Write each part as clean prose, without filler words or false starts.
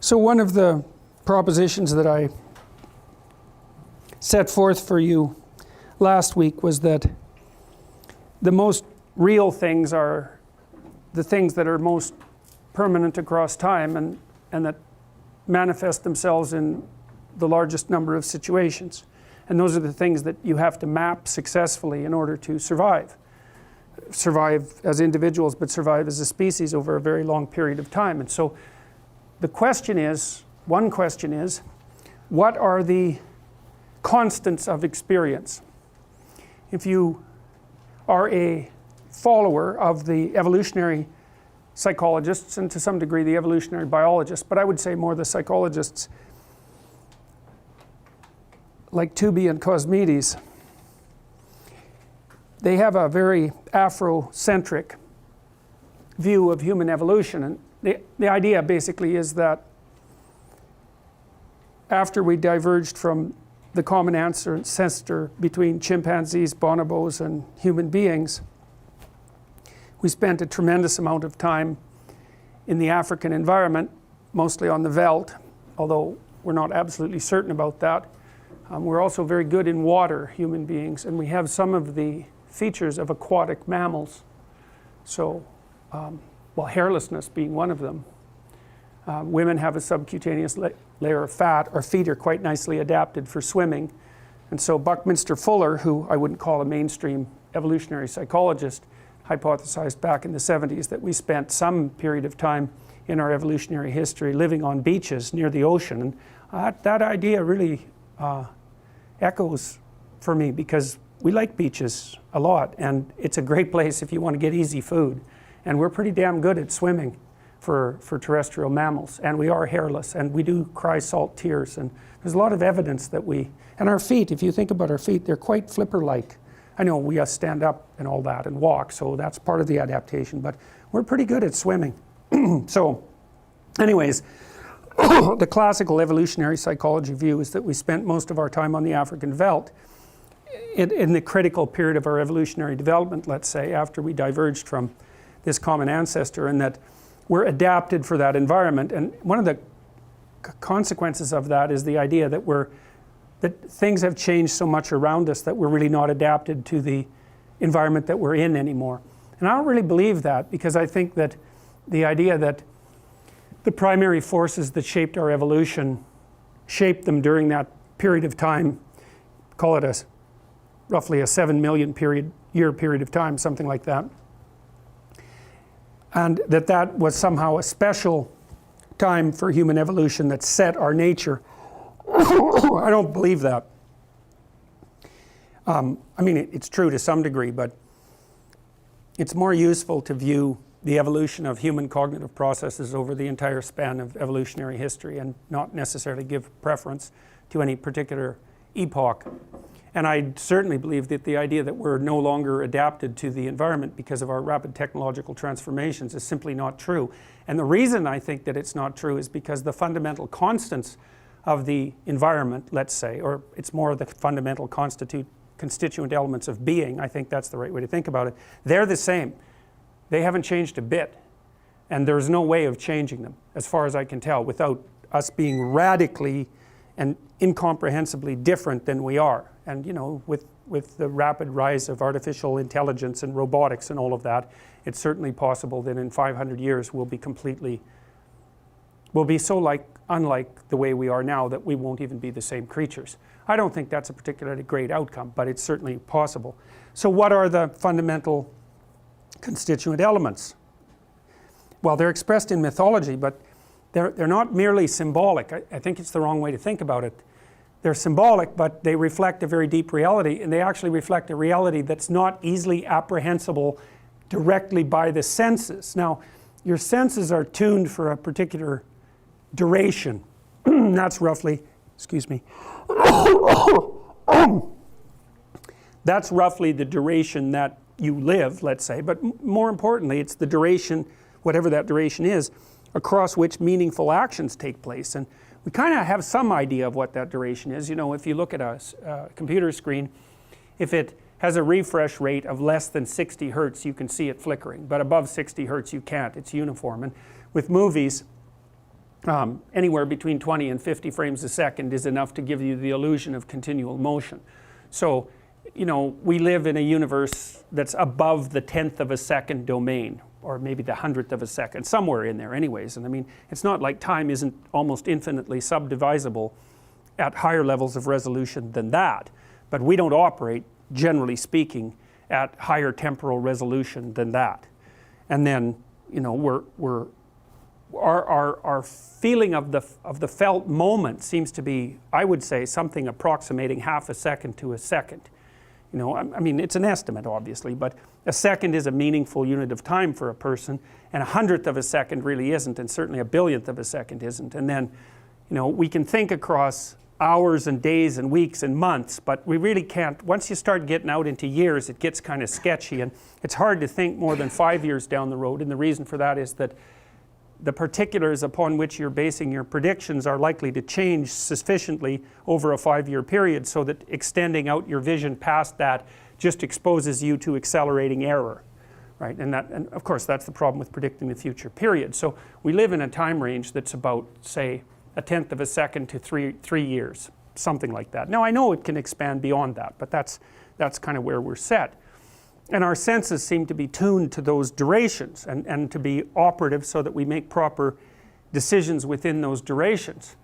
So one of the propositions that I set forth for you last week was that the most real things are the things that are most permanent across time and that manifest themselves in the largest number of situations. And those are the things that you have to map successfully in order to survive. Survive as individuals, but survive as a species over a very long period of time. And so the question is, one question is, what are the constants of experience? If you are a follower of the evolutionary psychologists, and to some degree the evolutionary biologists, but I would say more the psychologists like Tooby and Cosmides, they have a very Afrocentric view of human evolution. And the idea basically is that after we diverged from the common ancestor between chimpanzees, bonobos, and human beings, we spent a tremendous amount of time in the African environment, mostly on the veldt, although we're not absolutely certain about that. We're also very good in water, human beings, and we have some of the features of aquatic mammals. So, well, hairlessness being one of them. Women have a subcutaneous layer of fat. Our feet are quite nicely adapted for swimming. And so Buckminster Fuller, who I wouldn't call a mainstream evolutionary psychologist, hypothesized back in the 70s that we spent some period of time in our evolutionary history living on beaches near the ocean. And that idea really echoes for me, because we like beaches a lot, and it's a great place if you want to get easy food. And we're pretty damn good at swimming for terrestrial mammals, and we are hairless, and we do cry salt tears, and there's a lot of evidence that and our feet, if you think about our feet, they're quite flipper-like. I know we stand up and all that and walk, so that's part of the adaptation, but we're pretty good at swimming. So anyways, the classical evolutionary psychology view is that we spent most of our time on the African veldt in the critical period of our evolutionary development, let's say, after we diverged from this common ancestor, and that we're adapted for that environment. And one of the consequences of that is the idea that that things have changed so much around us that we're really not adapted to the environment that we're in anymore. And I don't really believe that, because I think that the idea that the primary forces that shaped our evolution shaped them during that period of time, call it roughly a 7 million year period of time, something like that, and that was somehow a special time for human evolution that set our nature. I don't believe that. I mean, it's true to some degree, but it's more useful to view the evolution of human cognitive processes over the entire span of evolutionary history and not necessarily give preference to any particular epoch. And I certainly believe that the idea that we're no longer adapted to the environment because of our rapid technological transformations is simply not true. And the reason I think that it's not true is because the fundamental constants of the environment, let's say, or it's more the fundamental constituent elements of being, I think that's the right way to think about it, they're the same. They haven't changed a bit, and there's no way of changing them, as far as I can tell, without us being radically and incomprehensibly different than we are. And you know, with the rapid rise of artificial intelligence and robotics and all of that, it's certainly possible that in 500 years we'll be so unlike the way we are now that we won't even be the same creatures. I don't think that's a particularly great outcome, but it's certainly possible. So what are the fundamental constituent elements? Well, they're expressed in mythology, but they're not merely symbolic. I think it's the wrong way to think about it. They're symbolic, but they reflect a very deep reality, and they actually reflect a reality that's not easily apprehensible directly by the senses. Now, your senses are tuned for a particular duration. That's roughly, excuse me, that's roughly the duration that you live, let's say, but more importantly, it's the duration, whatever that duration is, across which meaningful actions take place. And we kind of have some idea of what that duration is. You know, if you look at a computer screen, if it has a refresh rate of less than 60 hertz, you can see it flickering, but above 60 hertz you can't. It's uniform. And with movies, anywhere between 20 and 50 frames a second is enough to give you the illusion of continual motion. So, you know, we live in a universe that's above the 10th of a second domain, or maybe the 100th of a second, somewhere in there anyways. And I mean, it's not like time isn't almost infinitely subdivisable at higher levels of resolution than that. But we don't operate, generally speaking, at higher temporal resolution than that. And then, you know, our feeling of the felt moment seems to be, I would say, something approximating half a second to a second. You know, I mean, it's an estimate, obviously, but a second is a meaningful unit of time for a person, and 100th of a second really isn't, and certainly a billionth of a second isn't. And then, you know, we can think across hours and days and weeks and months, but we really can't. Once you start getting out into years, it gets kind of sketchy, and it's hard to think more than 5 years down the road. And the reason for that is that the particulars upon which you're basing your predictions are likely to change sufficiently over a 5-year period, so that extending out your vision past that just exposes you to accelerating error, right? And of course that's the problem with predicting the future period. So we live in a time range that's about, say, 1/10 of a second to three years, something like that. Now I know it can expand beyond that, but that's kind of where we're set. And our senses seem to be tuned to those durations and to be operative so that we make proper decisions within those durations.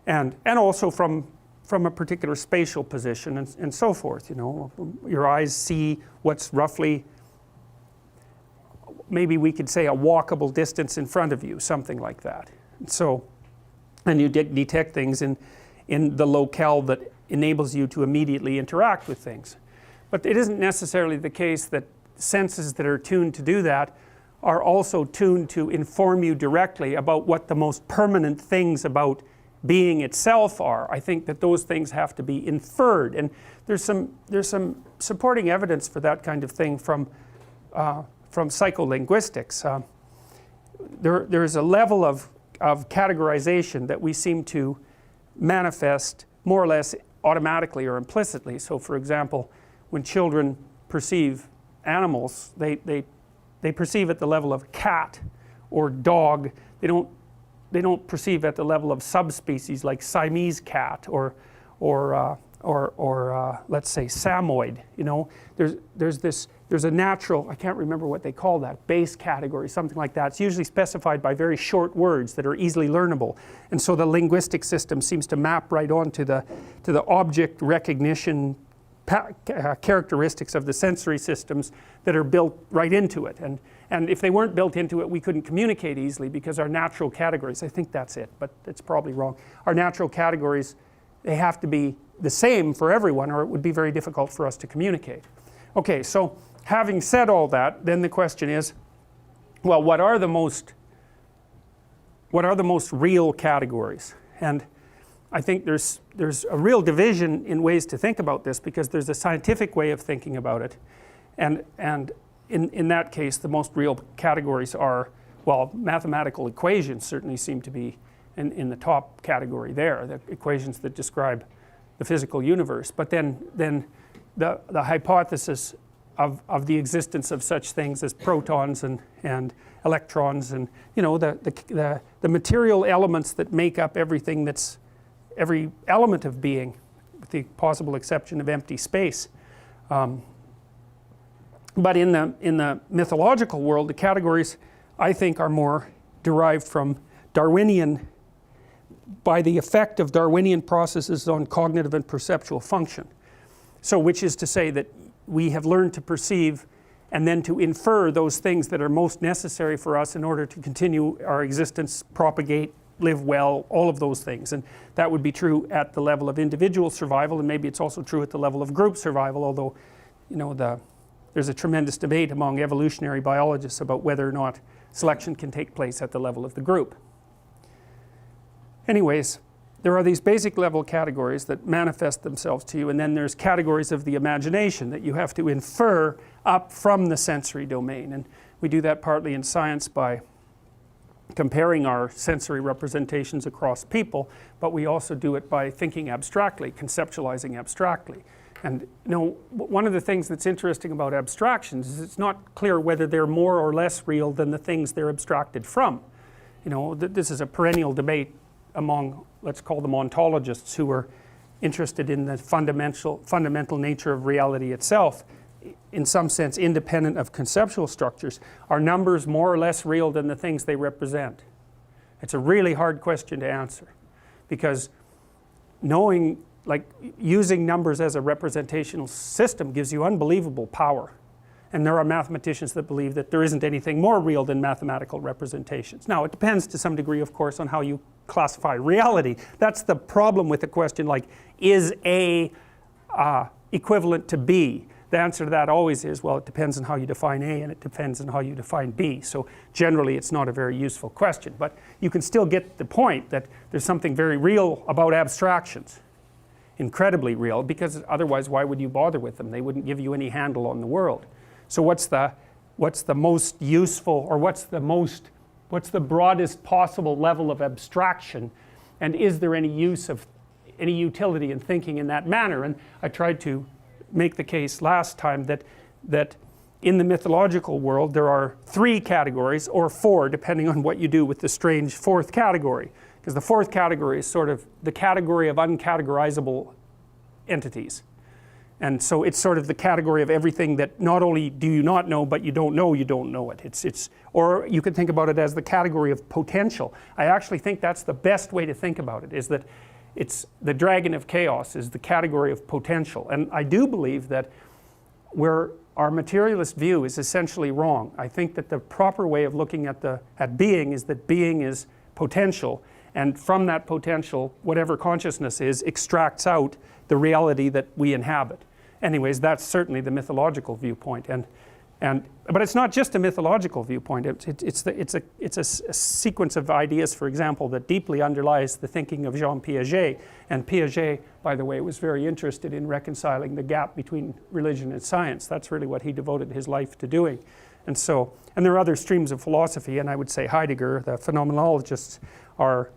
And also from a particular spatial position and so forth, you know. Your eyes see what's roughly, maybe we could say, a walkable distance in front of you, something like that. So, and you detect things in the locale that enables you to immediately interact with things. But it isn't necessarily the case that senses that are tuned to do that are also tuned to inform you directly about what the most permanent things about being itself are. I think that those things have to be inferred, and there's some supporting evidence for that kind of thing from psycholinguistics. There is a level of categorization that we seem to manifest more or less automatically or implicitly. So, for example, when children perceive animals, they perceive at the level of cat or dog. They don't perceive at the level of subspecies like Siamese cat or let's say Samoyed. You know, there's a natural, I can't remember what they call that, base category, something like that. It's usually specified by very short words that are easily learnable, and so the linguistic system seems to map right on to the object recognition characteristics of the sensory systems that are built right into it. And if they weren't built into it, we couldn't communicate easily, because our natural categories, I think that's it, but it's probably wrong. Our natural categories, they have to be the same for everyone, or it would be very difficult for us to communicate. Okay, so having said all that, then the question is, well, what are the most real categories? And I think there's a real division in ways to think about this, because there's a scientific way of thinking about it, and in that case the most real categories are, well, mathematical equations certainly seem to be in the top category there, the equations that describe the physical universe. But then the hypothesis of the existence of such things as protons and electrons, and, you know, the material elements that make up everything, that's every element of being, with the possible exception of empty space. But in the mythological world, the categories, I think, are more derived from Darwinian, by the effect of Darwinian processes on cognitive and perceptual function. So, which is to say that we have learned to perceive and then to infer those things that are most necessary for us in order to continue our existence, propagate, live well, all of those things. And that would be true at the level of individual survival, and maybe it's also true at the level of group survival, although, you know, there's a tremendous debate among evolutionary biologists about whether or not selection can take place at the level of the group. Anyways, there are these basic level categories that manifest themselves to you, and then there's categories of the imagination that you have to infer up from the sensory domain. And we do that partly in science by comparing our sensory representations across people, but we also do it by thinking abstractly, conceptualizing abstractly. And, you know, one of the things that's interesting about abstractions is it's not clear whether they're more or less real than the things they're abstracted from. You know, this is a perennial debate among, let's call them ontologists, who are interested in the fundamental nature of reality itself, in some sense independent of conceptual structures. Are numbers more or less real than the things they represent? It's a really hard question to answer, because knowing, like, using numbers as a representational system gives you unbelievable power. And there are mathematicians that believe that there isn't anything more real than mathematical representations. Now, it depends to some degree, of course, on how you classify reality. That's the problem with the question, like, is A equivalent to B? The answer to that always is, well, it depends on how you define A and it depends on how you define B. So generally it's not a very useful question, but you can still get the point that there's something very real about abstractions. Incredibly real, because otherwise why would you bother with them? They wouldn't give you any handle on the world. So what's the most useful, or what's the broadest possible level of abstraction, and is there any utility in thinking in that manner? And I tried to make the case last time that in the mythological world there are 3 categories, or 4 depending on what you do with the strange 4th category, because the 4th category is sort of the category of uncategorizable entities. And so it's sort of the category of everything that not only do you not know, but you don't know it. Or you could think about it as the category of potential. I actually think that's the best way to think about it, is that it's the dragon of chaos is the category of potential. And I do believe that where our materialist view is essentially wrong. I think that the proper way of looking at being is that being is potential, and from that potential, whatever consciousness is, extracts out the reality that we inhabit. Anyways, that's certainly the mythological viewpoint, but it's not just a mythological viewpoint. It's a sequence of ideas, for example, that deeply underlies the thinking of Jean Piaget. And Piaget, by the way, was very interested in reconciling the gap between religion and science. That's really what he devoted his life to doing. And there are other streams of philosophy, and I would say Heidegger, the phenomenologists, are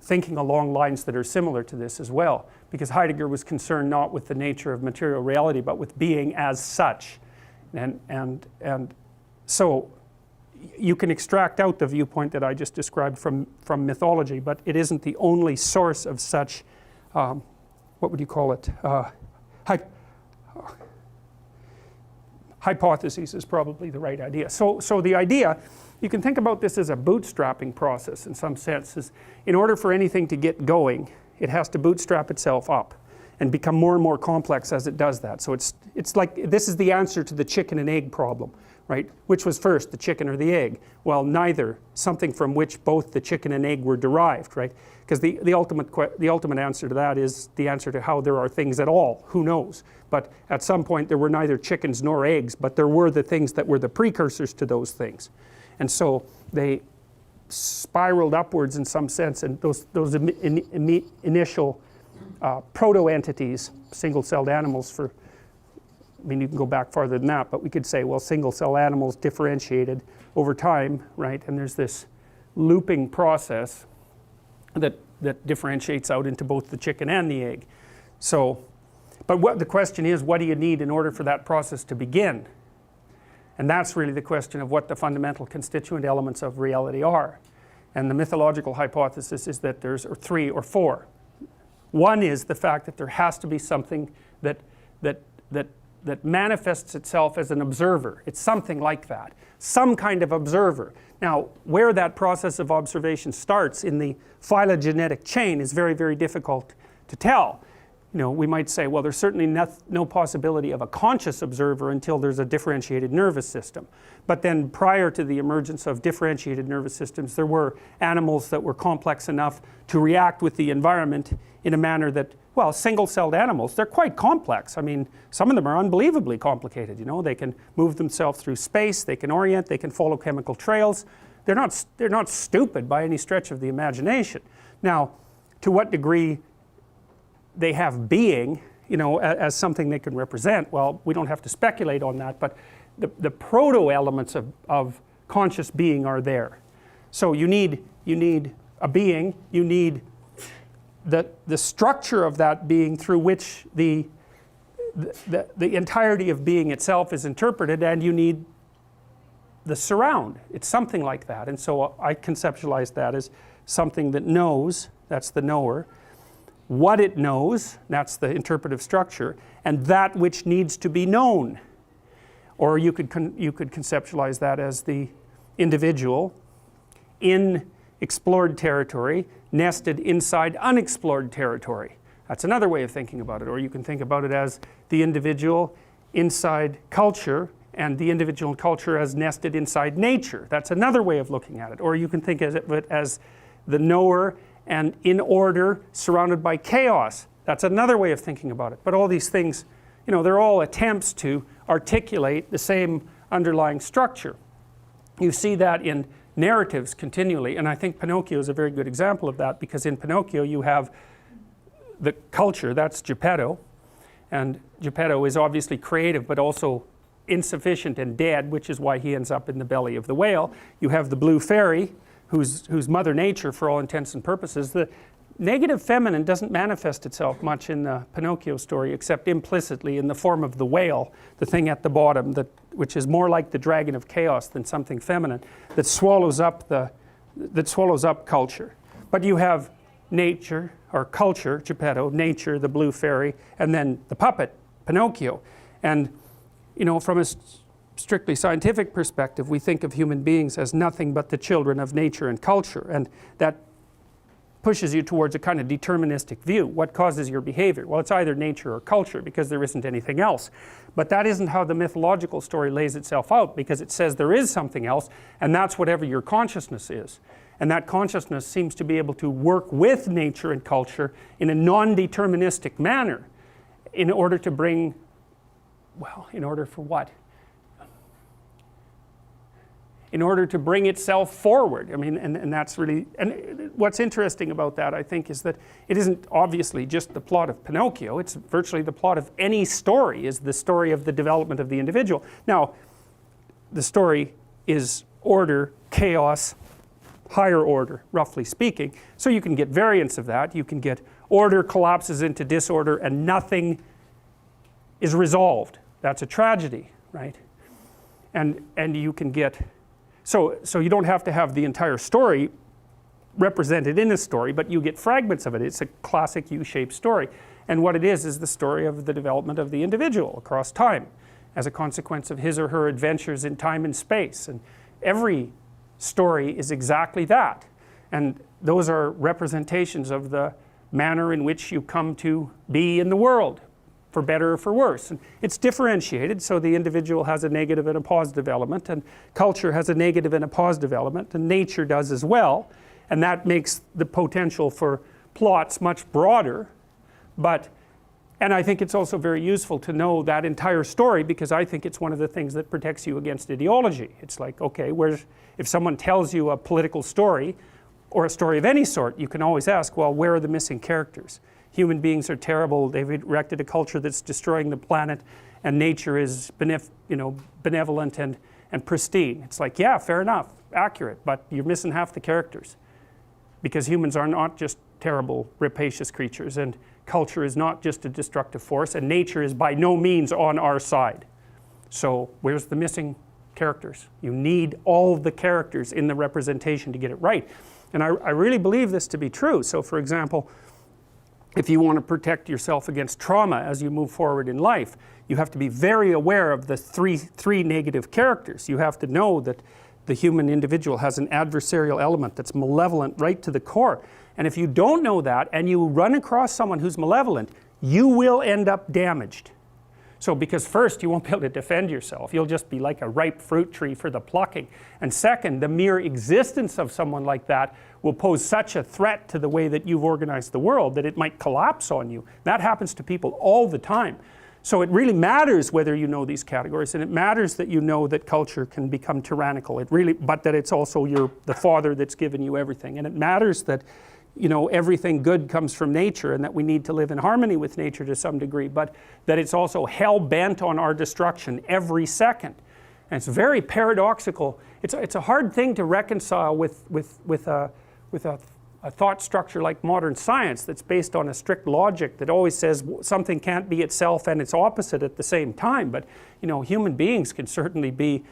thinking along lines that are similar to this as well, because Heidegger was concerned not with the nature of material reality, but with being as such. And so you can extract out the viewpoint that I just described from mythology, but it isn't the only source of such, what would you call it, hypotheses is probably the right idea. So the idea, you can think about this as a bootstrapping process in some sense. Is in order for anything to get going, it has to bootstrap itself up and become more and more complex as it does that. So it's like, this is the answer to the chicken and egg problem, right? Which was first, the chicken or the egg? Well, neither. Something from which both the chicken and egg were derived, right? Because the ultimate answer to that is the answer to how there are things at all. Who knows? But at some point there were neither chickens nor eggs, but there were the things that were the precursors to those things. And so they spiraled upwards in some sense, and those initial proto-entities, single-celled animals, I mean, you can go back farther than that, but we could say, well, single-cell animals differentiated over time, right? And there's this looping process that differentiates out into both the chicken and the egg. So, but what the question is, what do you need in order for that process to begin? And that's really the question of what the fundamental constituent elements of reality are. And the mythological hypothesis is that there's 3 or 4. One is the fact that there has to be something that manifests itself as an observer. It's something like that. Some kind of observer. Now, where that process of observation starts in the phylogenetic chain is very, very difficult to tell. You know, we might say, well, there's certainly no possibility of a conscious observer until there's a differentiated nervous system. But then prior to the emergence of differentiated nervous systems, there were animals that were complex enough to react with the environment in a manner that, well, single-celled animals, they're quite complex. I mean, some of them are unbelievably complicated, you know. They can move themselves through space, they can orient, they can follow chemical trails. They're not stupid by any stretch of the imagination. Now, to what degree they have being, you know, as something they can represent, well, we don't have to speculate on that, but the proto-elements of conscious being are there. So you need a being, you need the structure of that being through which the entirety of being itself is interpreted, and you need the surround. It's something like that. And so I conceptualize that as something that knows, that's the knower, what it knows, that's the interpretive structure, and that which needs to be known. Or you could conceptualize that as the individual in explored territory nested inside unexplored territory. That's another way of thinking about it. Or you can think about it as the individual inside culture and the individual culture as nested inside nature. That's another way of looking at it. Or you can think of it as the knower and in order surrounded by chaos. That's another way of thinking about it. But all these things, you know, they're all attempts to articulate the same underlying structure. You see that in narratives continually, and I think Pinocchio is a very good example of that, because in Pinocchio you have the culture, that's Geppetto, and Geppetto is obviously creative but also insufficient and dead, which is why he ends up in the belly of the whale. You have the blue fairy, who's Mother Nature for all intents and purposes. The negative feminine doesn't manifest itself much in the Pinocchio story, except implicitly in the form of the whale, the thing at the bottom, which is more like the dragon of chaos than something feminine, that swallows up culture. But you have nature, or culture, Geppetto, nature, the blue fairy, and then the puppet, Pinocchio. And you know, from a strictly scientific perspective, we think of human beings as nothing but the children of nature and culture, and that pushes you towards a kind of deterministic view. What causes your behavior? Well, it's either nature or culture, because there isn't anything else. But that isn't how the mythological story lays itself out, because it says there is something else, and that's whatever your consciousness is. And that consciousness seems to be able to work with nature and culture in a non-deterministic manner in order to bring, well, in order for what? In order to bring itself forward. I mean, and that's really, and what's interesting about that, I think, is that it isn't obviously just the plot of Pinocchio. It's virtually the plot of any story, is the story of the development of the individual. Now, the story is order, chaos, higher order, roughly speaking. So you can get variants of that. You can get order collapses into disorder and nothing is resolved. That's a tragedy, right? And you can get, so you don't have to have the entire story represented in a story, but you get fragments of it. It's a classic U-shaped story. And what it is the story of the development of the individual across time as a consequence of his or her adventures in time and space. And every story is exactly that. And those are representations of the manner in which you come to be in the world, for better or for worse. And it's differentiated, so the individual has a negative and a positive element, and culture has a negative and a positive element, and nature does as well. And that makes the potential for plots much broader. And I think it's also very useful to know that entire story, because I think it's one of the things that protects you against ideology. It's like, okay, if someone tells you a political story, or a story of any sort, you can always ask, well, where are the missing characters? Human beings are terrible, they've erected a culture that's destroying the planet, and nature is benevolent and pristine. It's like, yeah, fair enough, accurate, but you're missing half the characters. Because humans are not just terrible, rapacious creatures, and culture is not just a destructive force, and nature is by no means on our side. So where's the missing characters? You need all the characters in the representation to get it right. And I really believe this to be true. So for example, if you want to protect yourself against trauma as you move forward in life, you have to be very aware of the three negative characters. You have to know that the human individual has an adversarial element that's malevolent right to the core. And if you don't know that, and you run across someone who's malevolent, you will end up damaged. So because first, you won't be able to defend yourself. You'll just be like a ripe fruit tree for the plucking. And second, the mere existence of someone like that will pose such a threat to the way that you've organized the world that it might collapse on you. That happens to people all the time. So it really matters whether you know these categories, and it matters that you know that culture can become tyrannical. But that it's also the father that's given you everything. And it matters that, you know, everything good comes from nature, and that we need to live in harmony with nature to some degree, but that it's also hell-bent on our destruction every second. And it's very paradoxical. It's a hard thing to reconcile with a thought structure like modern science that's based on a strict logic that always says something can't be itself and its opposite at the same time. But, you know, human beings can certainly be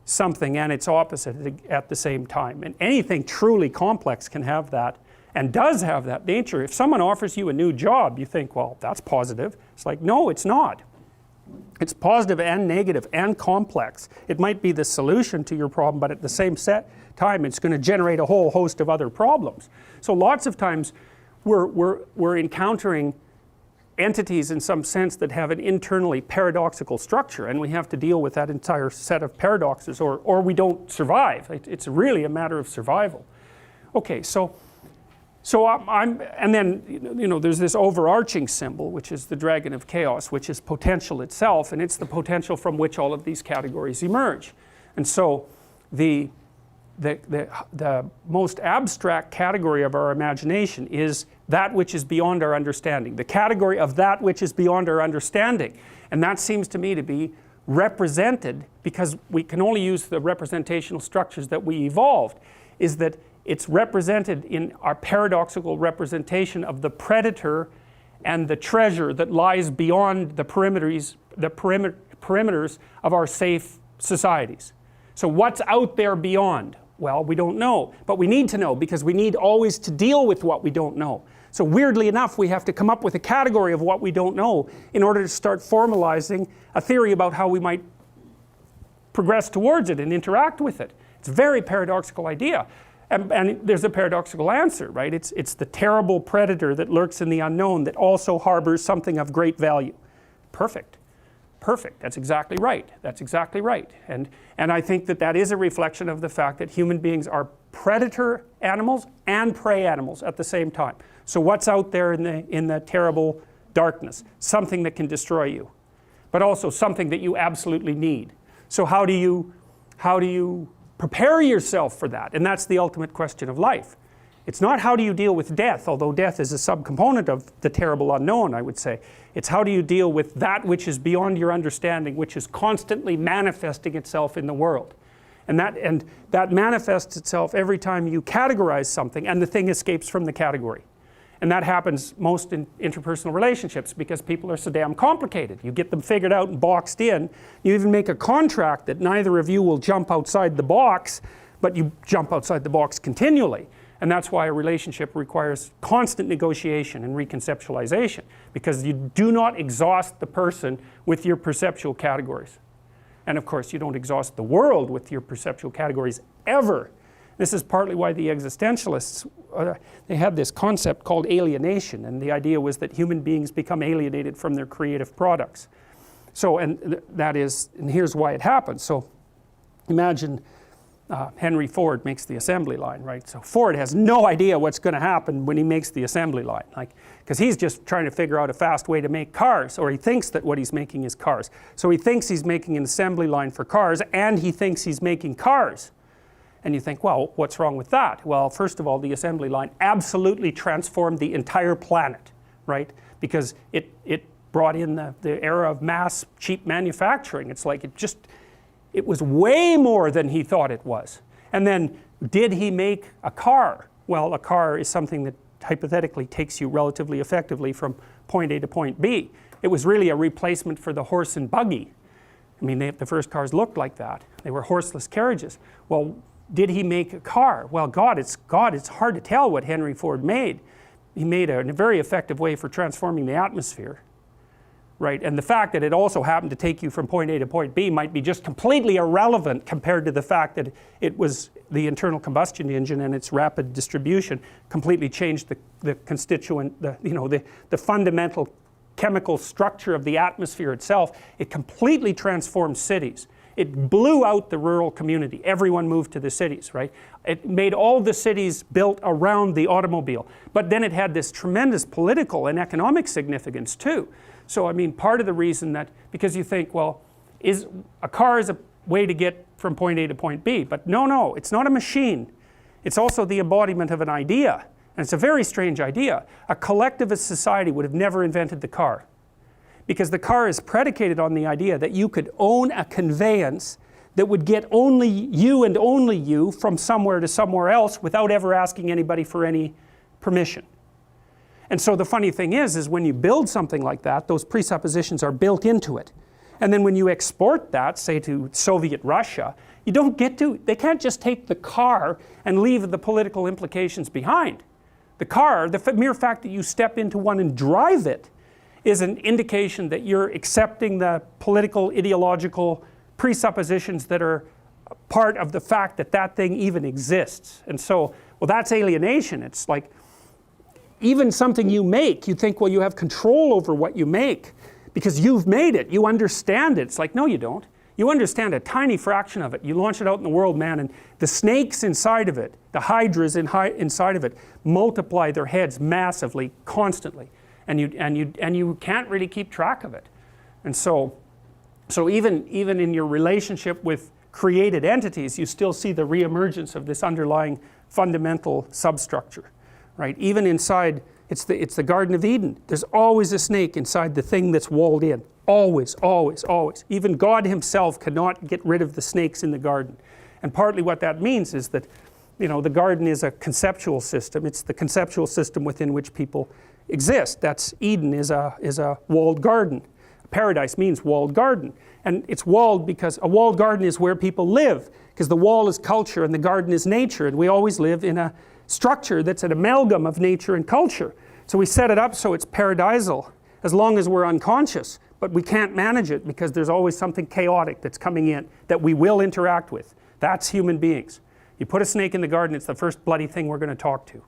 something and its opposite at the same time. And anything truly complex can have that, and does have that nature. If someone offers you a new job, you think, well, that's positive. It's like, no, it's not. It's positive and negative and complex. It might be the solution to your problem, but at the same time, it's going to generate a whole host of other problems. So lots of times, we're encountering entities in some sense that have an internally paradoxical structure, and we have to deal with that entire set of paradoxes, or we don't survive. It's really a matter of survival. Okay, so and then, you know, there's this overarching symbol, which is the dragon of chaos, which is potential itself, and it's the potential from which all of these categories emerge. And so the most abstract category of our imagination is that which is beyond our understanding, the category of that which is beyond our understanding. And that seems to me to be represented, because we can only use the representational structures that we evolved, is that it's represented in our paradoxical representation of the predator and the treasure that lies beyond the perimeters of our safe societies. So what's out there beyond? Well, we don't know, but we need to know, because we need always to deal with what we don't know. So weirdly enough, we have to come up with a category of what we don't know in order to start formalizing a theory about how we might progress towards it and interact with it. It's a very paradoxical idea. And there's a paradoxical answer, right? It's the terrible predator that lurks in the unknown that also harbors something of great value. Perfect. Perfect. That's exactly right. That's exactly right. And I think that that is a reflection of the fact that human beings are predator animals and prey animals at the same time. So what's out there in the terrible darkness? Something that can destroy you, but also something that you absolutely need. So how do you prepare yourself for that? And that's the ultimate question of life. It's not how do you deal with death, although death is a subcomponent of the terrible unknown, I would say. It's how do you deal with that which is beyond your understanding, which is constantly manifesting itself in the world. And that manifests itself every time you categorize something and the thing escapes from the category. And that happens most in interpersonal relationships, because people are so damn complicated. You get them figured out and boxed in. You even make a contract that neither of you will jump outside the box, but you jump outside the box continually. And that's why a relationship requires constant negotiation and reconceptualization, because you do not exhaust the person with your perceptual categories. And of course, you don't exhaust the world with your perceptual categories ever. This is partly why the existentialists, they had this concept called alienation, and the idea was that human beings become alienated from their creative products. So, and here's why it happens. So, imagine Henry Ford makes the assembly line, right? So Ford has no idea what's going to happen when he makes the assembly line, because he's just trying to figure out a fast way to make cars, or he thinks that what he's making is cars. So he thinks he's making an assembly line for cars, and he thinks he's making cars. And you think, well, what's wrong with that? Well, first of all, the assembly line absolutely transformed the entire planet, right? Because it brought in the era of mass, cheap manufacturing. It's like it was way more than he thought it was. And then, did he make a car? Well, a car is something that hypothetically takes you relatively effectively from point A to point B. It was really a replacement for the horse and buggy. I mean, the first cars looked like that. They were horseless carriages. Well, did he make a car? Well, it's hard to tell what Henry Ford made. He made a very effective way for transforming the atmosphere, right? And the fact that it also happened to take you from point A to point B might be just completely irrelevant compared to the fact that it was the internal combustion engine and its rapid distribution completely changed the constituent, the fundamental chemical structure of the atmosphere itself. It completely transformed cities. It blew out the rural community. Everyone moved to the cities, right? It made all the cities built around the automobile. But then it had this tremendous political and economic significance too. So I mean, part of the reason that, because you think, well, a car is a way to get from point A to point B. But no, it's not a machine. It's also the embodiment of an idea. And it's a very strange idea. A collectivist society would have never invented the car, because the car is predicated on the idea that you could own a conveyance that would get only you from somewhere to somewhere else without ever asking anybody for any permission. And so the funny thing is when you build something like that, those presuppositions are built into it. And then when you export that, say to Soviet Russia, You don't get to, they can't just take the car and leave the political implications behind. The car, the mere fact that you step into one and drive it is an indication that you're accepting the political, ideological presuppositions that are part of the fact that that thing even exists. And so, well, that's alienation. It's like, even something you make, you think, well, you have control over what you make because you've made it, you understand it. It's like, no, you don't. You understand a tiny fraction of it. You launch it out in the world, man, and the snakes inside of it, the hydras inside of it, multiply their heads massively, constantly, and you can't really keep track of it. And so even in your relationship with created entities, you still see the reemergence of this underlying fundamental substructure, right? Even inside, it's the Garden of Eden. There's always a snake inside the thing that's walled in. Always, always, always. Even God himself cannot get rid of the snakes in the garden. And partly what that means is that, you know, the garden is a conceptual system. It's the conceptual system within which people exist. That's Eden is a walled garden. Paradise means walled garden. And it's walled because a walled garden is where people live, because the wall is culture and the garden is nature, and we always live in a structure that's an amalgam of nature and culture. So we set it up so it's paradisal as long as we're unconscious, but we can't manage it because there's always something chaotic that's coming in that we will interact with. That's human beings. You put a snake in the garden, it's the first bloody thing we're going to talk to.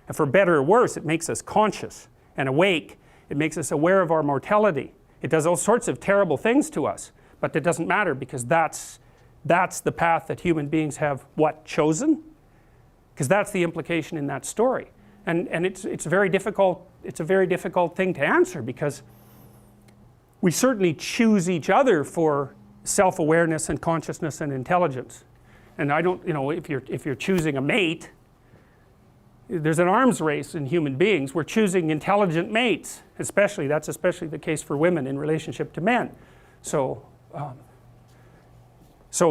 And for better or worse, it makes us conscious and awake. It makes us aware of our mortality. It does all sorts of terrible things to us, but it doesn't matter because that's the path that human beings have, what, chosen? Because that's the implication in that story. And it's a very difficult thing to answer, because we certainly choose each other for self-awareness and consciousness and intelligence. And I don't, you know, if you're choosing a mate, there's an arms race in human beings. We're choosing intelligent mates, that's especially the case for women in relationship to men. So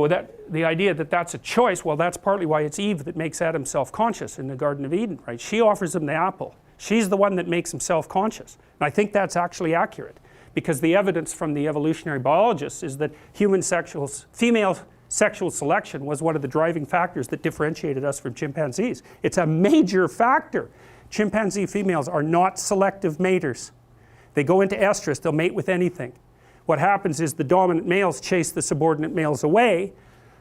that the idea that that's a choice, well, that's partly why it's Eve that makes Adam self-conscious in the Garden of Eden, right? She offers him the apple. She's the one that makes him self-conscious. And I think that's actually accurate, because the evidence from the evolutionary biologists is that female sexual selection was one of the driving factors that differentiated us from chimpanzees. It's a major factor. Chimpanzee females are not selective maters. They go into estrus, they'll mate with anything. What happens is the dominant males chase the subordinate males away,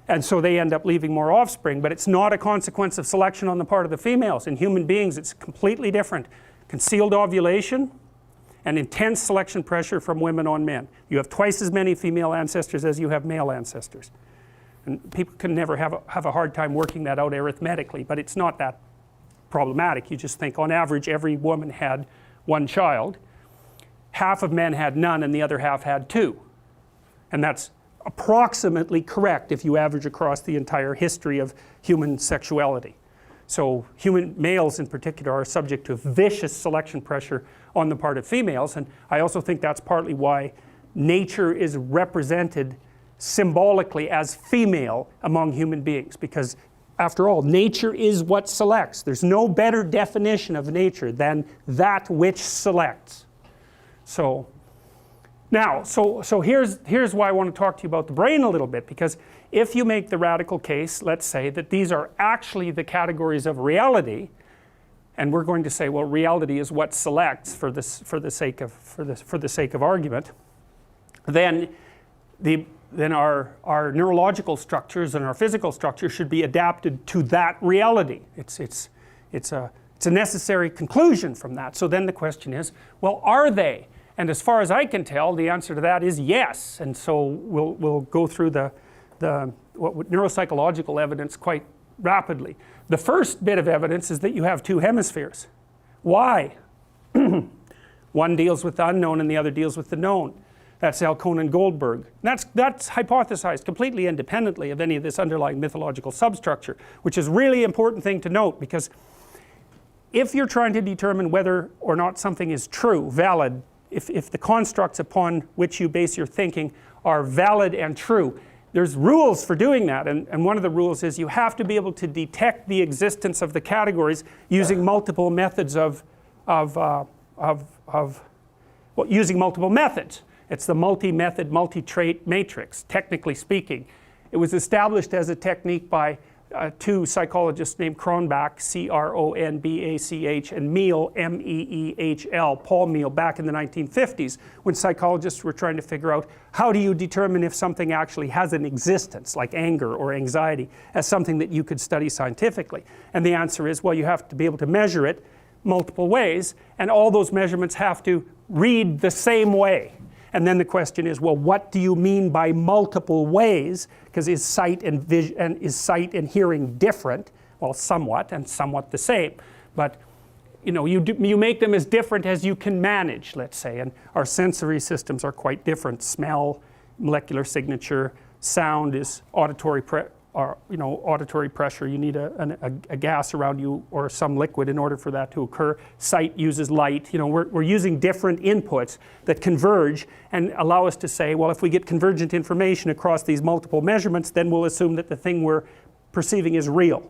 and so they end up leaving more offspring, but it's not a consequence of selection on the part of the females. In human beings, it's completely different. Concealed ovulation and intense selection pressure from women on men. You have twice as many female ancestors as you have male ancestors. And people can never have a hard time working that out arithmetically, but it's not that problematic. You just think on average every woman had one child. Half of men had none and the other half had two. And that's approximately correct if you average across the entire history of human sexuality. So human males in particular are subject to vicious selection pressure on the part of females, and I also think that's partly why nature is represented symbolically as female among human beings, because after all, nature is what selects. There's no better definition of nature than that which selects. So now, so here's why I want to talk to you about the brain a little bit, because if you make the radical case, let's say, that these are actually the categories of reality, and we're going to say, well, reality is what selects for the sake of argument, then our neurological structures and our physical structure should be adapted to that reality. It's a necessary conclusion from that. So then the question is, well, are they? And as far as I can tell, the answer to that is yes. And so we'll go through the neuropsychological evidence quite rapidly. The first bit of evidence is that you have two hemispheres. Why? One deals with the unknown and the other deals with the known. That's Alcone and Goldberg. That's hypothesized completely independently of any of this underlying mythological substructure, which is a really important thing to note, because if you're trying to determine whether or not something is true, valid, if the constructs upon which you base your thinking are valid and true, there's rules for doing that, and one of the rules is you have to be able to detect the existence of the categories using multiple methods using multiple methods. It's the multi-method, multi-trait matrix, technically speaking. It was established as a technique by two psychologists named Cronbach, C-R-O-N-B-A-C-H, and Meehl, M-E-E-H-L, Paul Meehl, back in the 1950s, when psychologists were trying to figure out how do you determine if something actually has an existence, like anger or anxiety, as something that you could study scientifically. And the answer is, well, you have to be able to measure it multiple ways, and all those measurements have to read the same way. And then the question is, well, what do you mean by multiple ways? Because is sight and hearing different? Well, somewhat, and somewhat the same. But you make them as different as you can manage, let's say. And our sensory systems are quite different. Smell, molecular signature, sound is auditory pressure. You need a gas around you or some liquid in order for that to occur. Sight uses light. We're using different inputs that converge and allow us to say, well, if we get convergent information across these multiple measurements, then we'll assume that the thing we're perceiving is real.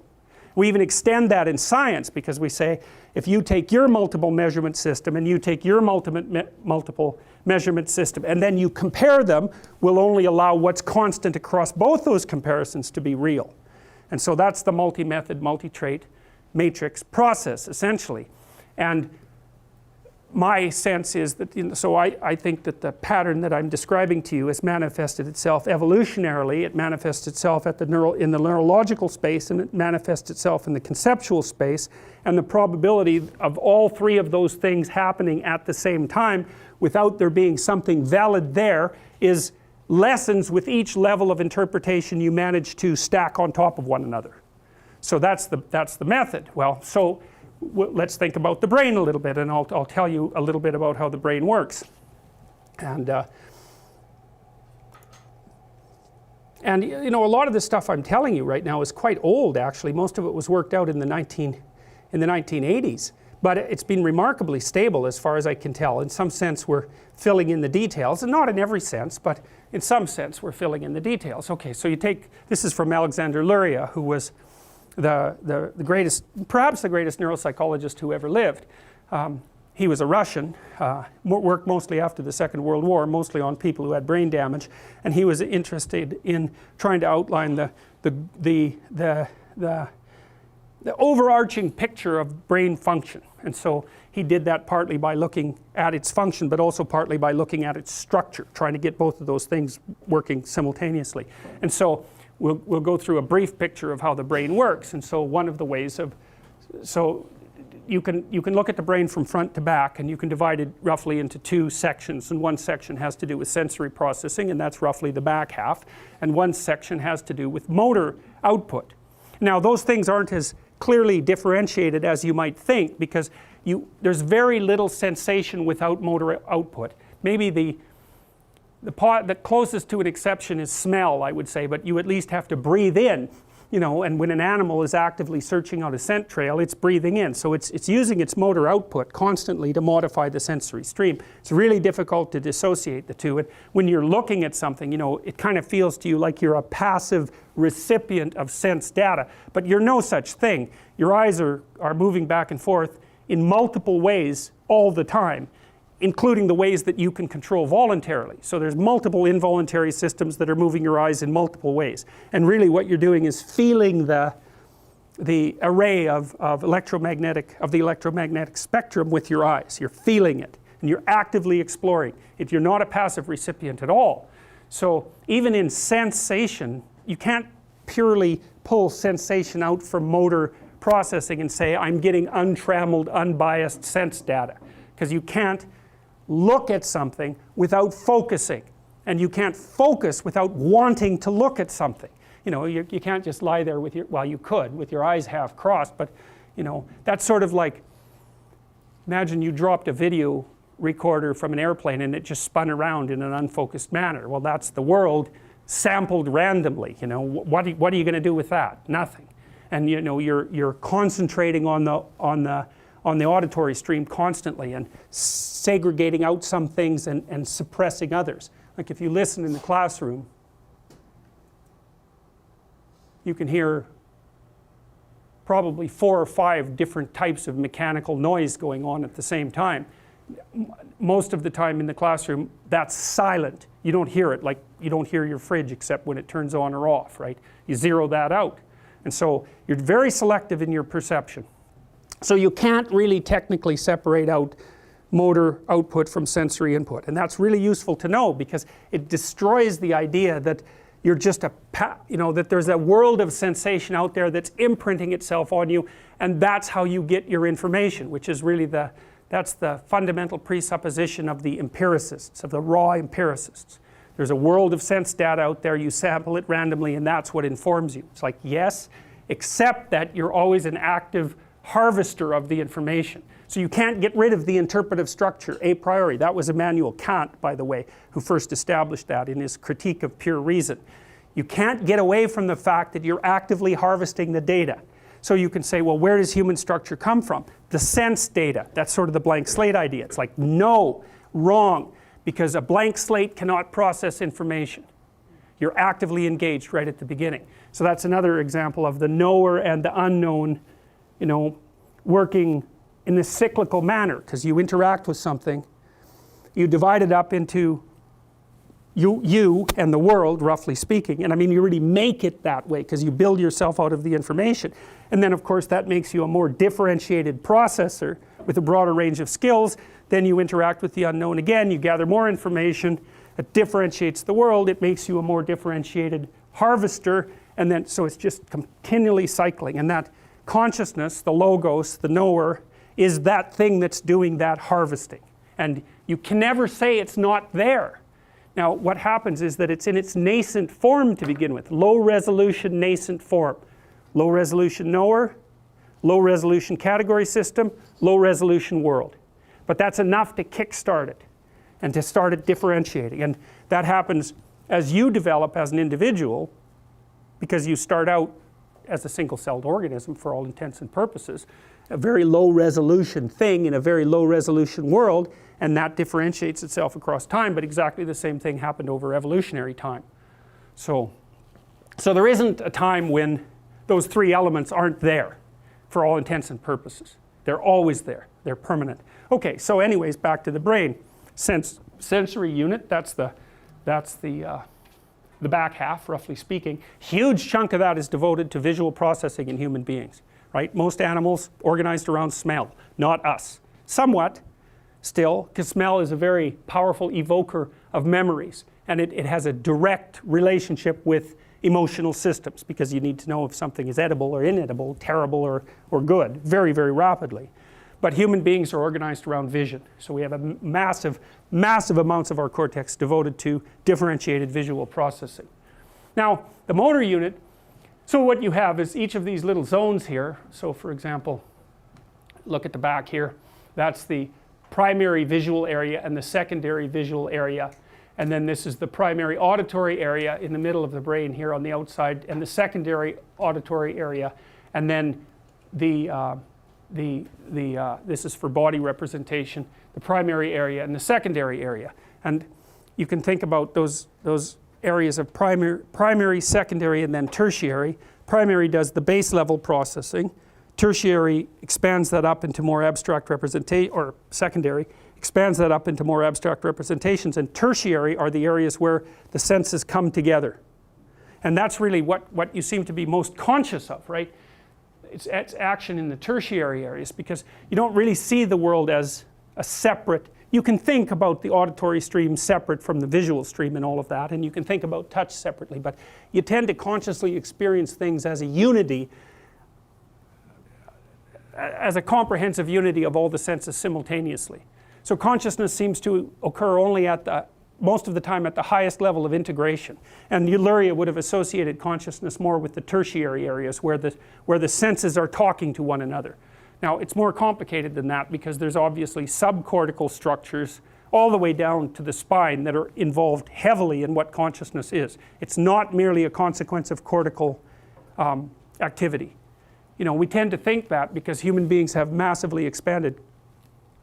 We even extend that in science, because we say, if you take your multiple measurement system and you take your multiple measurement system and then you compare them, we'll only allow what's constant across both those comparisons to be real. And so that's the multi-method, multi-trait matrix process, essentially. And my sense is that, so I think that the pattern that I'm describing to you has manifested itself evolutionarily. It manifests itself in the neurological space, and it manifests itself in the conceptual space. And the probability of all three of those things happening at the same time without there being something valid there is lessens with each level of interpretation you manage to stack on top of one another. So that's the method. Well, so let's think about the brain a little bit, and I'll tell you a little bit about how the brain works. And a lot of the stuff I'm telling you right now is quite old, actually. Most of it was worked out in the 1980s, but it's been remarkably stable as far as I can tell. In some sense we're filling in the details, and not in every sense, but in some sense we're filling in the details. Okay, so this is from Alexander Luria, who was the greatest, perhaps the greatest neuropsychologist who ever lived. He was a Russian, worked mostly after the Second World War, mostly on people who had brain damage, and he was interested in trying to outline the overarching picture of brain function. And so he did that partly by looking at its function, but also partly by looking at its structure, trying to get both of those things working simultaneously. And so we'll go through a brief picture of how the brain works. And so one of the ways so you can look at the brain from front to back, and you can divide it roughly into two sections. And one section has to do with sensory processing, and that's roughly the back half. And one section has to do with motor output. Now those things aren't as clearly differentiated as you might think, because there's very little sensation without motor output. Maybe the closest to an exception is smell, I would say, but you at least have to breathe in, and when an animal is actively searching out a scent trail, it's breathing in. So it's using its motor output constantly to modify the sensory stream. It's really difficult to dissociate the two. And when you're looking at something, it kind of feels to you like you're a passive recipient of sense data, but you're no such thing. Your eyes are moving back and forth in multiple ways all the time, including the ways that you can control voluntarily. So there's multiple involuntary systems that are moving your eyes in multiple ways. And really what you're doing is feeling the array of the electromagnetic spectrum with your eyes. You're feeling it, and you're actively exploring it. You're not a passive recipient at all. So even in sensation, you can't purely pull sensation out from motor processing and say, I'm getting untrammeled, unbiased sense data. Because you can't look at something without focusing, and you can't focus without wanting to look at something. You can't just lie there you could with your eyes half crossed, but that's sort of like, imagine you dropped a video recorder from an airplane and it just spun around in an unfocused manner. Well, that's the world sampled randomly. What are you going to do with that? Nothing. And you're concentrating on the auditory stream constantly and segregating out some things and suppressing others. Like if you listen in the classroom, you can hear probably 4 or 5 different types of mechanical noise going on at the same time. most of the time in the classroom that's silent. You don't hear it, like you don't hear your fridge except when it turns on or off, right? You zero that out. And so you're very selective in your perception. So you can't really technically separate out motor output from sensory input. And that's really useful to know because it destroys the idea that you're just that there's a world of sensation out there that's imprinting itself on you, and that's how you get your information, which is really that's the fundamental presupposition of the empiricists, of the raw empiricists. There's a world of sense data out there, you sample it randomly, and that's what informs you. It's like, yes, except that you're always an active harvester of the information. So you can't get rid of the interpretive structure a priori. That was Immanuel Kant, by the way, who first established that in his Critique of Pure Reason. You can't get away from the fact that you're actively harvesting the data. So you can say, well, where does human structure come from? The sense data. That's sort of the blank slate idea. It's like, no, wrong, because a blank slate cannot process information. You're actively engaged right at the beginning. So that's another example of the knower and the unknown, working in this cyclical manner, because you interact with something, you divide it up into you and the world, roughly speaking, and I mean you really make it that way because you build yourself out of the information, and then of course that makes you a more differentiated processor with a broader range of skills. Then you interact with the unknown again, you gather more information, it differentiates the world, it makes you a more differentiated harvester, and then so it's just continually cycling. And that consciousness, the logos, the knower, is that thing that's doing that harvesting, and you can never say it's not there. Now what happens is that it's in its nascent form to begin with, low resolution nascent form. Low resolution knower, low resolution category system, low resolution world. But that's enough to kickstart it and to start it differentiating, and that happens as you develop as an individual, because you start out as a single-celled organism for all intents and purposes, a very low resolution thing in a very low resolution world, and that differentiates itself across time, but exactly the same thing happened over evolutionary time. So there isn't a time when those three elements aren't there for all intents and purposes. They're always there. They're permanent. Okay, so anyways, back to the brain. Sensory unit, that's the back half, roughly speaking. Huge chunk of that is devoted to visual processing in human beings, right? Most animals organized around smell, not us. Somewhat still, because smell is a very powerful evoker of memories, and it has a direct relationship with emotional systems, because you need to know if something is edible or inedible, terrible or good, very, very rapidly. But human beings are organized around vision, so we have a massive amounts of our cortex devoted to differentiated visual processing. Now the motor unit, so what you have is each of these little zones here. So for example, look at the back here, that's the primary visual area and the secondary visual area, and then this is the primary auditory area in the middle of the brain here on the outside, and the secondary auditory area, and then this is for body representation, the primary area and the secondary area. And you can think about those areas of primary, secondary, and then tertiary. Primary does the base level processing. Tertiary expands that up into more abstract representation, or secondary expands that up into more abstract representations, and tertiary are the areas where the senses come together. And that's really what you seem to be most conscious of, right? It's action in the tertiary areas, because you don't really see the world as a separate, you can think about the auditory stream separate from the visual stream and all of that, and you can think about touch separately, but you tend to consciously experience things as a unity, as a comprehensive unity of all the senses simultaneously. So consciousness seems to occur only at most of the time at the highest level of integration. And Luria would have associated consciousness more with the tertiary areas where the senses are talking to one another. Now it's more complicated than that, because there's obviously subcortical structures all the way down to the spine that are involved heavily in what consciousness is. It's not merely a consequence of cortical activity. We tend to think that because human beings have massively expanded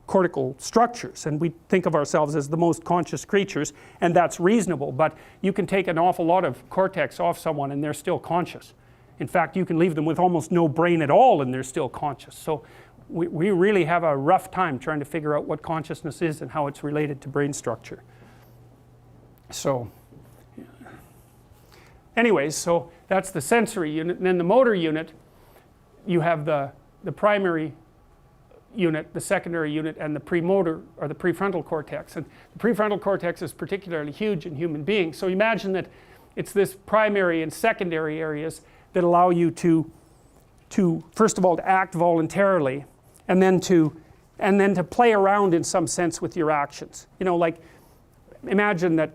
cortical structures, and we think of ourselves as the most conscious creatures, and that's reasonable, but you can take an awful lot of cortex off someone and they're still conscious. In fact, you can leave them with almost no brain at all and they're still conscious. So we really have a rough time trying to figure out what consciousness is and how it's related to brain structure. So anyways, so that's the sensory unit. And then the motor unit, you have the primary unit, the secondary unit, and the premotor, or the prefrontal cortex. And the prefrontal cortex is particularly huge in human beings. So imagine that it's this primary and secondary areas that allow you to first of all to act voluntarily, and then to play around in some sense with your actions. You know, like imagine that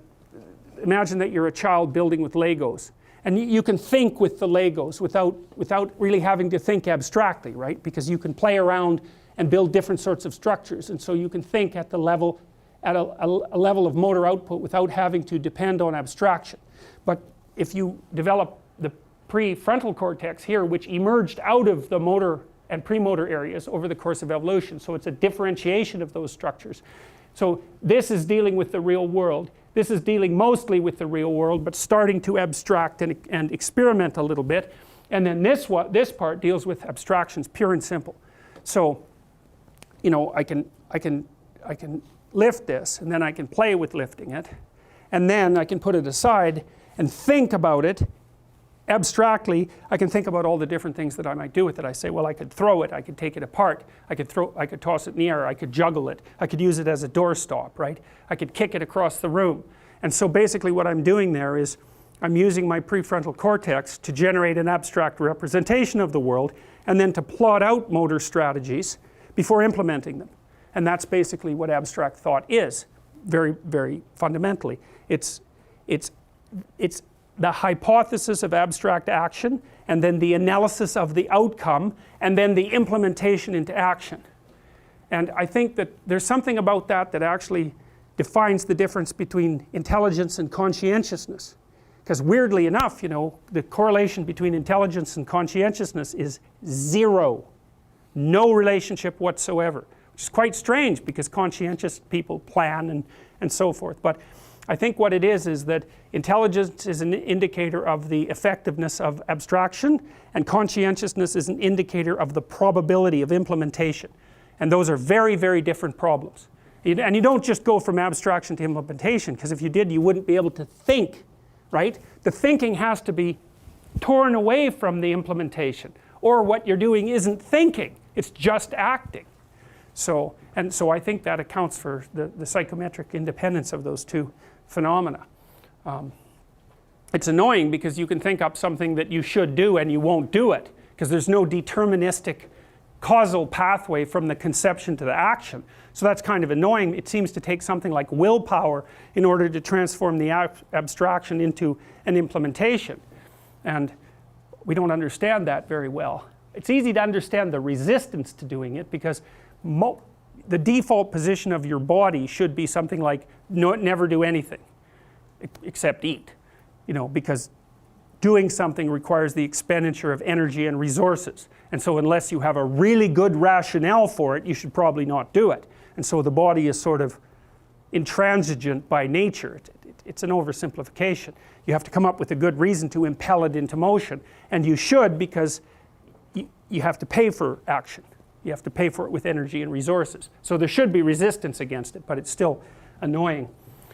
you're a child building with Legos, and you can think with the Legos without really having to think abstractly, right? Because you can play around and build different sorts of structures, and so you can think at the level at a level of motor output without having to depend on abstraction. But if you develop the prefrontal cortex here, which emerged out of the motor and premotor areas over the course of evolution, so it's a differentiation of those structures. So this is dealing with the real world. This is dealing mostly with the real world, but starting to abstract and experiment a little bit. And then this part deals with abstractions, pure and simple. So, you know, I can lift this, and then I can play with lifting it, and then I can put it aside and think about it abstractly. I can think about all the different things that I might do with it. I say, well, I could throw it, I could take it apart, I could toss it in the air, I could juggle it, I could use it as a doorstop, right? I could kick it across the room. And so basically what I'm doing there is I'm using my prefrontal cortex to generate an abstract representation of the world, and then to plot out motor strategies before implementing them. And that's basically what abstract thought is, very, very fundamentally. It's the hypothesis of abstract action, and then the analysis of the outcome, and then the implementation into action. And I think that there's something about that that actually defines the difference between intelligence and conscientiousness. Because weirdly enough, you know, the correlation between intelligence and conscientiousness is zero. No relationship whatsoever. Which is quite strange, because conscientious people plan and so forth. But I think what it is that intelligence is an indicator of the effectiveness of abstraction, and conscientiousness is an indicator of the probability of implementation. And those are very, very different problems. And you don't just go from abstraction to implementation, because if you did, you wouldn't be able to think, right? The thinking has to be torn away from the implementation, or what you're doing isn't thinking, it's just acting. So I think that accounts for the psychometric independence of those two phenomena. It's annoying because you can think up something that you should do and you won't do it, because there's no deterministic causal pathway from the conception to the action. So that's kind of annoying. It seems to take something like willpower in order to transform the abstraction into an implementation. And we don't understand that very well. It's easy to understand the resistance to doing it, because the default position of your body should be something like never do anything except eat, you know, because doing something requires the expenditure of energy and resources, and so unless you have a really good rationale for it, you should probably not do it. And so the body is sort of intransigent by nature. It's an oversimplification. You have to come up with a good reason to impel it into motion, and you should, because you have to pay for action. You have to pay for it with energy and resources. So there should be resistance against it, but it's still annoying.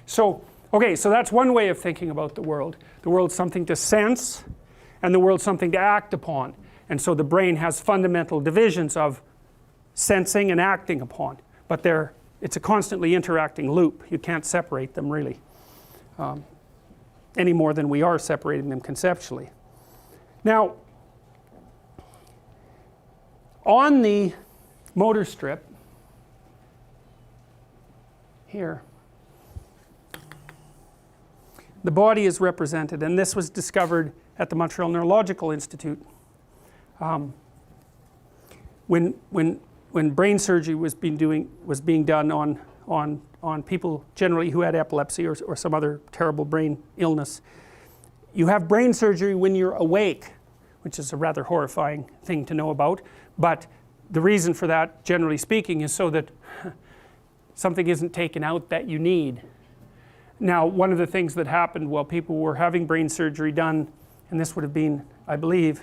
So, okay, so that's one way of thinking about the world. The world's something to sense, and the world's something to act upon. And so the brain has fundamental divisions of sensing and acting upon. But it's a constantly interacting loop. You can't separate them really, any more than we are separating them conceptually. Now, on the motor strip here, the body is represented, and this was discovered at the Montreal Neurological Institute. When brain surgery was being done on people generally who had epilepsy or some other terrible brain illness, you have brain surgery when you're awake, which is a rather horrifying thing to know about. But the reason for that, generally speaking, is so that something isn't taken out that you need. Now, one of the things that happened while people were having brain surgery done, and this would have been, I believe,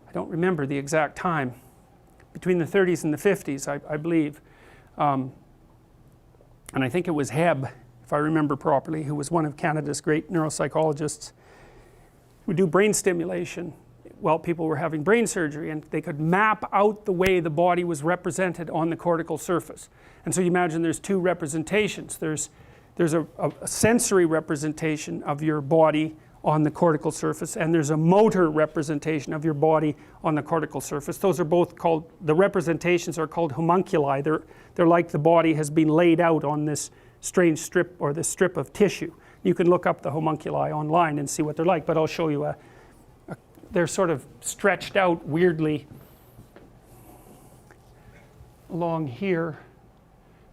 I don't remember the exact time, between the 30s and the 50s, I believe. And I think it was Hebb, if I remember properly, who was one of Canada's great neuropsychologists, would do brain stimulation while people were having brain surgery, and they could map out the way the body was represented on the cortical surface. And so you imagine there's two representations. There's a sensory representation of your body on the cortical surface, and there's a motor representation of your body on the cortical surface. Those are both called, the representations are called homunculi. They're like the body has been laid out on this strange strip, or this strip of tissue. You can look up the homunculi online and see what they're like, but I'll show you they're sort of stretched out weirdly along here.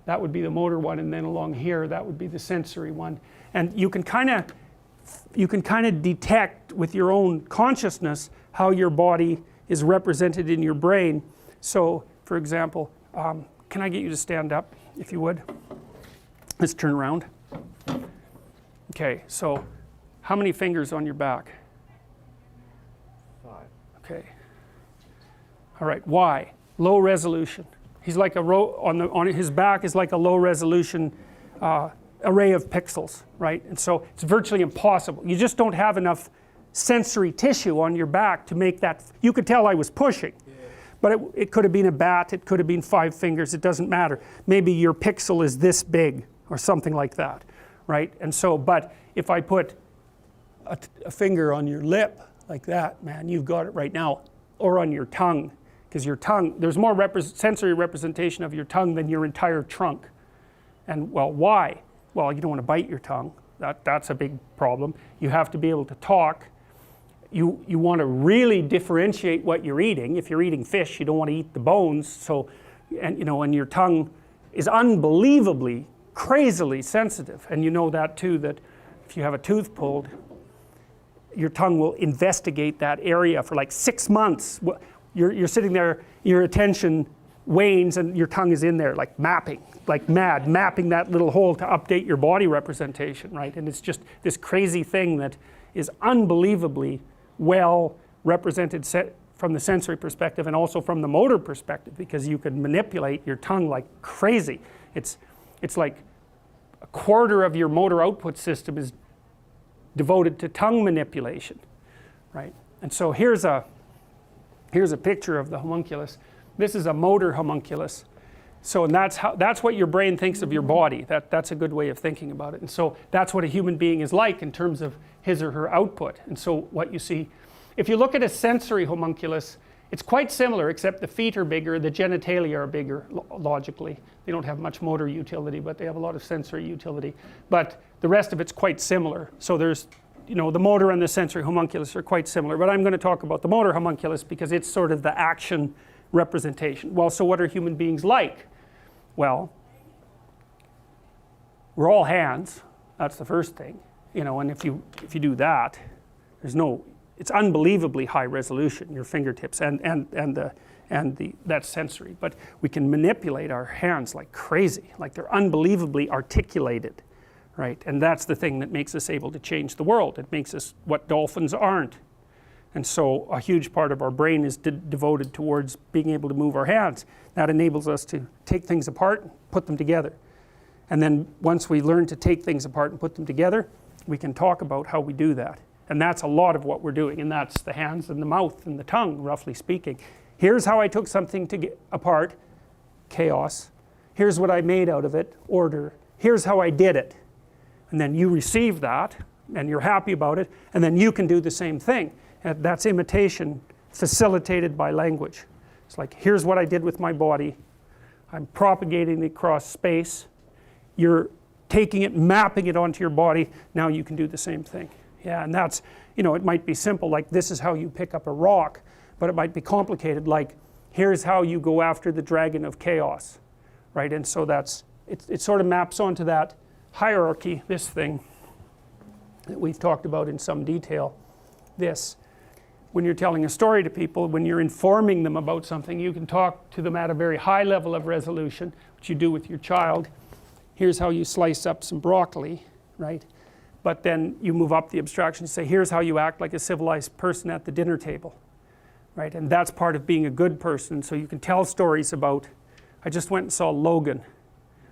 That would be the motor one, and then along here that would be the sensory one. And you can kind of detect with your own consciousness how your body is represented in your brain. So for example, can I get you to stand up if you would? Let's turn around. Okay, so how many fingers on your back? 5. Okay. All right, why? Low resolution. He's like on his back is like a low resolution array of pixels, right? And so it's virtually impossible. You just don't have enough sensory tissue on your back to make that. You could tell I was pushing, but it could have been a bat, it could have been 5 fingers, it doesn't matter. Maybe your pixel is this big or something like that, right? And so, but if I put a finger on your lip like that, man, you've got it right now, or on your tongue, because your tongue, there's more sensory representation of your tongue than your entire trunk. And well, why? Well, you don't want to bite your tongue. That's a big problem. You have to be able to talk. You want to really differentiate what you're eating. If you're eating fish, you don't want to eat the bones. So, and your tongue is unbelievably, crazily sensitive. And you know that too, that if you have a tooth pulled, your tongue will investigate that area for like 6 months. You're sitting there, your attention wanes, and your tongue is in there like mapping, like mad, mapping that little hole to update your body representation, right? And it's just this crazy thing that is unbelievably well represented from the sensory perspective and also from the motor perspective, because you can manipulate your tongue like crazy. It's like a quarter of your motor output system is devoted to tongue manipulation, right? And so here's a picture of the homunculus. This is a motor homunculus. So, and that's what your brain thinks of your body. That's a good way of thinking about it. And so that's what a human being is like in terms of his or her output. And so what you see, if you look at a sensory homunculus, it's quite similar, except the feet are bigger, the genitalia are bigger, logically. They don't have much motor utility, but they have a lot of sensory utility. But the rest of it's quite similar. So there's, the motor and the sensory homunculus are quite similar. But I'm going to talk about the motor homunculus because it's sort of the action representation. Well, so what are human beings like? Well, we're all hands. That's the first thing. And if you do that, it's unbelievably high resolution, your fingertips that's sensory. But we can manipulate our hands like crazy, like they're unbelievably articulated, right? And that's the thing that makes us able to change the world. It makes us what dolphins aren't. And so a huge part of our brain is devoted towards being able to move our hands. That enables us to take things apart and put them together. And then once we learn to take things apart and put them together, we can talk about how we do that. And that's a lot of what we're doing, and that's the hands and the mouth and the tongue, roughly speaking. Here's how I took something apart, chaos. Here's what I made out of it, order. Here's how I did it. And then you receive that, and you're happy about it, and then you can do the same thing. And that's imitation facilitated by language. It's like, here's what I did with my body. I'm propagating it across space. You're taking it, mapping it onto your body. Now you can do the same thing. Yeah, and that's, it might be simple, like this is how you pick up a rock, but it might be complicated, like here's how you go after the dragon of chaos, right? And so it sort of maps onto that hierarchy, this thing that we've talked about in some detail. This, when you're telling a story to people, when you're informing them about something, you can talk to them at a very high level of resolution, which you do with your child. Here's how you slice up some broccoli, right? But then you move up the abstraction and say, here's how you act like a civilized person at the dinner table, right? And that's part of being a good person. So you can tell stories about, I just went and saw Logan,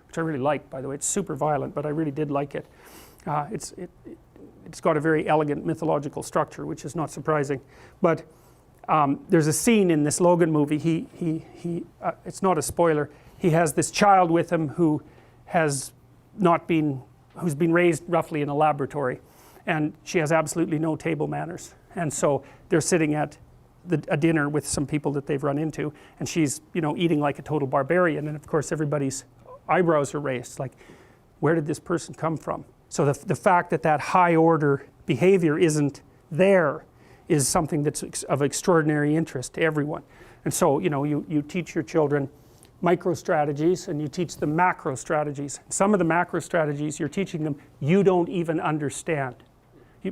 which I really liked, by the way. It's super violent, but I really did like it. It's got a very elegant mythological structure, which is not surprising. But there's a scene in this Logan movie, it's not a spoiler, he has this child with him who has who's been raised roughly in a laboratory, and she has absolutely no table manners. And so they're sitting at a dinner with some people that they've run into, and she's, you know, eating like a total barbarian, and of course everybody's eyebrows are raised, like, where did this person come from? So the fact that that high order behavior isn't there is something that's of extraordinary interest to everyone. And so, you know, you teach your children micro strategies and you teach them macro strategies. Some of the macro strategies you're teaching them you don't even understand,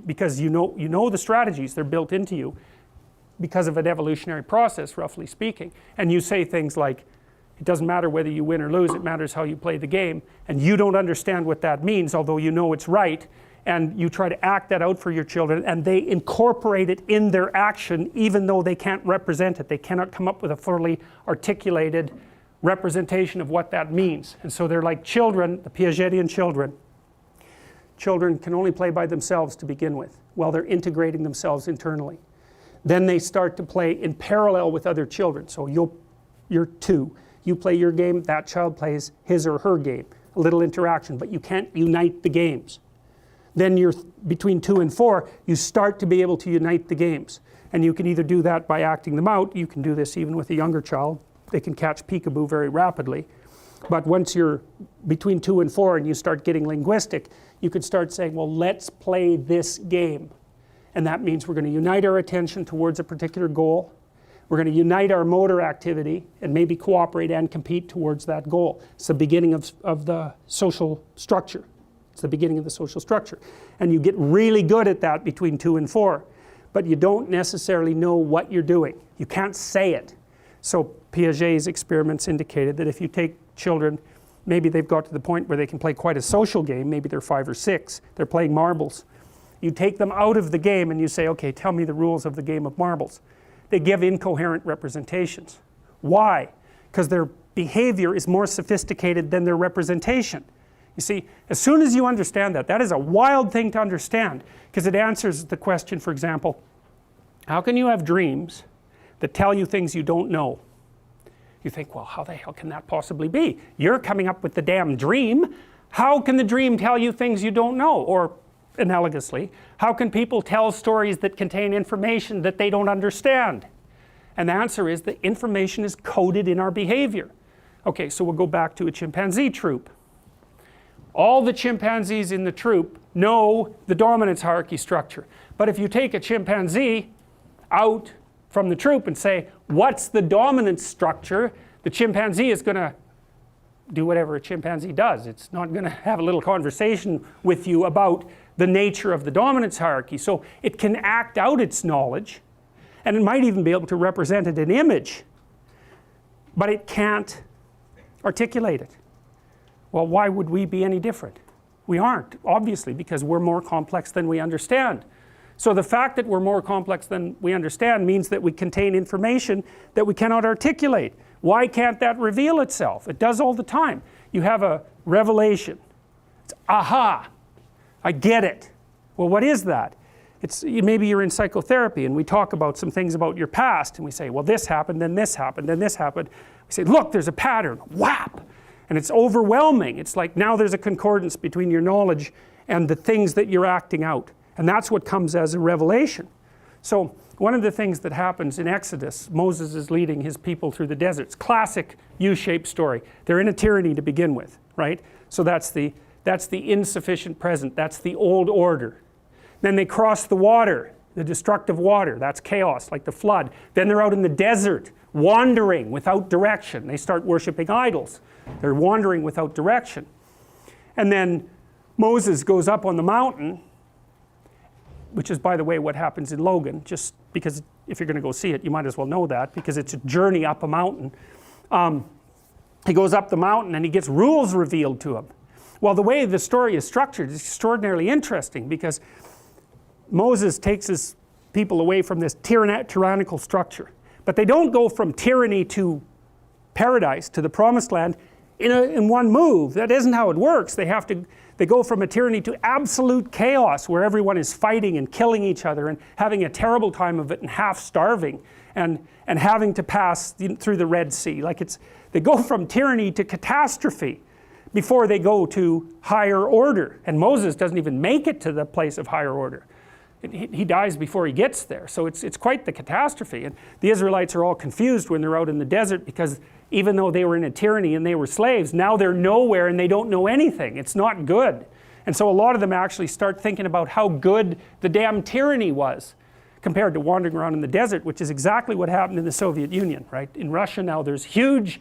because you know the strategies, they're built into you because of an evolutionary process, roughly speaking. And you say things like, it doesn't matter whether you win or lose, it matters how you play the game, and you don't understand what that means, although you know it's right, and you try to act that out for your children, and they incorporate it in their action even though they can't represent it. They cannot come up with a fully articulated representation of what that means. And so they're like children, the Piagetian children. Children can only play by themselves to begin with, while they're integrating themselves internally. Then they start to play in parallel with other children. So you're two. You play your game, that child plays his or her game. A little interaction, but you can't unite the games. Then you're between 2 and 4, you start to be able to unite the games. And you can either do that by acting them out. You can do this even with a younger child. They can catch peekaboo very rapidly. But once you're between 2 and 4 and you start getting linguistic, you could start saying, well, let's play this game. And that means we're going to unite our attention towards a particular goal. We're going to unite our motor activity and maybe cooperate and compete towards that goal. It's the beginning of the social structure. It's the beginning of the social structure. And you get really good at that between 2 and 4. But you don't necessarily know what you're doing. You can't say it. So Piaget's experiments indicated that if you take children, maybe they've got to the point where they can play quite a social game, maybe they're 5 or 6, they're playing marbles. You take them out of the game and you say, okay, tell me the rules of the game of marbles. They give incoherent representations. Why? Because their behavior is more sophisticated than their representation. You see, as soon as you understand that, that is a wild thing to understand, because it answers the question, for example, how can you have dreams that tell you things you don't know? You think, well, how the hell can that possibly be? You're coming up with the damn dream. How can the dream tell you things you don't know? Or analogously, how can people tell stories that contain information that they don't understand? And the answer is that information is coded in our behavior. Okay, so we'll go back to a chimpanzee troop. All the chimpanzees in the troop know the dominance hierarchy structure. But if you take a chimpanzee out from the troop and say, what's the dominance structure? The chimpanzee is going to do whatever a chimpanzee does. It's not going to have a little conversation with you about the nature of the dominance hierarchy. So it can act out its knowledge, and it might even be able to represent it in image, but it can't articulate it. Well, why would we be any different? We aren't, obviously, because we're more complex than we understand. So the fact that we're more complex than we understand means that we contain information that we cannot articulate. Why can't that reveal itself? It does all the time. You have a revelation. It's aha, I get it. Well, what is that? Maybe you're in psychotherapy and we talk about some things about your past and we say, well, this happened, then this happened, then this happened. We say, look, there's a pattern, whap! And it's overwhelming. It's like now there's a concordance between your knowledge and the things that you're acting out. And that's what comes as a revelation. So one of the things that happens in Exodus, Moses is leading his people through the deserts. Classic U-shaped story. They're in a tyranny to begin with, right? So that's the insufficient present. That's the old order. Then they cross the water, the destructive water. That's chaos, like the flood. Then they're out in the desert, wandering without direction. They start worshiping idols. They're wandering without direction. And then Moses goes up on the mountain, which is, by the way, what happens in Logan, just because if you're going to go see it, you might as well know that, because it's a journey up a mountain. He goes up the mountain and he gets rules revealed to him. Well, the way the story is structured is extraordinarily interesting, because Moses takes his people away from this tyrannical structure, But they don't go from tyranny to paradise, to the promised land, in one move. That isn't how it works. They go from a tyranny to absolute chaos where everyone is fighting and killing each other and having a terrible time of it and half starving and having to pass through the Red Sea. They go from tyranny to catastrophe before they go to higher order. And Moses doesn't even make it to the place of higher order. He dies before he gets there. So it's quite the catastrophe. And the Israelites are all confused when they're out in the desert, because even though they were in a tyranny and they were slaves, now they're nowhere and they don't know anything. It's not good. And so a lot of them actually start thinking about how good the damn tyranny was compared to wandering around in the desert, which is exactly what happened in the Soviet Union, right? In Russia now there's huge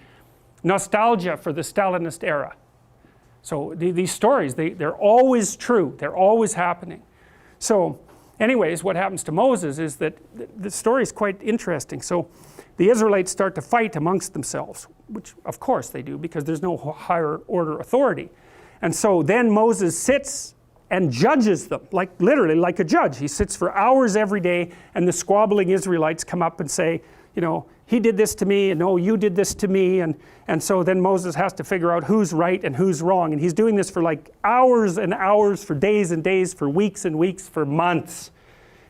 nostalgia for the Stalinist era. So these stories, they're always true. They're always happening. So anyways, what happens to Moses is that the story is quite interesting. So the Israelites start to fight amongst themselves, which of course they do, because there's no higher order authority. And so then Moses sits and judges them, literally like a judge. He sits for hours every day, and the squabbling Israelites come up and say, you know, he did this to me, and no, you did this to me, and so then Moses has to figure out who's right and who's wrong, and he's doing this for like hours and hours, for days and days, for weeks and weeks, for months.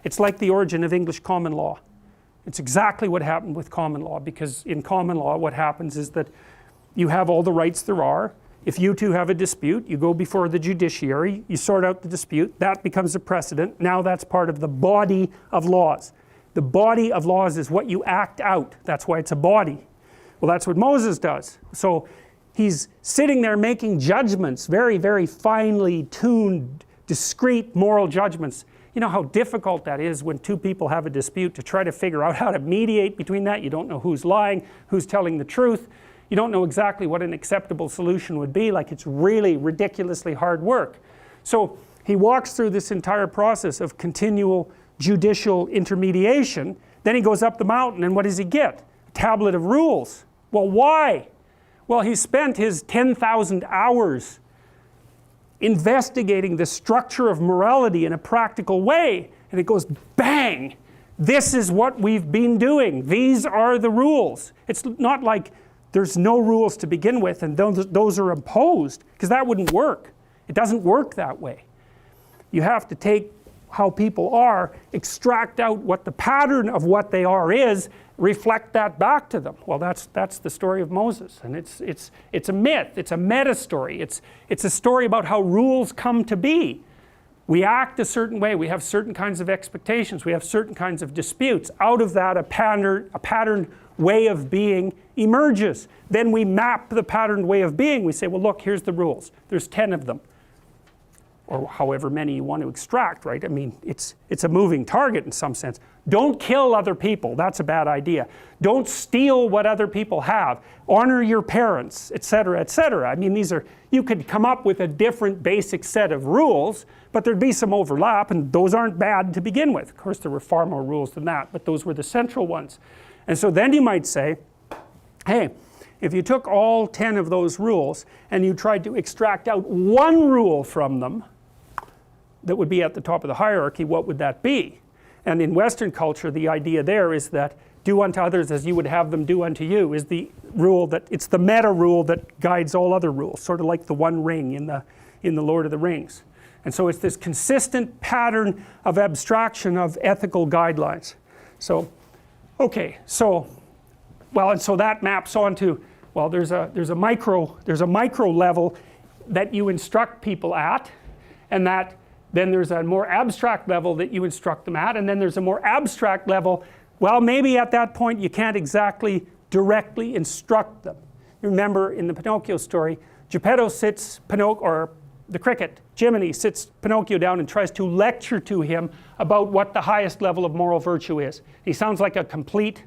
It's like the origin of English common law. It's exactly what happened with common law, because in common law what happens is that you have all the rights there are. If you two have a dispute, you go before the judiciary, you sort out the dispute, that becomes a precedent. Now that's part of the body of laws. The body of laws is what you act out. That's why it's a body. Well, that's what Moses does. So he's sitting there making judgments, very, very finely tuned, discrete moral judgments. You know how difficult that is when two people have a dispute, to try to figure out how to mediate between that. You don't know who's lying, who's telling the truth. You don't know exactly what an acceptable solution would be. It's really ridiculously hard work. So he walks through this entire process of continual judicial intermediation. Then he goes up the mountain, and what does he get? A tablet of rules. Well, why? Well, he spent his 10,000 hours investigating the structure of morality in a practical way, and it goes bang, this is what we've been doing, these are the rules. It's not like there's no rules to begin with and those are imposed, because that wouldn't work. It doesn't work that way. You have to take how people are, extract out what the pattern of what they are is, reflect that back to them. Well, that's the story of Moses, and it's a myth, it's a meta story, it's a story about how rules come to be. We act a certain way, we have certain kinds of expectations, we have certain kinds of disputes. Out of that a patterned way of being emerges. Then we map the patterned way of being. We say, well, look, here's the rules. There's 10 of them. Or however many you want to extract, right? I mean, it's a moving target in some sense. Don't kill other people. That's a bad idea. Don't steal what other people have. Honor your parents, etc., etc. I mean, you could come up with a different basic set of rules, but there'd be some overlap, and those aren't bad to begin with. Of course, there were far more rules than that, but those were the central ones. And so then you might say, hey, if you took all 10 of those rules and you tried to extract out one rule from them that would be at the top of the hierarchy, what would that be? And in Western culture, the idea there is that do unto others as you would have them do unto you is the rule that, it's the meta rule that guides all other rules, sort of like the one ring in the Lord of the Rings. And so it's this consistent pattern of abstraction of ethical guidelines. So, okay, so, well, and so that maps onto, well, there's a micro level that you instruct people at, and that then there's a more abstract level that you instruct them at, and then there's a more abstract level, well, maybe at that point you can't exactly directly instruct them. You remember in the Pinocchio story, Geppetto sits or the cricket, Jiminy, sits Pinocchio down and tries to lecture to him about what the highest level of moral virtue is. He sounds like a complete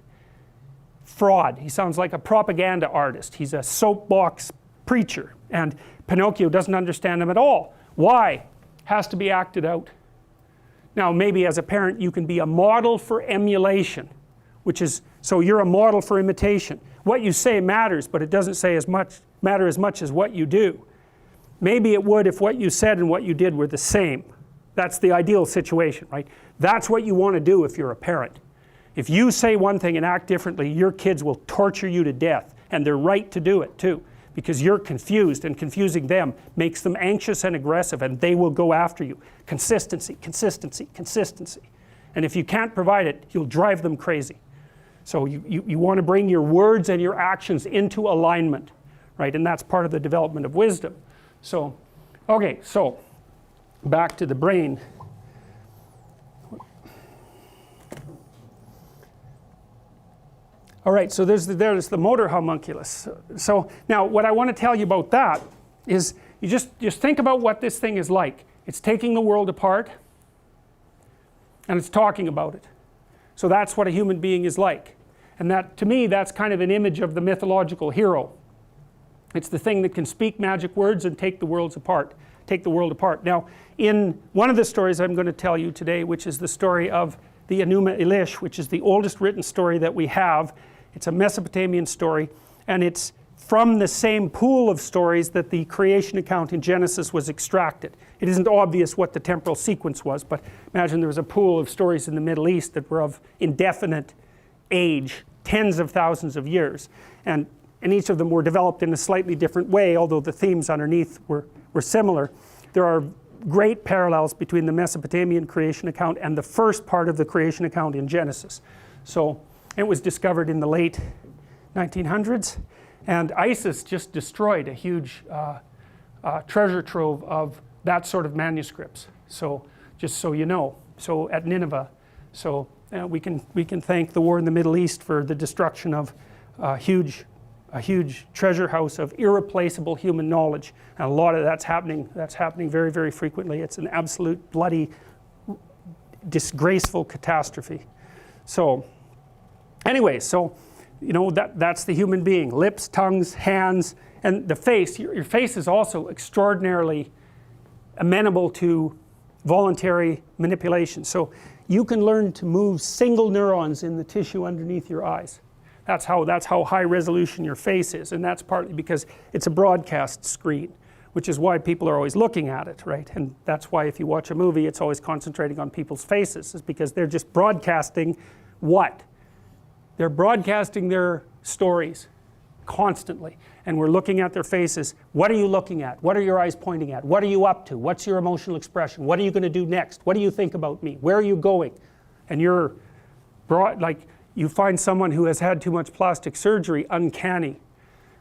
fraud. He sounds like a propaganda artist. He's a soapbox preacher, and Pinocchio doesn't understand him at all. Why? Has to be acted out. Now, maybe as a parent you can be a model for emulation, which is, so you're a model for imitation. What you say matters, but it doesn't matter as much as what you do. Maybe it would if what you said and what you did were the same. That's the ideal situation, right? That's what you want to do if you're a parent. If you say one thing and act differently, your kids will torture you to death, and they're right to do it too, because you're confused, and confusing them makes them anxious and aggressive, and they will go after you. Consistency, consistency, consistency. And if you can't provide it, you'll drive them crazy. So you want to bring your words and your actions into alignment, right? And that's part of the development of wisdom. So, okay, so back to the brain. All right, so there's the motor homunculus. So now what I want to tell you about that is you just think about what this thing is like. It's taking the world apart and it's talking about it. So that's what a human being is like. And that, to me, that's kind of an image of the mythological hero. It's the thing that can speak magic words and take the world apart. Now, in one of the stories I'm going to tell you today, which is the story of the Enuma Elish, which is the oldest written story that we have. It's a Mesopotamian story, and it's from the same pool of stories that the creation account in Genesis was extracted. It isn't obvious what the temporal sequence was, but imagine there was a pool of stories in the Middle East that were of indefinite age, tens of thousands of years, and each of them were developed in a slightly different way, although the themes underneath were similar. There are great parallels between the Mesopotamian creation account and the first part of the creation account in Genesis. So it was discovered in the late 1900s, and ISIS just destroyed a huge treasure trove of that sort of manuscripts. So just so you know, so at Nineveh, so we can thank the war in the Middle East for the destruction of a huge treasure house of irreplaceable human knowledge, and a lot of that's happening very, very frequently. It's an absolute bloody disgraceful catastrophe. So anyway, so you know, that's the human being: lips, tongues, hands, and the face. Your face is also extraordinarily amenable to voluntary manipulation. So you can learn to move single neurons in the tissue underneath your eyes. That's how high resolution your face is, and that's partly because it's a broadcast screen, which is why people are always looking at it, right? And that's why if you watch a movie, it's always concentrating on people's faces, is because they're just broadcasting what? They're broadcasting their stories constantly, and we're looking at their faces. What are you looking at? What are your eyes pointing at? What are you up to? What's your emotional expression? What are you going to do next? What do you think about me? Where are you going? And you're you find someone who has had too much plastic surgery uncanny,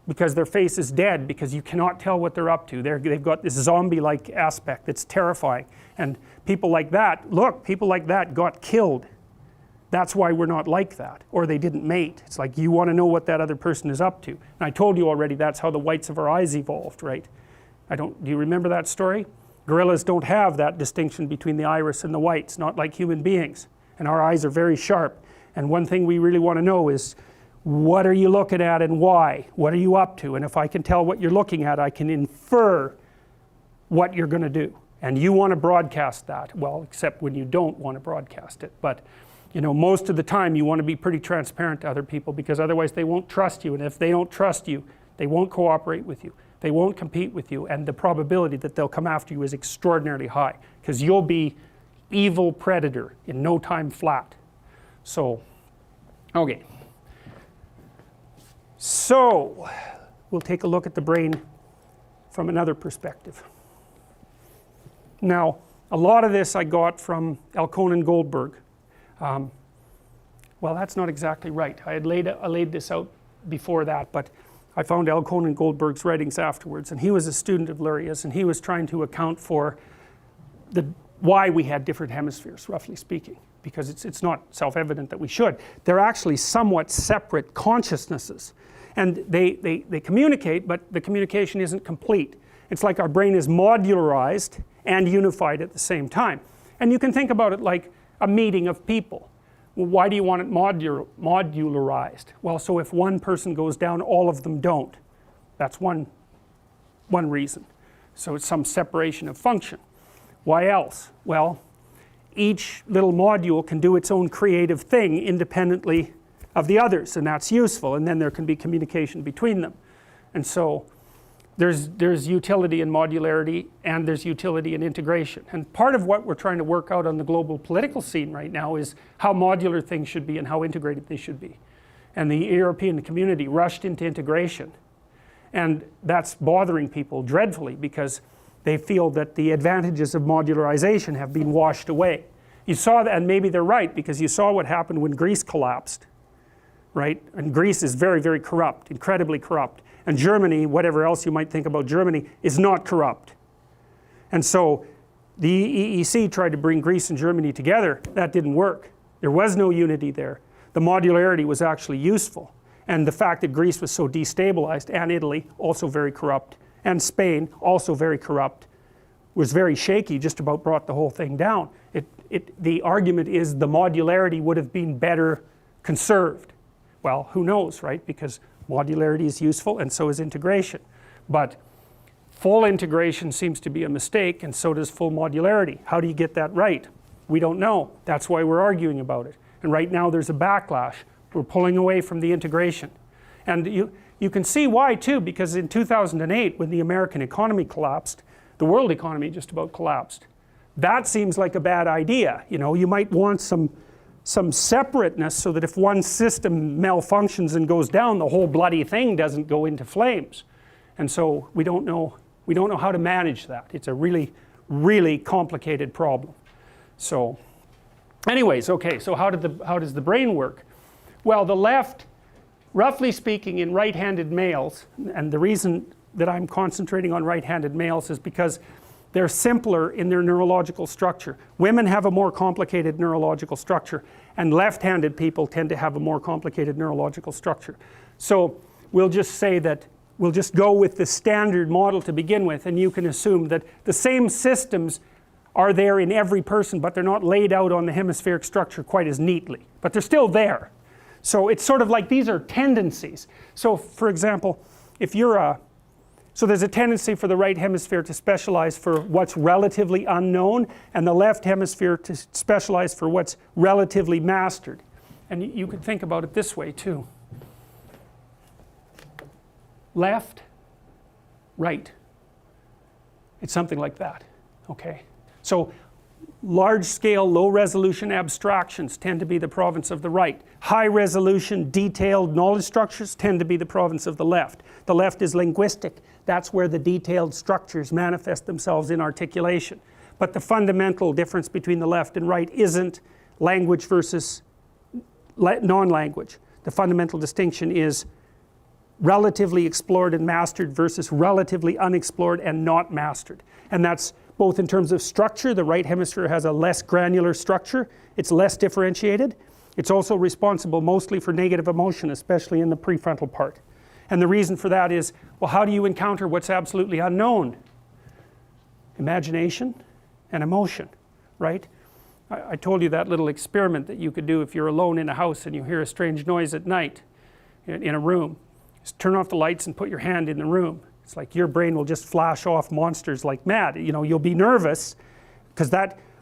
because their face is dead, because you cannot tell what they're up to. They've got this zombie-like aspect that's terrifying. And people like that, people like that got killed. That's why we're not like that, or they didn't mate. It's like you want to know what that other person is up to. And I told you already that's how the whites of our eyes evolved, right? Do you remember that story? Gorillas don't have that distinction between the iris and the whites, not like human beings. And our eyes are very sharp. And one thing we really want to know is, what are you looking at and why? What are you up to? And if I can tell what you're looking at, I can infer what you're going to do. And you want to broadcast that. Well, except when you don't want to broadcast it. But you know, most of the time you want to be pretty transparent to other people, because otherwise they won't trust you. And if they don't trust you, they won't cooperate with you. They won't compete with you. And the probability that they'll come after you is extraordinarily high, because you'll be evil predator in no time flat. So, okay. So, we'll take a look at the brain from another perspective. Now, a lot of this I got from Elkonin Goldberg. Well, that's not exactly right. I laid this out before that, but I found Elkonin Goldberg's writings afterwards, and he was a student of Luria's, and he was trying to account for why we had different hemispheres, roughly speaking, because it's not self-evident that we should. They're actually somewhat separate consciousnesses, and they communicate, but the communication isn't complete. It's like our brain is modularized and unified at the same time. And you can think about it like a meeting of people. Well, why do you want it modularized? Well, so if one person goes down, all of them don't. That's one reason. So it's some separation of function. Why else? Well, each little module can do its own creative thing independently of the others, and that's useful, and then there can be communication between them. And so there's utility in modularity and there's utility in integration. And part of what we're trying to work out on the global political scene right now is how modular things should be and how integrated they should be. And the European community rushed into integration. And that's bothering people dreadfully because they feel that the advantages of modularization have been washed away. You saw that, and maybe they're right, because you saw what happened when Greece collapsed, right? And Greece is very, very corrupt, incredibly corrupt. And Germany, whatever else you might think about Germany, is not corrupt. And so the EEC tried to bring Greece and Germany together. That didn't work. There was no unity there. The modularity was actually useful. And the fact that Greece was so destabilized, and Italy, also very corrupt, and Spain, also very corrupt, was very shaky, just about brought the whole thing down. The argument is the modularity would have been better conserved. Well, who knows, right? Because modularity is useful and so is integration. But full integration seems to be a mistake, and so does full modularity. How do you get that right? We don't know. That's why we're arguing about it. And right now there's a backlash. We're pulling away from the integration. And you can see why too, because in 2008 when the American economy collapsed, the world economy just about collapsed. That seems like a bad idea. You know, you might want some separateness so that if one system malfunctions and goes down, the whole bloody thing doesn't go into flames. And so we don't know how to manage that. It's a really, really complicated problem. So anyways, okay, so how does the brain work? Well, the left, roughly speaking, in right-handed males, and the reason that I'm concentrating on right-handed males is because they're simpler in their neurological structure. Women have a more complicated neurological structure, and left-handed people tend to have a more complicated neurological structure. So we'll just say that we'll just go with the standard model to begin with, and you can assume that the same systems are there in every person, but they're not laid out on the hemispheric structure quite as neatly. But they're still there. So it's sort of like these are tendencies. So for example, if you're so there's a tendency for the right hemisphere to specialize for what's relatively unknown, and the left hemisphere to specialize for what's relatively mastered. And you could think about it this way too. Left, right. It's something like that, okay? So large-scale, low-resolution abstractions tend to be the province of the right. High-resolution, detailed knowledge structures tend to be the province of the left. The left is linguistic. That's where the detailed structures manifest themselves in articulation. But the fundamental difference between the left and right isn't language versus non-language. The fundamental distinction is relatively explored and mastered versus relatively unexplored and not mastered. And that's both in terms of structure. The right hemisphere has a less granular structure. It's less differentiated. It's also responsible mostly for negative emotion, especially in the prefrontal part. And the reason for that is, well, how do you encounter what's absolutely unknown? Imagination and emotion, right? I told you that little experiment that you could do if you're alone in a house and you hear a strange noise at night in a room. Just turn off the lights and put your hand in the room. It's like your brain will just flash off monsters like mad. You know, you'll be nervous because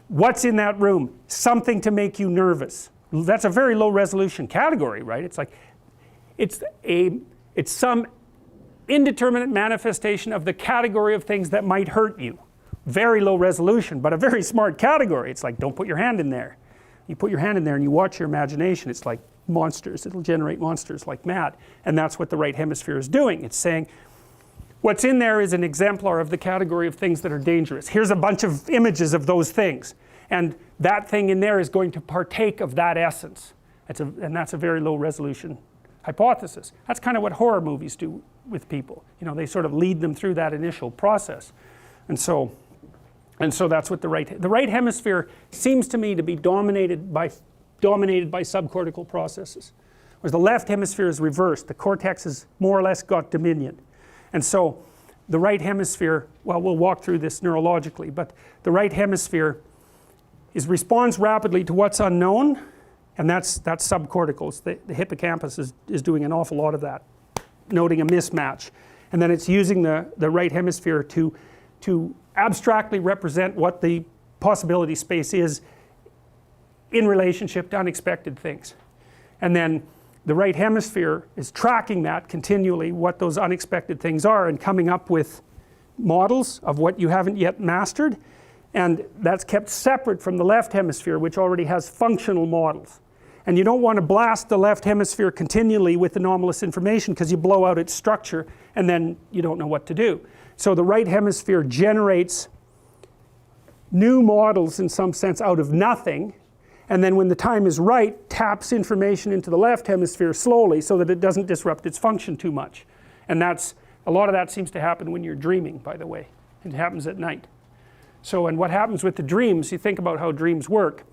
what's in that room? Something to make you nervous. That's a very low resolution category, right? It's like, it's some indeterminate manifestation of the category of things that might hurt you. Very low resolution, but a very smart category. It's like, don't put your hand in there. You put your hand in there and you watch your imagination. It's like monsters. It'll generate monsters like mad. And that's what the right hemisphere is doing. It's saying, what's in there is an exemplar of the category of things that are dangerous. Here's a bunch of images of those things. And that thing in there is going to partake of that essence. And that's a very low resolution hypothesis. That's kind of what horror movies do with people. You know, they sort of lead them through that initial process. And so that's what the right hemisphere seems to me to be dominated by subcortical processes. Whereas the left hemisphere is reversed. The cortex has more or less got dominion. And so the right hemisphere, well, we'll walk through this neurologically, but the right hemisphere responds rapidly to what's unknown, and that's subcortical. The hippocampus is doing an awful lot of that, noting a mismatch. And then it's using the right hemisphere to abstractly represent what the possibility space is in relationship to unexpected things. And then the right hemisphere is tracking that continually, what those unexpected things are, and coming up with models of what you haven't yet mastered, and that's kept separate from the left hemisphere, which already has functional models. And you don't want to blast the left hemisphere continually with anomalous information, because you blow out its structure and then you don't know what to do. So the right hemisphere generates new models in some sense out of nothing, and then when the time is right, taps information into the left hemisphere slowly so that it doesn't disrupt its function too much. And that's, a lot of that seems to happen when you're dreaming, by the way. It happens at night. So, and what happens with the dreams, you think about how dreams work,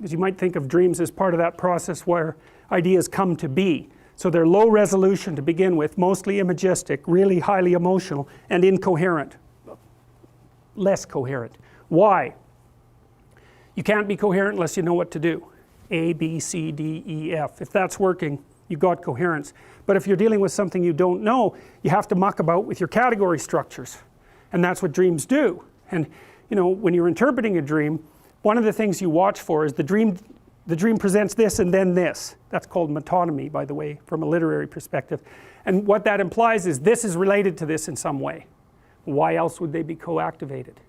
is you might think of dreams as part of that process where ideas come to be. So they're low resolution to begin with, mostly imagistic, really highly emotional, and incoherent. Less coherent. Why? You can't be coherent unless you know what to do. A, B, C, D, E, F. If that's working, you've got coherence. But if you're dealing with something you don't know, you have to muck about with your category structures. And that's what dreams do. And you know, when you're interpreting a dream, one of the things you watch for is the dream presents this and then this. That's called metonymy, by the way, from a literary perspective. And what that implies is this is related to this in some way. Why else would they be co-activated?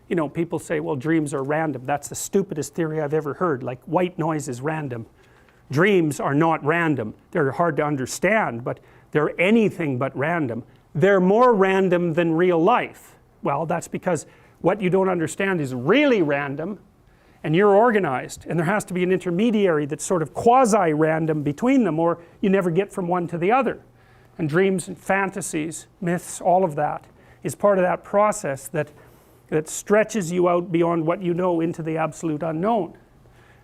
You know, people say, well, dreams are random. That's the stupidest theory I've ever heard. Like, white noise is random. Dreams are not random. They're hard to understand, but they're anything but random. They're more random than real life. Well, that's because what you don't understand is really random, and you're organized, and there has to be an intermediary that's sort of quasi-random between them, or you never get from one to the other. And dreams and fantasies, myths, all of that is part of that process that stretches you out beyond what you know into the absolute unknown.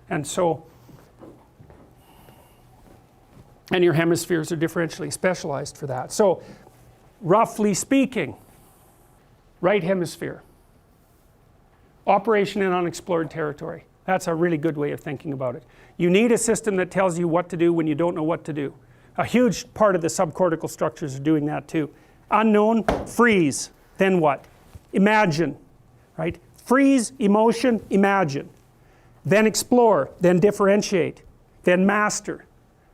And so, and your hemispheres are differentially specialized for that. So, roughly speaking, right hemisphere, operation in unexplored territory. That's a really good way of thinking about it. You need a system that tells you what to do when you don't know what to do. A huge part of the subcortical structures are doing that too. Unknown, freeze, then what? Imagine, right? Freeze, emotion, imagine. Then explore, then differentiate, then master.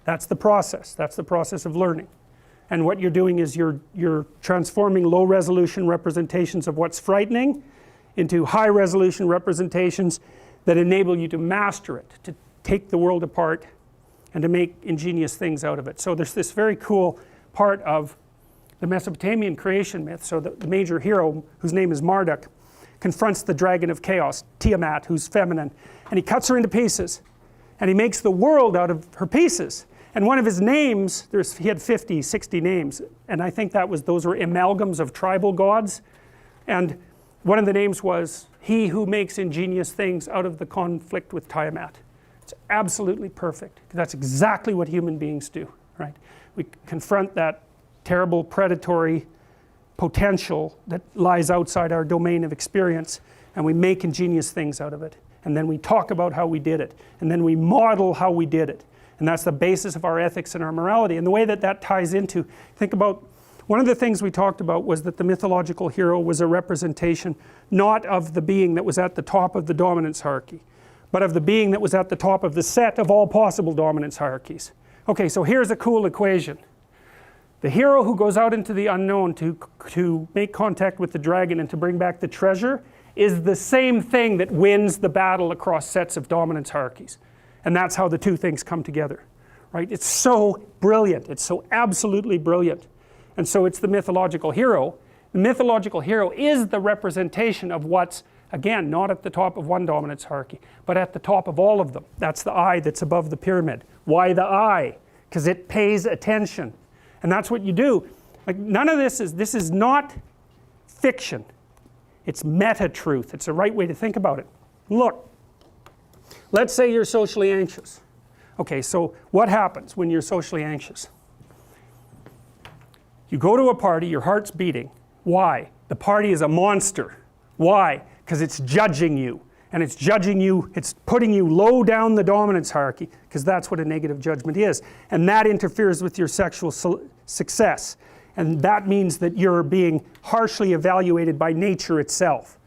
That's the process. That's the process of learning. And what you're doing is you're transforming low resolution representations of what's frightening into high resolution representations that enable you to master it, to take the world apart and to make ingenious things out of it. So there's this very cool part of the Mesopotamian creation myth. So the major hero, whose name is Marduk, confronts the dragon of chaos, Tiamat, who's feminine, and he cuts her into pieces, and he makes the world out of her pieces. And one of his names, he had 50, 60 names, and I think those were amalgams of tribal gods. And one of the names was, he who makes ingenious things out of the conflict with Tiamat. It's absolutely perfect. That's exactly what human beings do, right? We confront that terrible predatory potential that lies outside our domain of experience, and we make ingenious things out of it. And then we talk about how we did it, and then we model how we did it. And that's the basis of our ethics and our morality. And the way that ties into, think about, one of the things we talked about was that the mythological hero was a representation not of the being that was at the top of the dominance hierarchy, but of the being that was at the top of the set of all possible dominance hierarchies. Okay, so here's a cool equation. The hero who goes out into the unknown to make contact with the dragon and to bring back the treasure is the same thing that wins the battle across sets of dominance hierarchies. And that's how the two things come together, right? It's so brilliant. It's so absolutely brilliant. And so it's the mythological hero. The mythological hero is the representation of what's, again, not at the top of one dominance hierarchy, but at the top of all of them. That's the eye that's above the pyramid. Why the eye? Because it pays attention. And that's what you do. Like, none of this is not fiction. It's meta-truth. It's the right way to think about it. Look, let's say you're socially anxious. Okay, so what happens when you're socially anxious? You go to a party, your heart's beating. Why? The party is a monster. Why? Because it's judging you. And it's judging you, it's putting you low down the dominance hierarchy, because that's what a negative judgment is. And that interferes with your sexual success. And that means that you're being harshly evaluated by nature itself.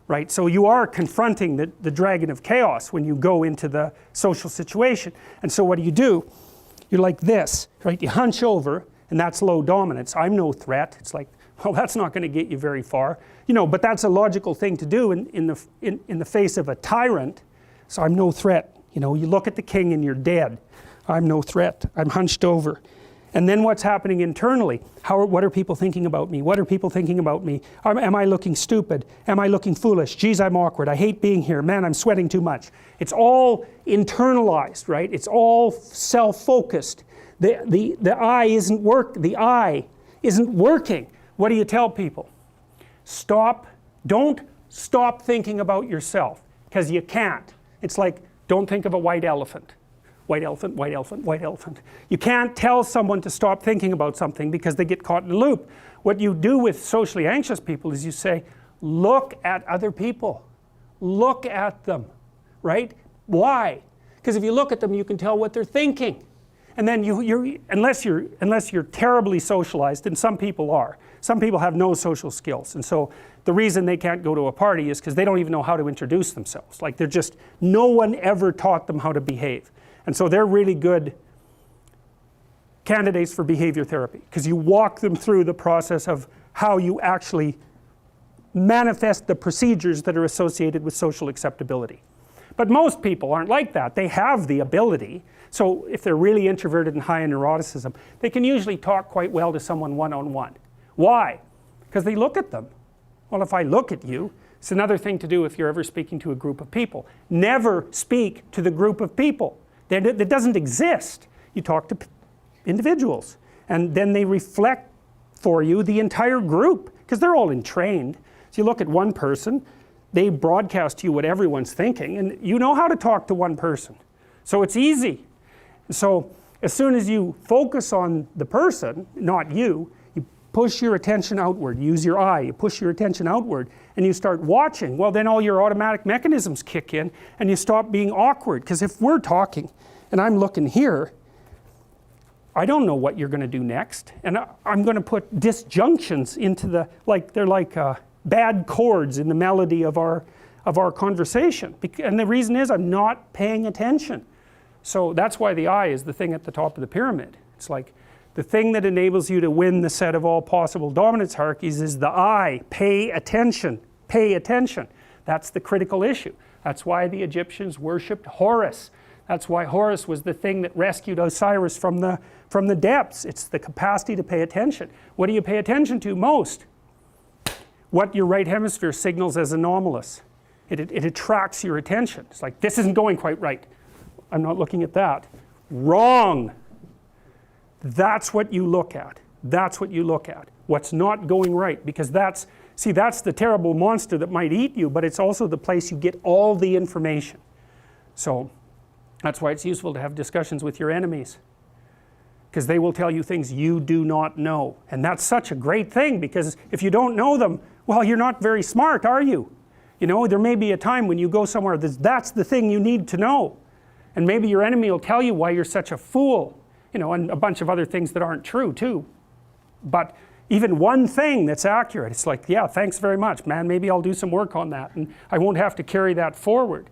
Right? So you are confronting the dragon of chaos when you go into the social situation. And so what do? you're like this, right? You hunch over, and that's low dominance. I'm no threat. It's like, well, that's not going to get you very far. You know, but that's a logical thing to do in the face of a tyrant. So I'm no threat. You know, you look at the king and you're dead. I'm no threat. I'm hunched over. And then what's happening internally? What are people thinking about me? What are people thinking about me? Am I looking stupid? Am I looking foolish? Geez, I'm awkward. I hate being here. Man, I'm sweating too much. It's all internalized, right? It's all self-focused. The eye isn't working. What do you tell people? Don't stop thinking about yourself, because you can't. It's like, don't think of a white elephant. White elephant, white elephant, white elephant. You can't tell someone to stop thinking about something because they get caught in a loop. What you do with socially anxious people is you say, look at other people. Look at them, right? Why? Because if you look at them, you can tell what they're thinking. And then unless you're terribly socialized, and some people are. Some people have no social skills, and so the reason they can't go to a party is because they don't even know how to introduce themselves. Like no one ever taught them how to behave. And so they're really good candidates for behavior therapy, because you walk them through the process of how you actually manifest the procedures that are associated with social acceptability. But most people aren't like that. They have the ability. So if they're really introverted and high in neuroticism, they can usually talk quite well to someone one-on-one. Why? Because they look at them. Well, if I look at you, it's another thing to do if you're ever speaking to a group of people. Never speak to the group of people. That doesn't exist. You talk to individuals, and then they reflect for you the entire group, because they're all entrained. So you look at one person, they broadcast to you what everyone's thinking, and you know how to talk to one person. So it's easy. So as soon as you focus on the person, not you, you push your attention outward, use your eye, you push your attention outward, and you start watching. Well, then all your automatic mechanisms kick in, and you stop being awkward. Because if we're talking and I'm looking here, I don't know what you're going to do next, and I'm going to put disjunctions into they're like bad chords in the melody of our conversation. And the reason is I'm not paying attention. So that's why the eye is the thing at the top of the pyramid. It's like the thing that enables you to win the set of all possible dominance hierarchies is the eye. Pay attention. Pay attention. That's the critical issue. That's why the Egyptians worshipped Horus. That's why Horus was the thing that rescued Osiris from the depths. It's the capacity to pay attention. What do you pay attention to most? What your right hemisphere signals as anomalous. It attracts your attention. It's like, this isn't going quite right. I'm not looking at that. Wrong. That's what you look at. That's what you look at. What's not going right. Because that's the terrible monster that might eat you, but it's also the place you get all the information. So that's why it's useful to have discussions with your enemies, because they will tell you things you do not know. And that's such a great thing, because if you don't know them, well, you're not very smart, are you? You know, there may be a time when you go somewhere that's the thing you need to know. And maybe your enemy will tell you why you're such a fool, you know, and a bunch of other things that aren't true too. But even one thing that's accurate, it's like, yeah, thanks very much, man, maybe I'll do some work on that, and I won't have to carry that forward.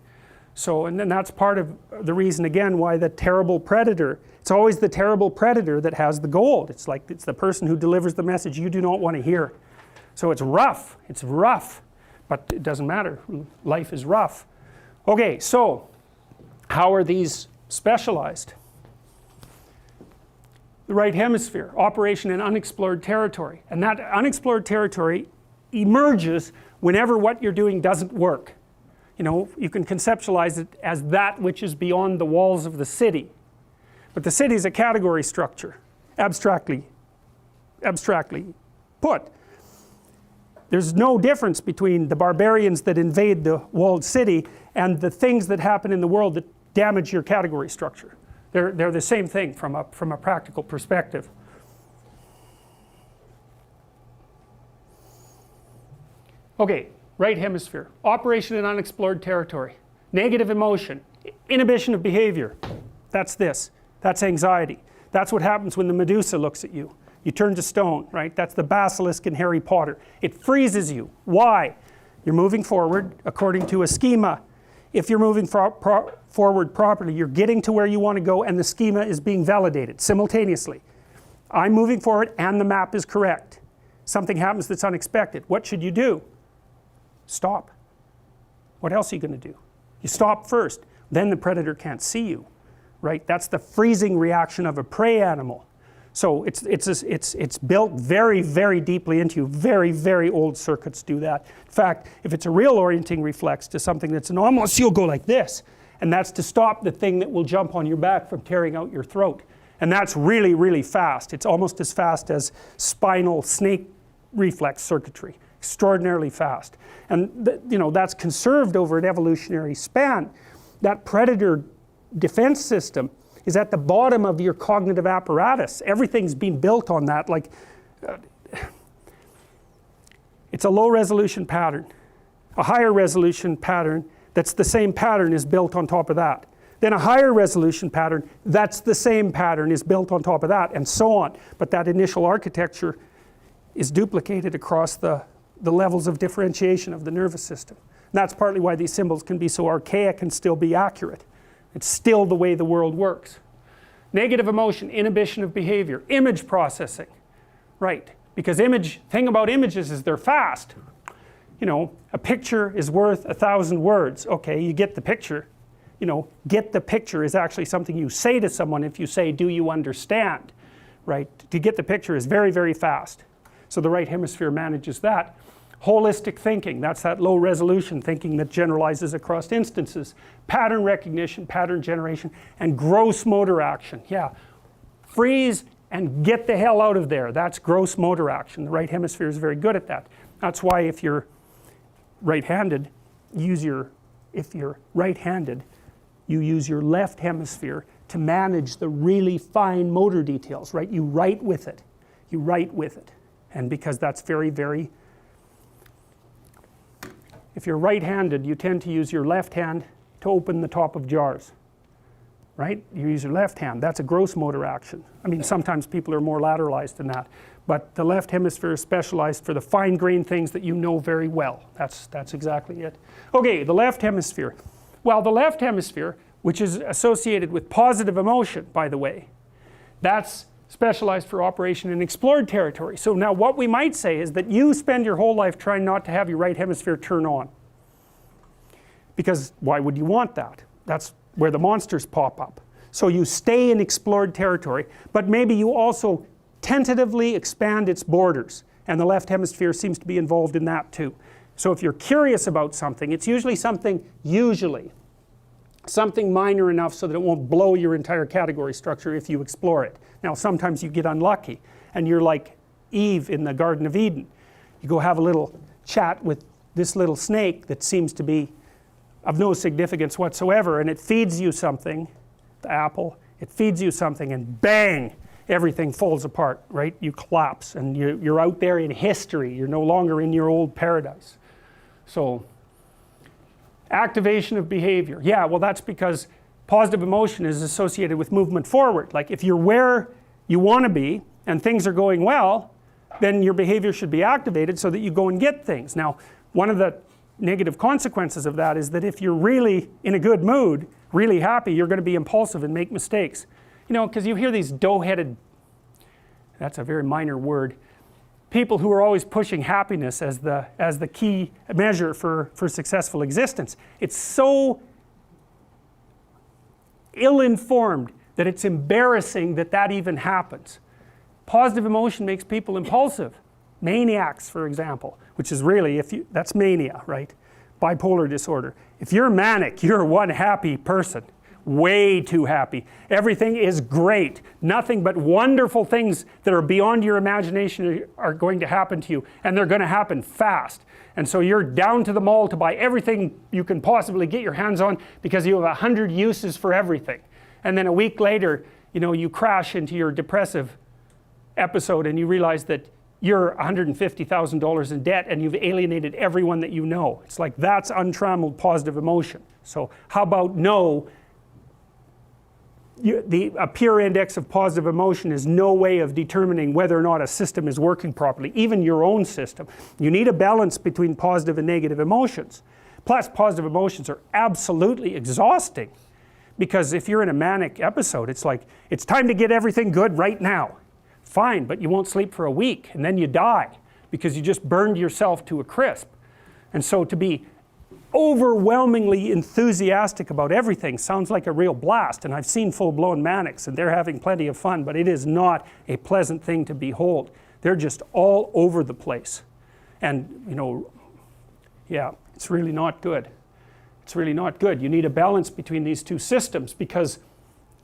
So, and then that's part of the reason, again, why the terrible predator, it's always the terrible predator that has the gold. It's like, it's the person who delivers the message you do not want to hear. So it's rough, but it doesn't matter. Life is rough. Okay, so how are these specialized? The right hemisphere, operation in unexplored territory. And that unexplored territory emerges whenever what you're doing doesn't work. You know, you can conceptualize it as that which is beyond the walls of the city. But the city is a category structure, abstractly put. There's no difference between the barbarians that invade the walled city and the things that happen in the world that damage your category structure. They're the same thing from a practical perspective. Okay. Right hemisphere, operation in unexplored territory, negative emotion, inhibition of behavior. That's this. That's anxiety. That's what happens when the Medusa looks at you. You turn to stone, right? That's the basilisk in Harry Potter. It freezes you. Why? You're moving forward according to a schema. if you're moving forward properly, you're getting to where you want to go and the schema is being validated simultaneously. I'm moving forward and the map is correct. Something happens that's unexpected. What should you do? Stop. What else are you going to do? You stop first, then the predator can't see you, right? That's the freezing reaction of a prey animal. So it's built very, very deeply into you. Very, very old circuits do that. In fact, if it's a real orienting reflex to something that's anomalous, you'll go like this. And that's to stop the thing that will jump on your back from tearing out your throat. And that's really, really fast. It's almost as fast as spinal snake reflex circuitry. Extraordinarily fast. And that's conserved over an evolutionary span. That predator defense system is at the bottom of your cognitive apparatus. Everything's been built on that. Like, it's a low resolution pattern. A higher resolution pattern that's the same pattern is built on top of that. Then a higher resolution pattern that's the same pattern is built on top of that, and so on. But that initial architecture is duplicated across the levels of differentiation of the nervous system. And that's partly why these symbols can be so archaic and still be accurate. It's still the way the world works. Negative emotion, inhibition of behavior, image processing. Right, because thing about images is they're fast. A picture is worth 1,000 words. Okay, you get the picture. Get the picture is actually something you say to someone if you say, do you understand? Right, to get the picture is very, very fast. So the right hemisphere manages that. Holistic thinking, that's that low resolution thinking that generalizes across instances. Pattern recognition, pattern generation, and gross motor action. Yeah, freeze and get the hell out of there. That's gross motor action. The right hemisphere is very good at that. That's why if you're right-handed, if you're right-handed, you use your left hemisphere to manage the really fine motor details, right? You write with it. You write with it. And because that's very, very... If you're right-handed, you tend to use your left hand to open the top of jars, right? You use your left hand. That's a gross motor action. I mean, sometimes people are more lateralized than that. But the left hemisphere is specialized for the fine-grained things that you know very well. That's exactly it. Okay, the left hemisphere. Well, the left hemisphere, which is associated with positive emotion, by the way, that's specialized for operation in explored territory. So now what we might say is that you spend your whole life trying not to have your right hemisphere turn on. Because why would you want that? That's where the monsters pop up. So you stay in explored territory, but maybe you also tentatively expand its borders, and the left hemisphere seems to be involved in that too. So if you're curious about something, it's usually something minor enough so that it won't blow your entire category structure if you explore it. Now sometimes you get unlucky and you're like Eve in the Garden of Eden. You go have a little chat with this little snake that seems to be of no significance whatsoever, and it feeds you something, the apple, it feeds you something, and bang, everything falls apart, right? You collapse and you're out there in history. You're no longer in your old paradise. So activation of behavior. Yeah, well that's because positive emotion is associated with movement forward. Like if you're where you want to be and things are going well, then your behavior should be activated so that you go and get things. Now, one of the negative consequences of that is that if you're really in a good mood, really happy, you're going to be impulsive and make mistakes. Because you hear these dough-headed, that's a very minor word, people who are always pushing happiness as the key measure for successful existence. It's so ill-informed that it's embarrassing that even happens. Positive emotion makes people impulsive. Maniacs, for example, which is really, that's mania, right? Bipolar disorder. If you're manic, you're one happy person. Way too happy. Everything is great. Nothing but wonderful things that are beyond your imagination are going to happen to you, and they're going to happen fast. And so you're down to the mall to buy everything you can possibly get your hands on because you have 100 uses for everything. And then a week later, you crash into your depressive episode and you realize that you're $150,000 in debt and you've alienated everyone that you know. It's like that's untrammeled positive emotion. So how about a pure index of positive emotion is no way of determining whether or not a system is working properly, even your own system. You need a balance between positive and negative emotions. Plus, positive emotions are absolutely exhausting, because if you're in a manic episode, it's like, it's time to get everything good right now. Fine, but you won't sleep for a week, and then you die because you just burned yourself to a crisp. And so to be overwhelmingly enthusiastic about everything sounds like a real blast, and I've seen full-blown manics and they're having plenty of fun, but it is not a pleasant thing to behold. They're just all over the place, and you know, yeah, it's really not good. It's really not good. You need a balance between these two systems, because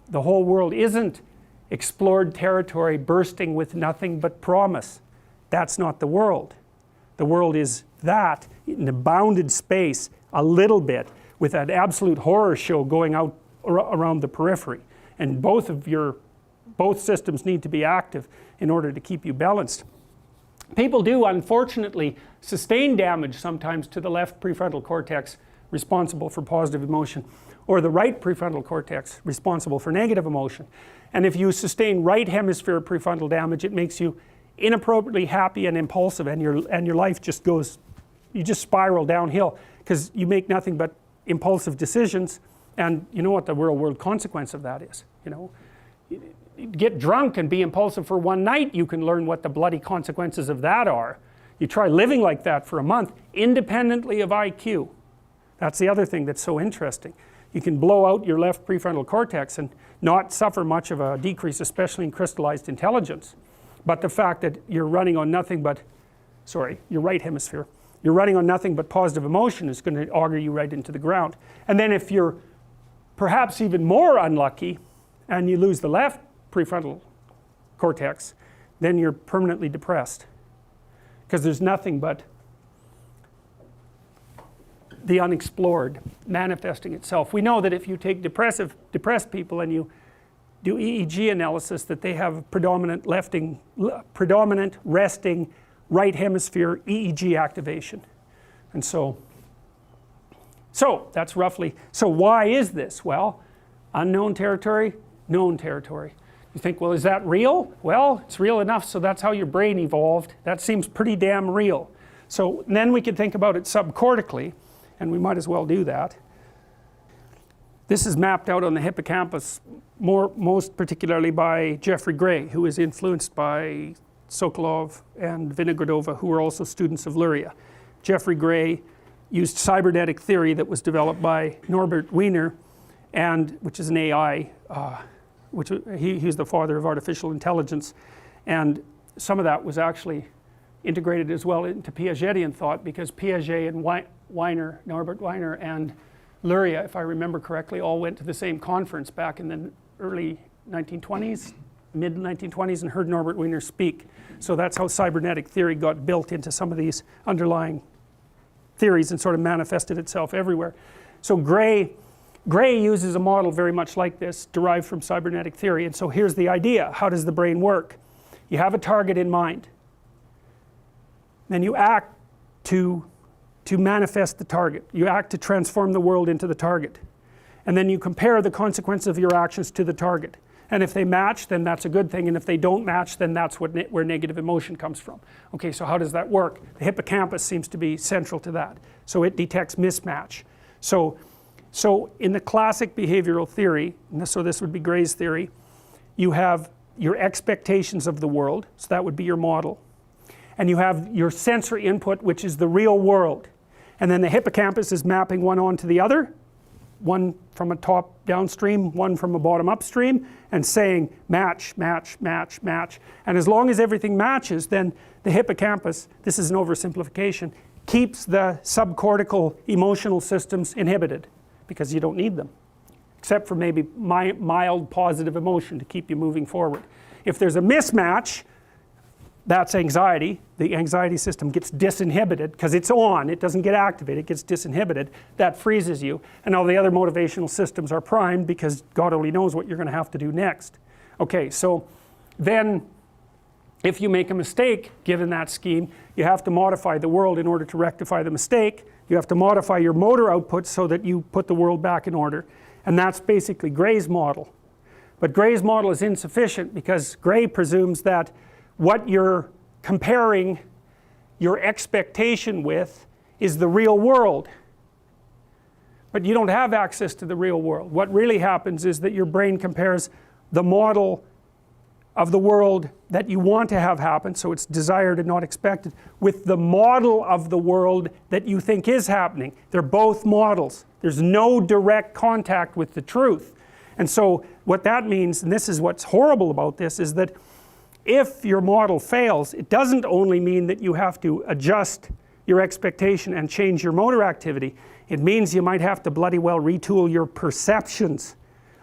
the whole world isn't explored territory bursting with nothing but promise. That's not the world. The world is that in a bounded space a little bit, with an absolute horror show going out around the periphery, and both systems need to be active in order to keep you balanced. People do, unfortunately, sustain damage sometimes to the left prefrontal cortex, responsible for positive emotion, or the right prefrontal cortex, responsible for negative emotion. And if you sustain right hemisphere prefrontal damage, it makes you inappropriately happy and impulsive, and your life just goes, you just spiral downhill, because you make nothing but impulsive decisions. And you know what the real world consequence of that is. You know, get drunk and be impulsive for one night, you can learn what the bloody consequences of that are. You try living like that for a month, independently of IQ. That's the other thing that's so interesting. You can blow out your left prefrontal cortex and not suffer much of a decrease, especially in crystallized intelligence. But the fact that you're running on nothing but, your right hemisphere, you're running on nothing but positive emotion is going to auger you right into the ground. And then if you're perhaps even more unlucky and you lose the left prefrontal cortex, then you're permanently depressed, because there's nothing but the unexplored manifesting itself. We know that if you take depressed people and you do EEG analysis, that they have predominant resting right hemisphere EEG activation. And so that's roughly, so why is this? Well, unknown territory, known territory. You think, well, is that real? Well, it's real enough, so that's how your brain evolved. That seems pretty damn real. So then we can think about it subcortically, and we might as well do that. This is mapped out on the hippocampus, most particularly by Jeffrey Gray, who is influenced by Sokolov and Vinogradova, who were also students of Luria. Jeffrey Gray used cybernetic theory that was developed by Norbert Wiener, which is an AI, he's the father of artificial intelligence, and some of that was actually integrated as well into Piagetian thought, because Piaget and Wiener, Norbert Wiener and Luria, if I remember correctly, all went to the same conference back in the early 1920s, mid 1920s, and heard Norbert Wiener speak. So that's how cybernetic theory got built into some of these underlying theories and sort of manifested itself everywhere. So Gray uses a model very much like this, derived from cybernetic theory. And so here's the idea. How does the brain work? You have a target in mind. Then you act to manifest the target. You act to transform the world into the target. And then you compare the consequences of your actions to the target. And if they match, then that's a good thing. And if they don't match, then that's where negative emotion comes from. Okay, so how does that work? The hippocampus seems to be central to that. So it detects mismatch. So in the classic behavioral theory, so this would be Gray's theory, you have your expectations of the world, so that would be your model. And you have your sensory input, which is the real world. And then the hippocampus is mapping one onto the other, one from a top downstream, one from a bottom upstream, and saying match, match, match, match. And as long as everything matches, then the hippocampus, this is an oversimplification, keeps the subcortical emotional systems inhibited, because you don't need them, except for maybe mild positive emotion to keep you moving forward. If there's a mismatch, that's anxiety. The anxiety system gets disinhibited because it's on, it doesn't get activated, it gets disinhibited. That freezes you, and all the other motivational systems are primed, because God only knows what you're going to have to do next. Okay, so then if you make a mistake given that scheme, you have to modify the world in order to rectify the mistake. You have to modify your motor output so that you put the world back in order. And that's basically Gray's model. But Gray's model is insufficient, because Gray presumes that what you're comparing your expectation with is the real world. but you don't have access to the real world. What really happens is that your brain compares the model of the world that you want to have happen, so it's desired and not expected, with the model of the world that you think is happening. They're both models. There's no direct contact with the truth. And so what that means, and this is what's horrible about this, is that if your model fails, it doesn't only mean that you have to adjust your expectation and change your motor activity. It means you might have to bloody well retool your perceptions.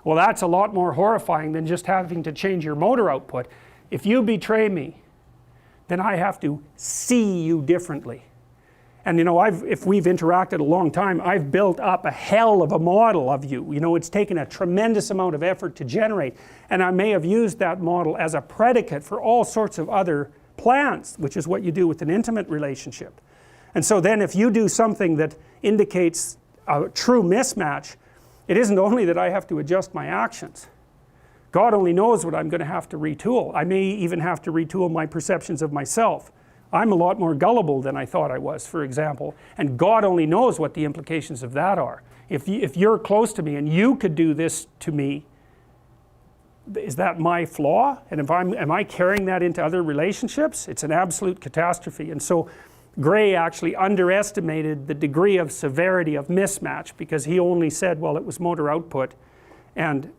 Well, that's a lot more horrifying than just having to change your motor output. If you betray me, then I have to see you differently. And you know, if we've interacted a long time, I've built up a hell of a model of you. You know, it's taken a tremendous amount of effort to generate. And I may have used that model as a predicate for all sorts of other plans, which is what you do with an intimate relationship. And so then if you do something that indicates a true mismatch, it isn't only that I have to adjust my actions. God only knows what I'm going to have to retool. I may even have to retool my perceptions of myself. I'm a lot more gullible than I thought I was, for example, and God only knows what the implications of that are. If you're close to me and you could do this to me, is that my flaw? And am I carrying that into other relationships? It's an absolute catastrophe. And so Gray actually underestimated the degree of severity of mismatch, because he only said, well, it was motor output and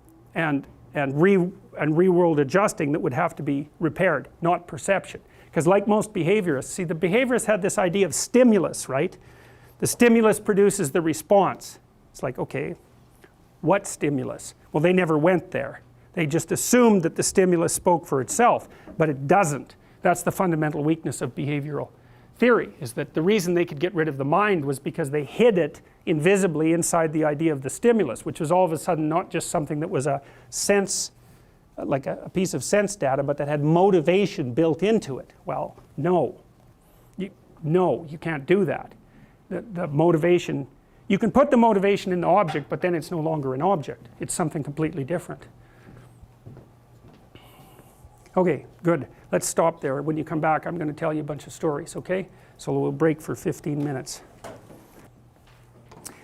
reworld adjusting that would have to be repaired, not perception. Because like most behaviorists, see, the behaviorists had this idea of stimulus, right? The stimulus produces the response. It's like, okay, what stimulus? Well, they never went there. They just assumed that the stimulus spoke for itself, but it doesn't. That's the fundamental weakness of behavioral theory, is that the reason they could get rid of the mind was because they hid it invisibly inside the idea of the stimulus, which was all of a sudden not just something that was a sense, like a piece of sense data, but that had motivation built into it. Well, no, you can't do that. The motivation, you can put the motivation in the object, but then it's no longer an object. It's something completely different. Okay, good. Let's stop there. When you come back, I'm going to tell you a bunch of stories, okay? So we'll break for 15 minutes.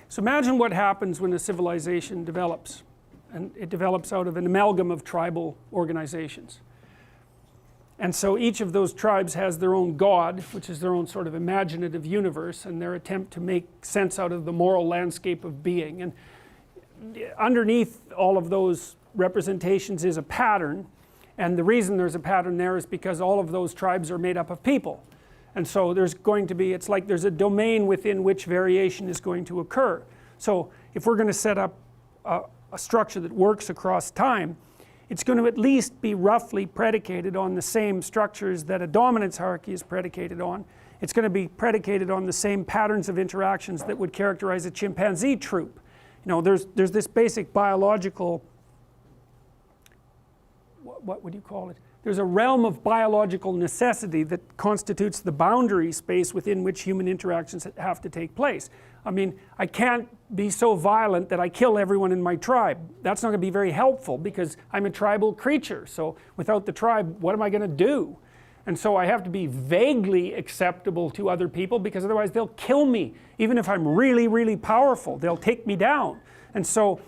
So imagine what happens when a civilization develops. And it develops out of an amalgam of tribal organizations. And so each of those tribes has their own god, which is their own sort of imaginative universe, and their attempt to make sense out of the moral landscape of being. And underneath all of those representations is a pattern. And the reason there's a pattern there is because all of those tribes are made up of people. And so there's going to be, it's like there's a domain within which variation is going to occur. So if we're going to set up a structure that works across time, it's going to at least be roughly predicated on the same structures that a dominance hierarchy is predicated on. It's going to be predicated on the same patterns of interactions that would characterize a chimpanzee troop. You know, there's this basic biological, what would you call it? There's a realm of biological necessity that constitutes the boundary space within which human interactions have to take place. I mean, I can't be so violent that I kill everyone in my tribe. That's not going to be very helpful, because I'm a tribal creature. So without the tribe, what am I going to do? And so I have to be vaguely acceptable to other people, because otherwise they'll kill me. Even if I'm really, really powerful, they'll take me down. And so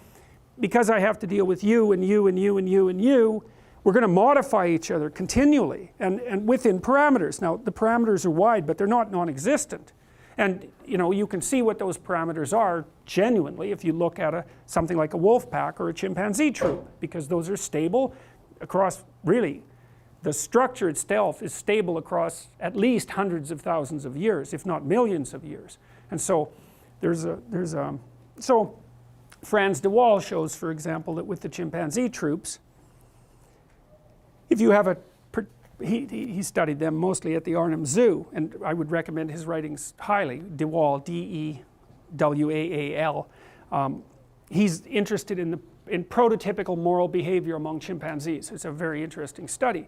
because I have to deal with you and you and you and you and you, we're going to modify each other continually and within parameters. Now, the parameters are wide, but they're not non-existent. And you know, you can see what those parameters are genuinely if you look at something like a wolf pack or a chimpanzee troop, because those are stable across, really, the structure itself is stable across at least hundreds of thousands of years, if not millions of years. And so so Franz de Waal shows, for example, that with the chimpanzee troops, if you have he studied them mostly at the Arnhem Zoo, and I would recommend his writings highly. De Waal, D-E-W-A-A-L. He's interested in prototypical moral behavior among chimpanzees. It's a very interesting study.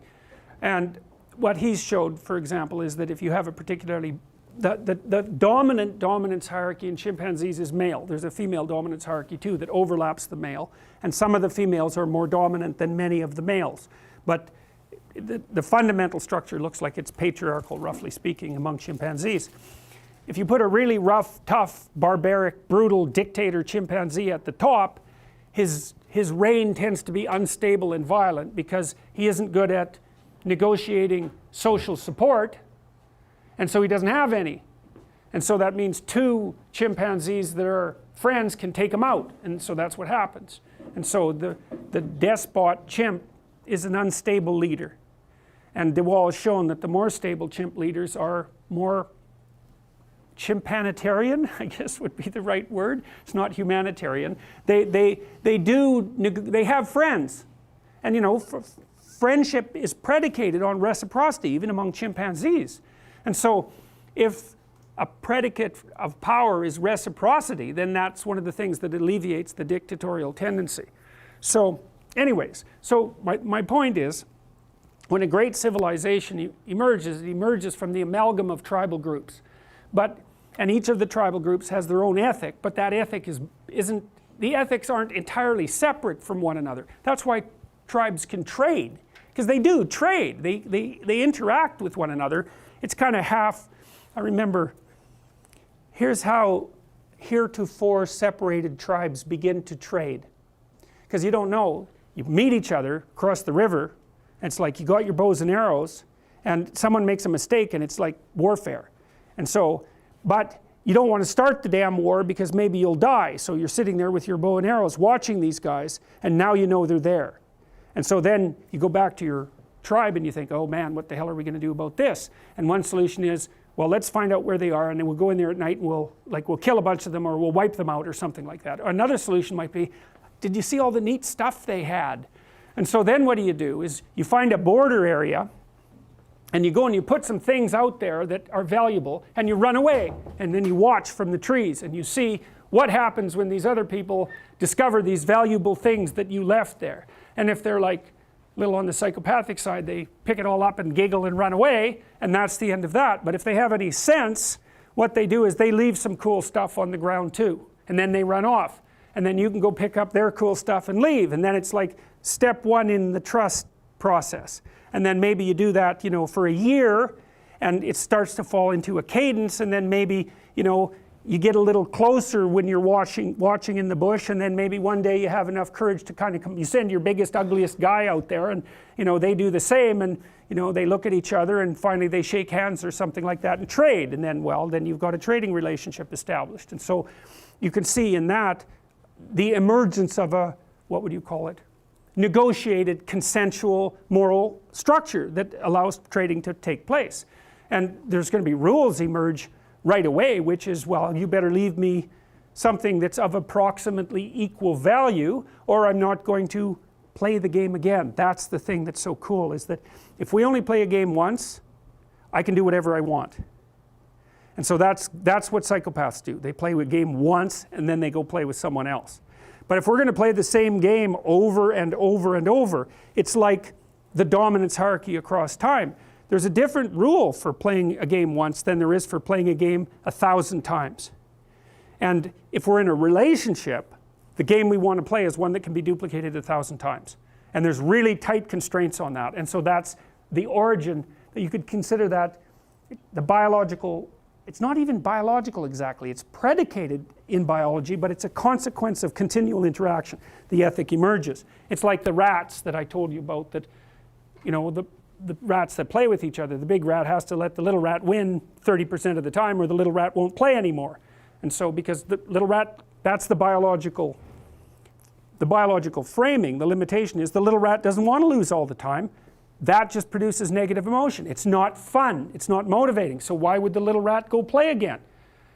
And what he's showed, for example, is that if you have a particularly, the dominant dominance hierarchy in chimpanzees is male. There's a female dominance hierarchy too that overlaps the male, and some of the females are more dominant than many of the males. But the fundamental structure looks like it's patriarchal, roughly speaking, among chimpanzees. if you put a really rough, tough, barbaric, brutal dictator chimpanzee at the top, his reign tends to be unstable and violent because he isn't good at negotiating social support, and so he doesn't have any. And so that means two chimpanzees that are friends can take him out, and so that's what happens. And so the despot chimp is an unstable leader. And De Waal has shown that the more stable chimp leaders are more chimpanitarian, I guess would be the right word. It's not humanitarian. They have friends. And you know, friendship is predicated on reciprocity, even among chimpanzees. And so if a predicate of power is reciprocity, then that's one of the things that alleviates the dictatorial tendency. So anyways, so my point is, when a great civilization emerges, it emerges from the amalgam of tribal groups. And each of the tribal groups has their own ethic, but that ethic isn't, the ethics aren't entirely separate from one another. That's why tribes can trade, because they do trade. They interact with one another. It's kind of half, I remember, here's how heretofore separated tribes begin to trade. Because you don't know, you meet each other across the river, and it's like you got your bows and arrows, and someone makes a mistake and it's like warfare. And so, but you don't want to start the damn war because maybe you'll die. So you're sitting there with your bow and arrows watching these guys, and now you know they're there. And so then you go back to your tribe and you think, oh man, what the hell are we going to do about this? And one solution is, well, let's find out where they are, and then we'll go in there at night and we'll kill a bunch of them, or we'll wipe them out, or something like that. Or another solution might be, did you see all the neat stuff they had? And so then what do is you find a border area, and you go and you put some things out there that are valuable, and you run away, and then you watch from the trees, and you see what happens when these other people discover these valuable things that you left there. And if they're like a little on the psychopathic side, they pick it all up and giggle and run away, and that's the end of that. But if they have any sense, what they do is they leave some cool stuff on the ground too, and then they run off. And then you can go pick up their cool stuff and leave, and then it's like step one in the trust process. And then maybe you do that, you know, for a year, and it starts to fall into a cadence, and then maybe, you know, you get a little closer when you're watching in the bush, and then maybe one day you have enough courage to kind of you send your biggest, ugliest guy out there, and you know, they do the same, and you know, they look at each other, and finally they shake hands or something like that and trade, and then, well, then you've got a trading relationship established. And so you can see in that the emergence of a, what would you call it, negotiated, consensual, moral structure that allows trading to take place. And there's going to be rules emerge right away, which is, well, you better leave me something that's of approximately equal value, or I'm not going to play the game again. That's the thing that's so cool, is that if we only play a game once, I can do whatever I want. And so that's what psychopaths do. They play a game once, and then they go play with someone else. But if we're going to play the same game over and over and over, it's like the dominance hierarchy across time. There's a different rule for playing a game once than there is for playing a game 1,000 times. And if we're in a relationship, the game we want to play is one that can be duplicated 1,000 times. And there's really tight constraints on that. And so that's the origin, that you could consider that the biological, it's not even biological exactly, it's predicated in biology, but it's a consequence of continual interaction. The ethic emerges. It's like the rats that I told you about, that, you know, the rats that play with each other. The big rat has to let the little rat win 30% of the time, or the little rat won't play anymore. And so because the little rat, that's the biological framing. The limitation is the little rat doesn't want to lose all the time. That just produces negative emotion. It's not fun. It's not motivating. So why would the little rat go play again?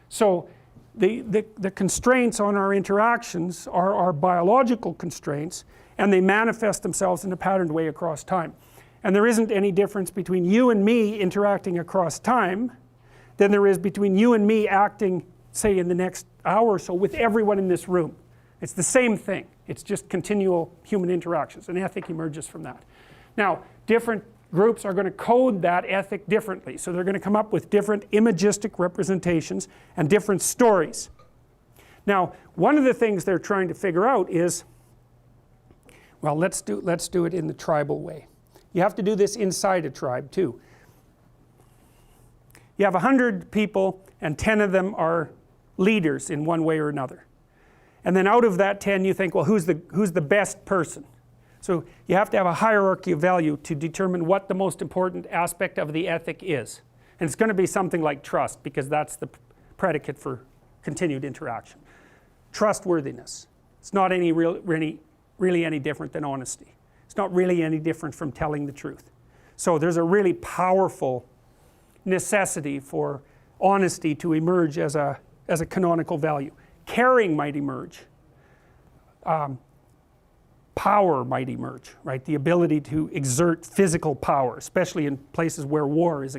So the constraints on our interactions are our biological constraints, and they manifest themselves in a patterned way across time. And there isn't any difference between you and me interacting across time than there is between you and me acting, say, in the next hour or so with everyone in this room. It's the same thing. It's just continual human interactions, and ethic emerges from that. Now, different groups are going to code that ethic differently. So they're going to come up with different imagistic representations and different stories. Now, one of the things they're trying to figure out is, well, let's do it in the tribal way. You have to do this inside a tribe too. you have 100 people and 10 of them are leaders in one way or another, and then out of that 10 you think, well, who's the best person? So you have to have a hierarchy of value to determine what the most important aspect of the ethic is, and it's going to be something like trust, because that's the predicate for continued interaction. Trustworthiness. It's not really any different than honesty. It's not really any different from telling the truth. So there's a really powerful necessity for honesty to emerge as a canonical value. Caring might emerge. Power might emerge, right? The ability to exert physical power, especially in places where war is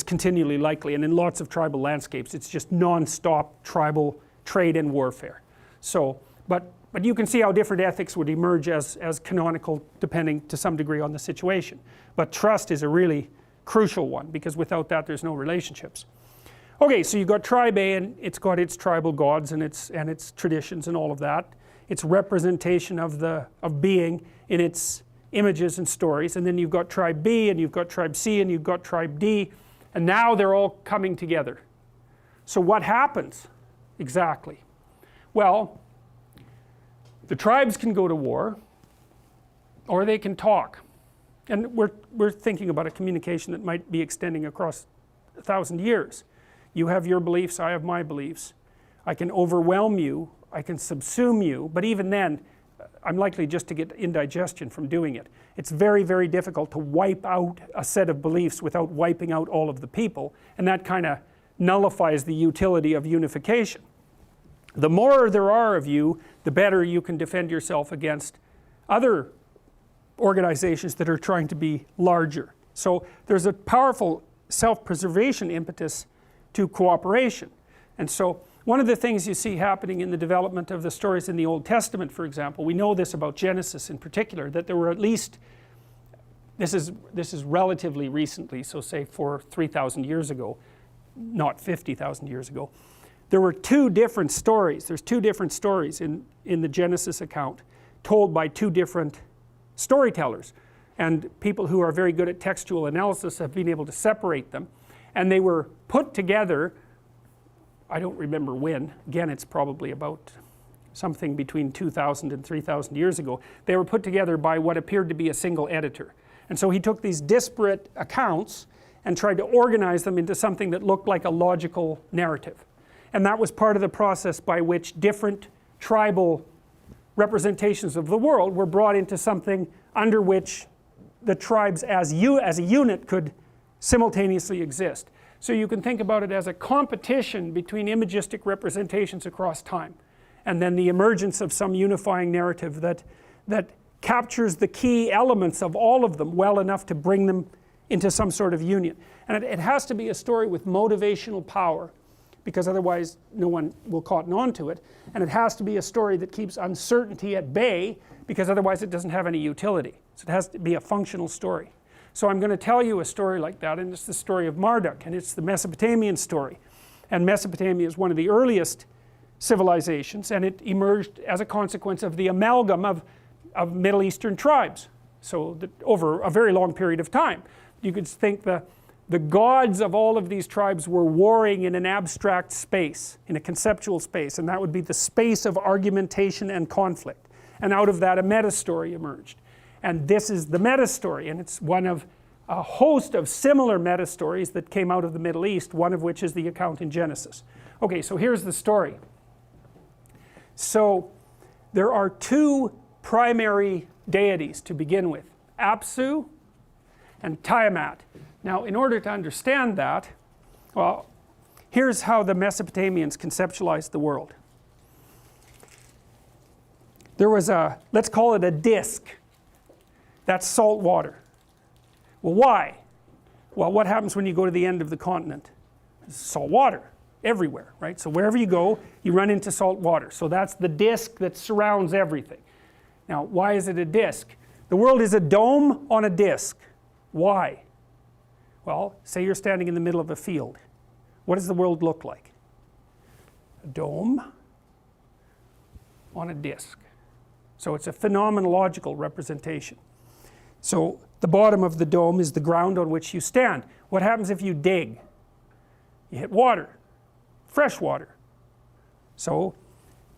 continually likely, and in lots of tribal landscapes it's just non-stop tribal trade and warfare. So, but you can see how different ethics would emerge as canonical depending to some degree on the situation. But trust is a really crucial one, because without that there's no relationships. Okay, so you've got tribe A, and it's got its tribal gods and its traditions and all of that. Its representation of being in its images and stories, and then you've got tribe B, and you've got tribe C, and you've got tribe D, and now they're all coming together. So what happens exactly? Well, the tribes can go to war, or they can talk, and we're thinking about a communication that might be extending across 1,000 years. You have your beliefs, I have my beliefs. I can overwhelm you, I can subsume you, but even then I'm likely just to get indigestion from doing it. It's very, very difficult to wipe out a set of beliefs without wiping out all of the people, and that kind of nullifies the utility of unification. The more there are of you, the better you can defend yourself against other organizations that are trying to be larger. So there's a powerful self-preservation impetus to cooperation. And so one of the things you see happening in the development of the stories in the Old Testament, for example, we know this about Genesis in particular, that there were at least, this is relatively recently, so say 3,000 years ago, not 50,000 years ago, there were two different stories. There's two different stories in the Genesis account, told by two different storytellers, and people who are very good at textual analysis have been able to separate them, and they were put together, I don't remember when, again it's probably about something between 2,000 and 3,000 years ago. They were put together by what appeared to be a single editor, and so he took these disparate accounts and tried to organize them into something that looked like a logical narrative, and that was part of the process by which different tribal representations of the world were brought into something under which the tribes as a unit could simultaneously exist. So you can think about it as a competition between imagistic representations across time, and then the emergence of some unifying narrative that captures the key elements of all of them well enough to bring them into some sort of union. And it has to be a story with motivational power, because otherwise no one will cotton on to it, and it has to be a story that keeps uncertainty at bay, because otherwise it doesn't have any utility. So it has to be a functional story. So I'm going to tell you a story like that, and it's the story of Marduk, and it's the Mesopotamian story. And Mesopotamia is one of the earliest civilizations, and it emerged as a consequence of the amalgam of Middle Eastern tribes. So that over a very long period of time, you could think the gods of all of these tribes were warring in an abstract space, in a conceptual space, and that would be the space of argumentation and conflict. And out of that a meta-story emerged. And this is the meta-story, and it's one of a host of similar meta-stories that came out of the Middle East, one of which is the account in Genesis. Okay, so here's the story. So there are two primary deities to begin with, Apsu and Tiamat. Now in order to understand that, well, here's how the Mesopotamians conceptualized the world. There was let's call it a disk. That's salt water. Well, why? Well, what happens when you go to the end of the continent? There's salt water everywhere, right? So wherever you go, you run into salt water. So that's the disk that surrounds everything. Now, why is it a disk? The world is a dome on a disk. Why? Well, say you're standing in the middle of a field. What does the world look like? A dome on a disk. So it's a phenomenological representation. So the bottom of the dome is the ground on which you stand. What happens if you dig? You hit water, fresh water. So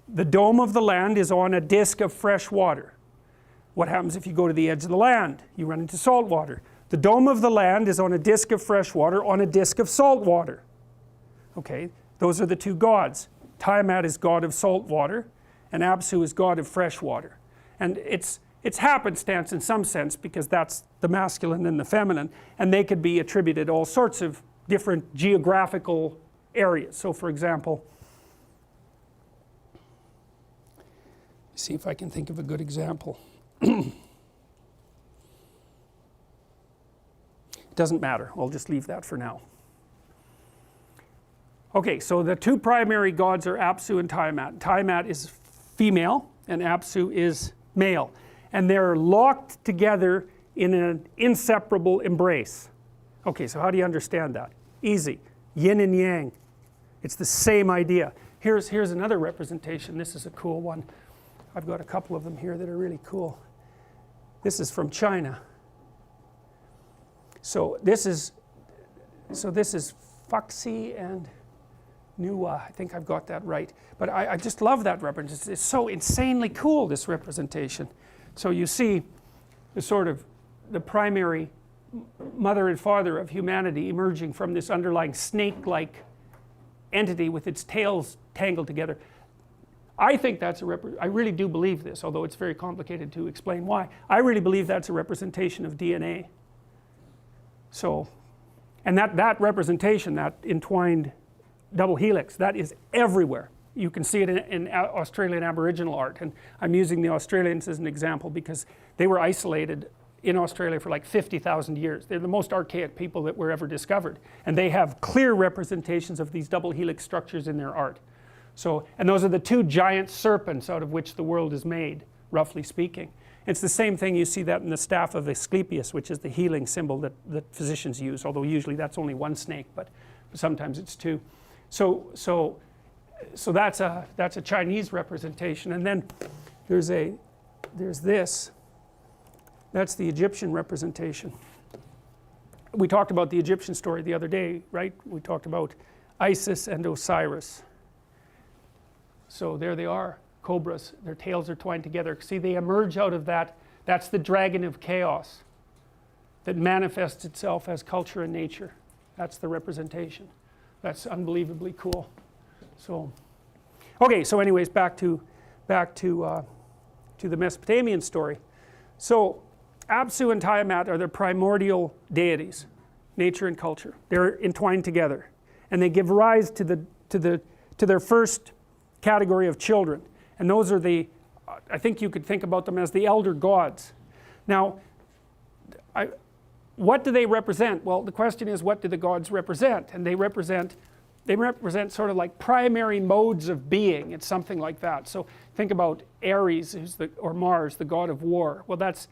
the dome of the land is on a disk of fresh water. What happens if you go to the edge of the land? You run into salt water. The dome of the land is on a disk of fresh water on a disk of salt water. Okay, those are the two gods. Tiamat is god of salt water, and Apsu is god of fresh water. And it's happenstance in some sense, because that's the masculine and the feminine, and they could be attributed all sorts of different geographical areas. So for example, see if I can think of a good example. It doesn't matter, I'll just leave that for now. Okay, so the two primary gods are Apsu and Tiamat. Tiamat is female and Apsu is male, and they're locked together in an inseparable embrace. Okay, so how do you understand that? Easy. Yin and yang. It's the same idea. Here's another representation. This is a cool one. I've got a couple of them here that are really cool. This is from China. So this is Fuxi and Nuwa. I think I've got that right. But I just love that representation. It's so insanely cool, this representation. So you see the sort of the primary mother and father of humanity emerging from this underlying snake-like entity with its tails tangled together. I think that's I really do believe this, although it's very complicated to explain why. I really believe that's a representation of DNA. So, and that representation, that entwined double helix, that is everywhere. You can see it in Australian Aboriginal art, and I'm using the Australians as an example because they were isolated in Australia for like 50,000 years. They're the most archaic people that were ever discovered, and they have clear representations of these double helix structures in their art. So, and those are the two giant serpents out of which the world is made, roughly speaking. It's the same thing, you see that in the staff of Asclepius, which is the healing symbol that physicians use, although usually that's only one snake, but sometimes it's two. So that's a Chinese representation, and then there's this. That's the Egyptian representation. We talked about the Egyptian story the other day, right? We talked about Isis and Osiris. So there they are, cobras. Their tails are twined together. See, they emerge out of that. That's the dragon of chaos that manifests itself as culture and nature. That's the representation. That's unbelievably cool. So, okay. So, anyways, back to the Mesopotamian story. So, Apsu and Tiamat are the primordial deities, nature and culture. They're entwined together, and they give rise to their first category of children, and those are I think you could think about them as the elder gods. Now, what do they represent? Well, the question is, what do the gods represent? And they represent sort of like primary modes of being. It's something like that. So think about Ares, or Mars, the god of war. Well, that's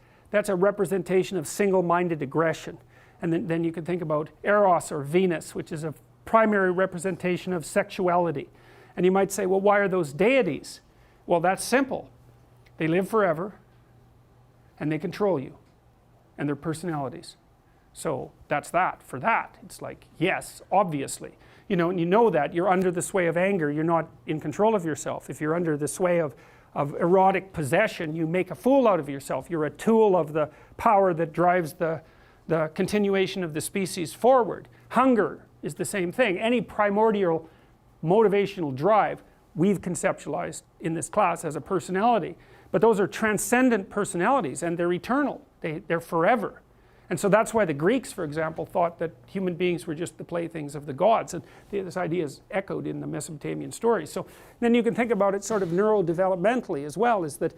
a representation of single-minded aggression. And then you can think about Eros, or Venus, which is a primary representation of sexuality. And you might say, well, why are those deities? Well, that's simple. They live forever, and they control you, and their personalities. So that's that. For that, it's like, yes, obviously. You know, and you know that you're under the sway of anger, you're not in control of yourself. If you're under the sway of erotic possession, you make a fool out of yourself. You're a tool of the power that drives the continuation of the species forward. Hunger is the same thing. Any primordial motivational drive we've conceptualized in this class as a personality, but those are transcendent personalities, and they're eternal. They're forever. And so that's why the Greeks, for example, thought that human beings were just the playthings of the gods, and this idea is echoed in the Mesopotamian stories. So then you can think about it sort of neurodevelopmentally as well, is that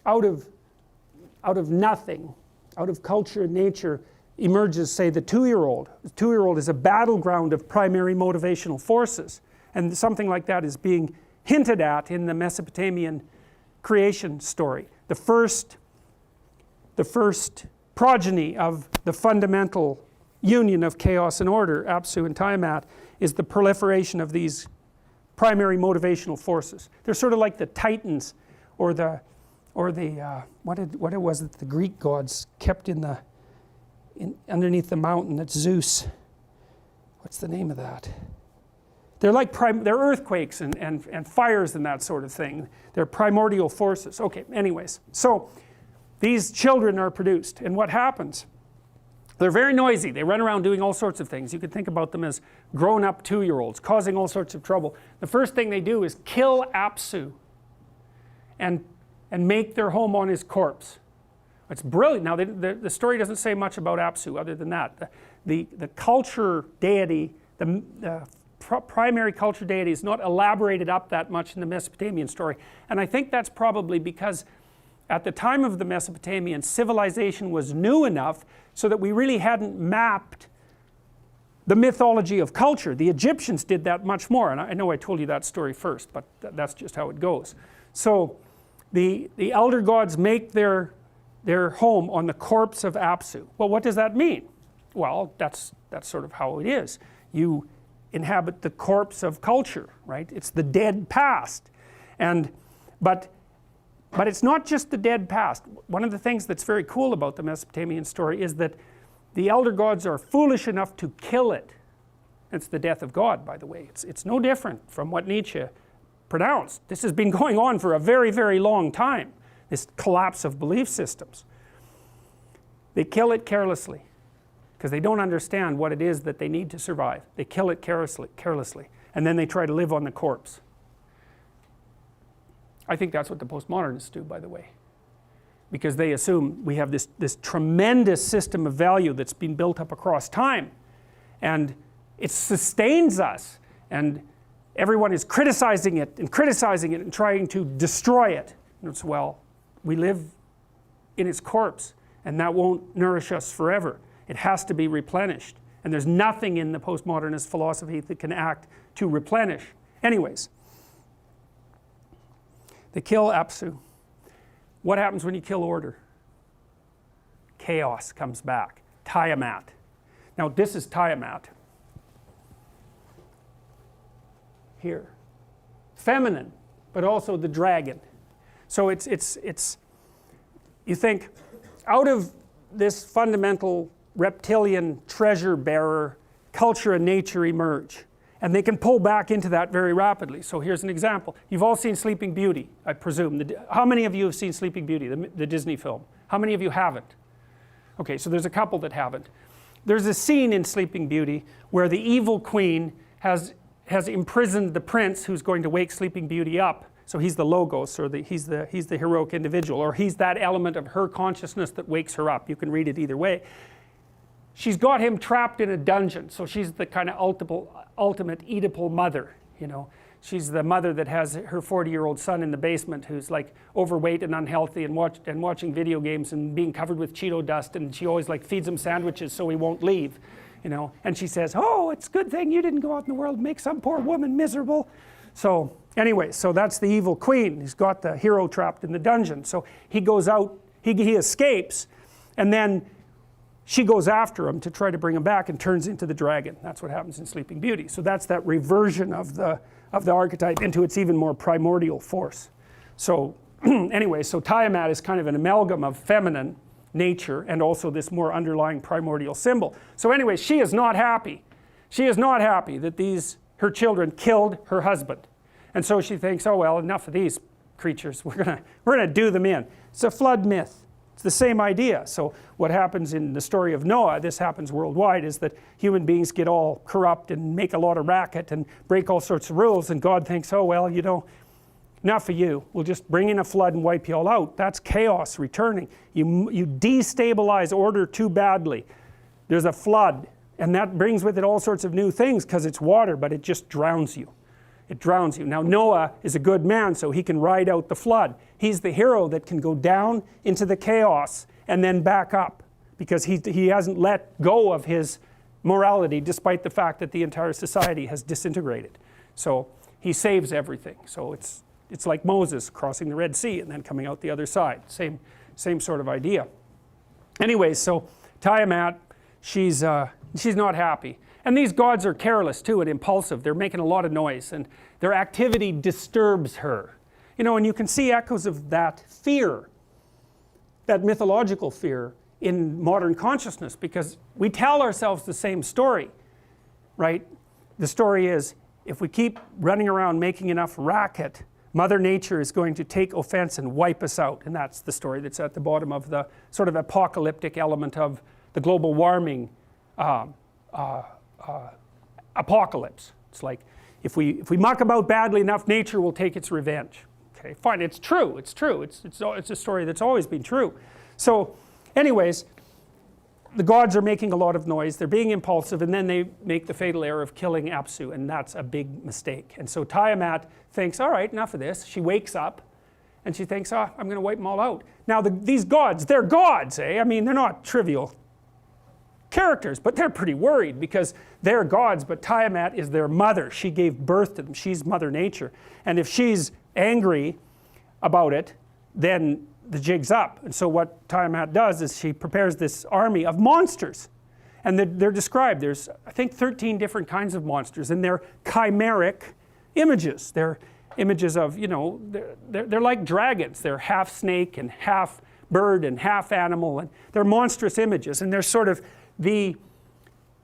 out of nothing, out of culture and nature, emerges, say, the 2-year-old. The 2-year-old is a battleground of primary motivational forces, and something like that is being hinted at in the Mesopotamian creation story. The first progeny of the fundamental union of chaos and order, Apsu and Tiamat, is the proliferation of these primary motivational forces. They're sort of like the titans or the or the what was it the Greek gods kept underneath the mountain? That's Zeus. What's the name of that? They're like they're earthquakes and fires and that sort of thing. They're primordial forces. Okay, anyways, so these children are produced, and what happens? They're very noisy. They run around doing all sorts of things. You could think about them as grown-up 2-year-olds causing all sorts of trouble. The first thing they do is kill Apsu and make their home on his corpse. It's brilliant. Now the story doesn't say much about Apsu other than that. The culture deity, the primary culture deity is not elaborated up that much in the Mesopotamian story, and I think that's probably because at the time of the Mesopotamian, civilization was new enough so that we really hadn't mapped the mythology of culture. The Egyptians did that much more, and I know I told you that story first, but that's just how it goes. So the elder gods make their home on the corpse of Apsu. Well, what does that mean? Well, that's sort of how it is. You inhabit the corpse of culture, right? It's the dead past. But it's not just the dead past. One of the things that's very cool about the Mesopotamian story is that the elder gods are foolish enough to kill it. It's the death of God, by the way. It's no different from what Nietzsche pronounced. This has been going on for a very, very long time, this collapse of belief systems. They kill it carelessly because they don't understand what it is that they need to survive. They kill it carelessly, and then they try to live on the corpse. I think that's what the postmodernists do, by the way, because they assume we have this tremendous system of value that's been built up across time, and it sustains us, and everyone is criticizing it and trying to destroy it. And it's, well, we live in its corpse, and that won't nourish us forever. It has to be replenished, and there's nothing in the postmodernist philosophy that can act to replenish. Anyways, they kill Apsu. What happens when you kill order? Chaos comes back. Tiamat. Now this is Tiamat. Here. Feminine, but also the dragon. So it's you think, out of this fundamental reptilian treasure bearer, culture and nature emerge. And they can pull back into that very rapidly. So here's an example. You've all seen Sleeping Beauty, I presume. How many of you have seen Sleeping Beauty, the Disney film? How many of you haven't? Okay, so there's a couple that haven't. There's a scene in Sleeping Beauty where the evil queen has imprisoned the prince who's going to wake Sleeping Beauty up. So he's the logos, or he's the heroic individual, or he's that element of her consciousness that wakes her up. You can read it either way. She's got him trapped in a dungeon, so she's the kind of ultimate Oedipal mother, you know. She's the mother that has her 40-year-old son in the basement who's like overweight and unhealthy and watching video games and being covered with Cheeto dust, and she always like feeds him sandwiches so he won't leave, you know. And she says, oh, it's a good thing you didn't go out in the world and make some poor woman miserable. So anyway, so that's the evil queen. He's got the hero trapped in the dungeon. So he goes out, he escapes, and then she goes after him to try to bring him back and turns into the dragon. That's what happens in Sleeping Beauty. So that's that reversion of the archetype into its even more primordial force. So anyway, so Tiamat is kind of an amalgam of feminine nature and also this more underlying primordial symbol. So anyway, she is not happy. She is not happy that her children killed her husband. And so she thinks, oh well, enough of these creatures. We're gonna do them in. It's a flood myth. It's the same idea. So what happens in the story of Noah, this happens worldwide, is that human beings get all corrupt and make a lot of racket and break all sorts of rules, and God thinks, oh well, you know, enough of you. We'll just bring in a flood and wipe you all out. That's chaos returning. You destabilize order too badly. There's a flood, and that brings with it all sorts of new things because it's water, but it just drowns you. It drowns you. Now Noah is a good man, so he can ride out the flood. He's the hero that can go down into the chaos and then back up because he hasn't let go of his morality despite the fact that the entire society has disintegrated. So he saves everything. So it's like Moses crossing the Red Sea and then coming out the other side. Same sort of idea. Anyway, so Tiamat, she's not happy. And these gods are careless too and impulsive. They're making a lot of noise, and their activity disturbs her. You know, and you can see echoes of that fear, that mythological fear, in modern consciousness, because we tell ourselves the same story, right? The story is, if we keep running around making enough racket, Mother Nature is going to take offense and wipe us out. And that's the story that's at the bottom of the sort of apocalyptic element of the global warming apocalypse. It's like, if we muck about badly enough, nature will take its revenge. Okay, fine, it's true, it's true, it's a story that's always been true. So anyways, the gods are making a lot of noise, they're being impulsive, and then they make the fatal error of killing Apsu, and that's a big mistake. And so Tiamat thinks, all right, enough of this. She wakes up and she thinks, I'm going to wipe them all out. Now these gods, they're gods, eh? I mean, they're not trivial characters, but they're pretty worried because they're gods, but Tiamat is their mother. She gave birth to them. She's Mother Nature. And if she's angry about it, then the jig's up. And so what Tiamat does is she prepares this army of monsters. And they're described. There's, I think, 13 different kinds of monsters, and they're chimeric images. They're images of, you know, they're like dragons. They're half snake and half bird and half animal, and they're monstrous images. And they're sort of the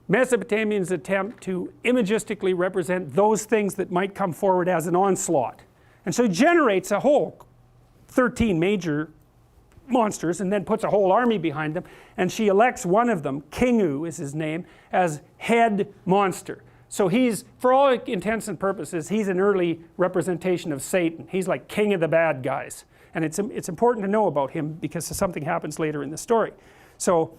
Mesopotamians' attempt to imagistically represent those things that might come forward as an onslaught. And so it generates a whole 13 major monsters and then puts a whole army behind them, and she elects one of them, Kingu is his name, as head monster. So he's, for all intents and purposes, he's an early representation of Satan. He's like king of the bad guys, and it's important to know about him because something happens later in the story. So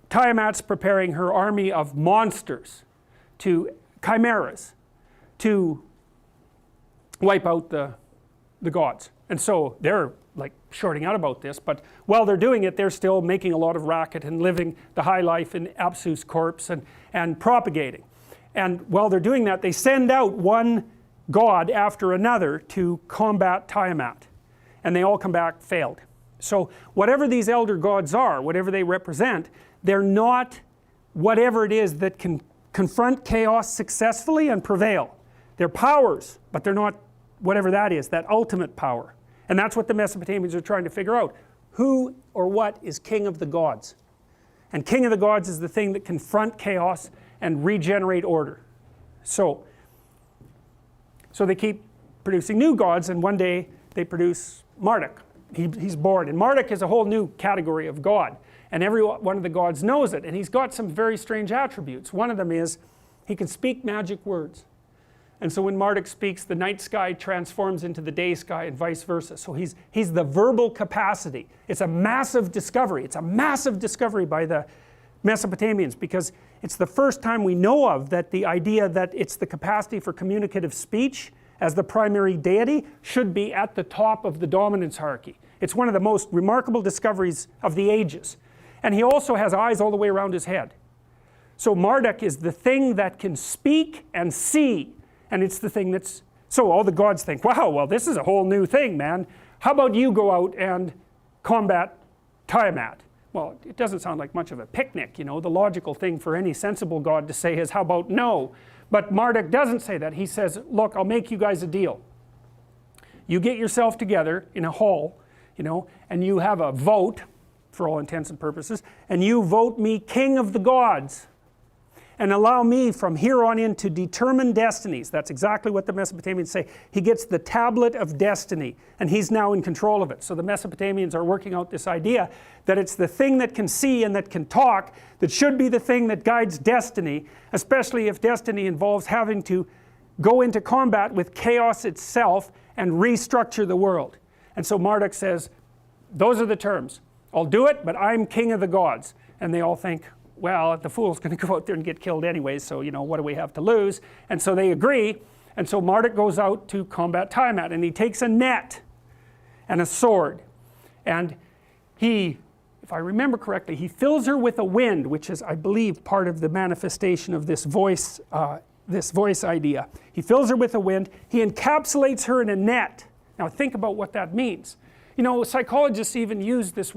Tiamat's preparing her army of monsters, chimeras, to wipe out the gods. And so they're like shorting out about this, but while they're doing it, they're still making a lot of racket and living the high life in Apsu's corpse and propagating. And while they're doing that, they send out one god after another to combat Tiamat, and they all come back failed. So whatever these elder gods are, whatever they represent, they're not whatever it is that can confront chaos successfully and prevail. They're powers, but they're not whatever that is, that ultimate power. And that's what the Mesopotamians are trying to figure out. Who or what is king of the gods? And king of the gods is the thing that confront chaos and regenerate order. So they keep producing new gods, and one day they produce Marduk. He's born, and Marduk is a whole new category of god, and every one of the gods knows it, and he's got some very strange attributes. One of them is he can speak magic words. And so when Marduk speaks, the night sky transforms into the day sky and vice versa. So he's the verbal capacity. It's a massive discovery. It's a massive discovery by the Mesopotamians, because it's the first time we know of that the idea that it's the capacity for communicative speech as the primary deity should be at the top of the dominance hierarchy. It's one of the most remarkable discoveries of the ages. And he also has eyes all the way around his head. So Marduk is the thing that can speak and see. And it's the thing that's, so all the gods think, wow, well this is a whole new thing, man. How about you go out and combat Tiamat? Well, it doesn't sound like much of a picnic, you know. The logical thing for any sensible god to say is, how about no? But Marduk doesn't say that. He says, look, I'll make you guys a deal. You get yourself together in a hall, you know, and you have a vote, for all intents and purposes, and you vote me king of the gods. And allow me from here on in to determine destinies. That's exactly what the Mesopotamians say. He gets the tablet of destiny, and he's now in control of it. So the Mesopotamians are working out this idea that it's the thing that can see and that can talk that should be the thing that guides destiny, especially if destiny involves having to go into combat with chaos itself and restructure the world. And so Marduk says, those are the terms. I'll do it, but I'm king of the gods. And they all think, well, the fool's going to go out there and get killed anyway, so, you know, what do we have to lose? And so they agree, and so Marduk goes out to combat Tiamat, and he takes a net and a sword, and he, if I remember correctly, he fills her with a wind, which is, I believe, part of the manifestation of this voice idea. He fills her with a wind, he encapsulates her in a net. Now think about what that means. You know, psychologists even use this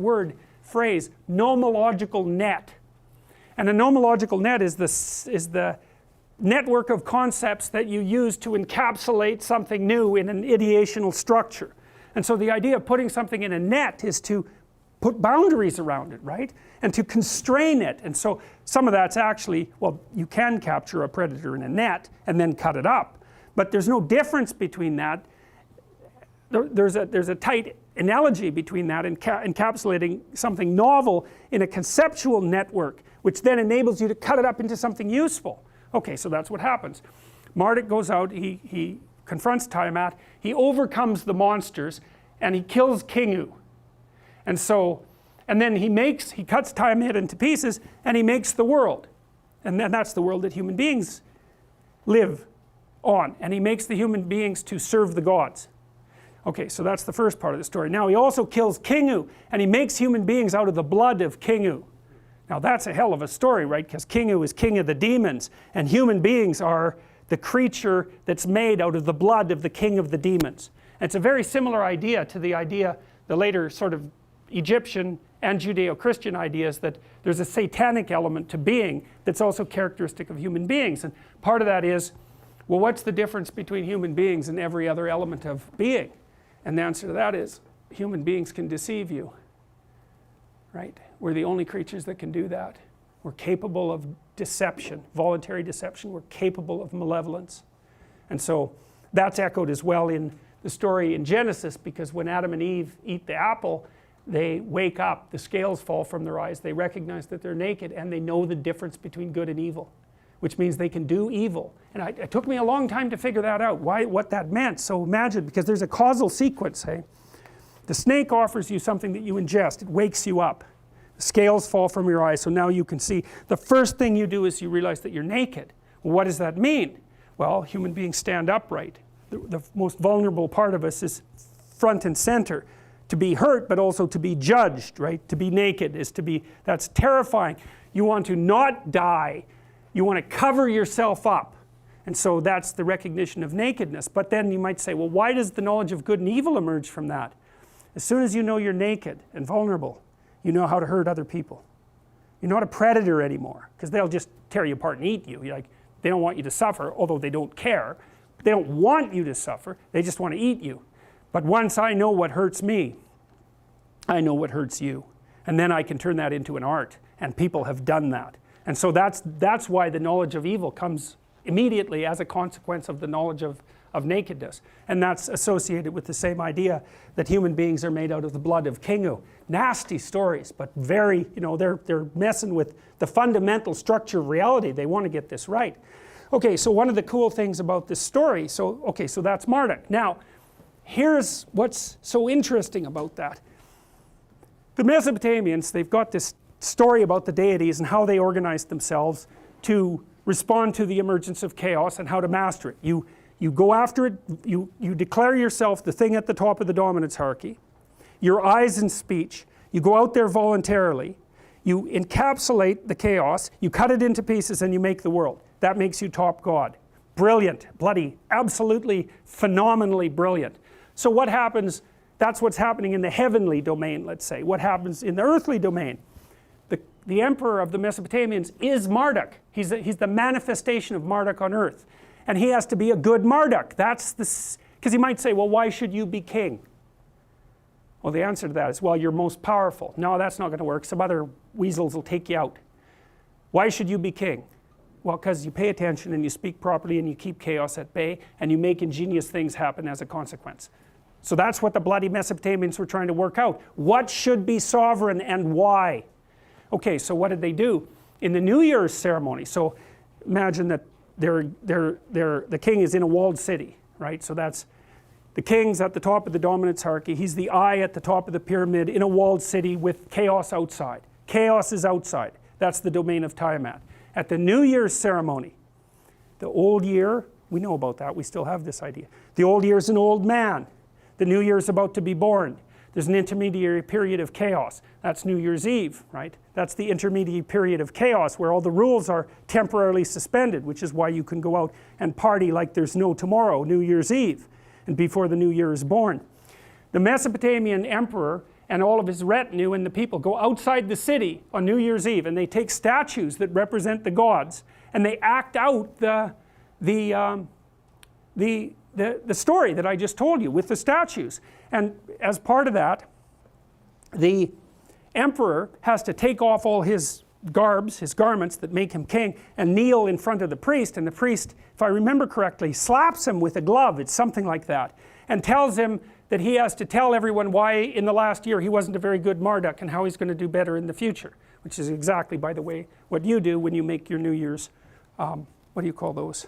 phrase, nomological net. And a nomological net is the network of concepts that you use to encapsulate something new in an ideational structure. And so the idea of putting something in a net is to put boundaries around it, right? And to constrain it. And so some of that's actually, well, you can capture a predator in a net and then cut it up. But there's no difference between that. There's a tight analogy between that and encapsulating something novel in a conceptual network, which then enables you to cut it up into something useful. Okay, so that's what happens. Marduk goes out, he confronts Tiamat, he overcomes the monsters, and he kills Kingu. And so, and then he cuts Tiamat into pieces, and he makes the world. And then that's the world that human beings live on. And he makes the human beings to serve the gods. Okay, so that's the first part of the story. Now he also kills Kingu, and he makes human beings out of the blood of Kingu. Now that's a hell of a story, right? Because Kingu is king of the demons, and human beings are the creature that's made out of the blood of the king of the demons. And it's a very similar idea to the later sort of Egyptian and Judeo-Christian ideas that there's a satanic element to being that's also characteristic of human beings. And part of that is, well, what's the difference between human beings and every other element of being? And the answer to that is, human beings can deceive you, right? We're the only creatures that can do that. We're capable of deception, voluntary deception. We're capable of malevolence. And so that's echoed as well in the story in Genesis, because when Adam and Eve eat the apple, they wake up, the scales fall from their eyes, they recognize that they're naked, and they know the difference between good and evil, which means they can do evil. And it took me a long time to figure that out, what that meant. So imagine, because there's a causal sequence, hey? The snake offers you something that you ingest, it wakes you up. The scales fall from your eyes, so now you can see. The first thing you do is you realize that you're naked. Well, what does that mean? Well, human beings stand upright. The most vulnerable part of us is front and center. To be hurt, but also to be judged, right? To be naked is to be, that's terrifying. You want to not die. You want to cover yourself up. And so that's the recognition of nakedness. But then you might say, well, why does the knowledge of good and evil emerge from that? As soon as you know you're naked and vulnerable, you know how to hurt other people. You're not a predator anymore, because they'll just tear you apart and eat you. They don't want you to suffer, although they don't care. They don't want you to suffer, they just want to eat you. But once I know what hurts me, I know what hurts you. And then I can turn that into an art, and people have done that. And so that's why the knowledge of evil comes immediately as a consequence of the knowledge of nakedness. And that's associated with the same idea that human beings are made out of the blood of Kingu. Nasty stories, but very, they're messing with the fundamental structure of reality. They want to get this right. Okay, so one of the cool things about this story, so that's Marduk. Now, here's what's so interesting about that. The Mesopotamians, they've got this story about the deities and how they organized themselves to respond to the emergence of chaos and how to master it. You go after it, you declare yourself the thing at the top of the dominance hierarchy, your eyes and speech, you go out there voluntarily, you encapsulate the chaos, you cut it into pieces, and you make the world. That makes you top god. Brilliant, bloody, absolutely phenomenally brilliant. So what happens, that's what's happening in the heavenly domain, let's say. What happens in the earthly domain? The emperor of the Mesopotamians is Marduk. He's the manifestation of Marduk on earth. And he has to be a good Marduk. That's because he might say, well, why should you be king? Well, the answer to that is, well, you're most powerful. No, that's not going to work. Some other weasels will take you out. Why should you be king? Well, because you pay attention and you speak properly and you keep chaos at bay and you make ingenious things happen as a consequence. So that's what the bloody Mesopotamians were trying to work out. What should be sovereign and why? Okay, so what did they do? In the New Year's ceremony, so imagine that the king is in a walled city, right? So that's, the king's at the top of the dominance hierarchy. He's the eye at the top of the pyramid in a walled city with chaos outside. Chaos is outside. That's the domain of Tiamat. At the New Year's ceremony, the old year, we know about that, we still have this idea. The old year is an old man. The new year is about to be born. There's an intermediary period of chaos. That's New Year's Eve, right? That's the intermediate period of chaos where all the rules are temporarily suspended, which is why you can go out and party like there's no tomorrow, New Year's Eve, and before the new year is born. The Mesopotamian emperor and all of his retinue and the people go outside the city on New Year's Eve, and they take statues that represent the gods and they act out the story that I just told you with the statues. And as part of that, the emperor has to take off all his garbs, his garments that make him king, and kneel in front of the priest, and the priest, if I remember correctly, slaps him with a glove, it's something like that, and tells him that he has to tell everyone why in the last year he wasn't a very good Marduk and how he's going to do better in the future, which is exactly, by the way, what you do when you make your New Year's, what do you call those?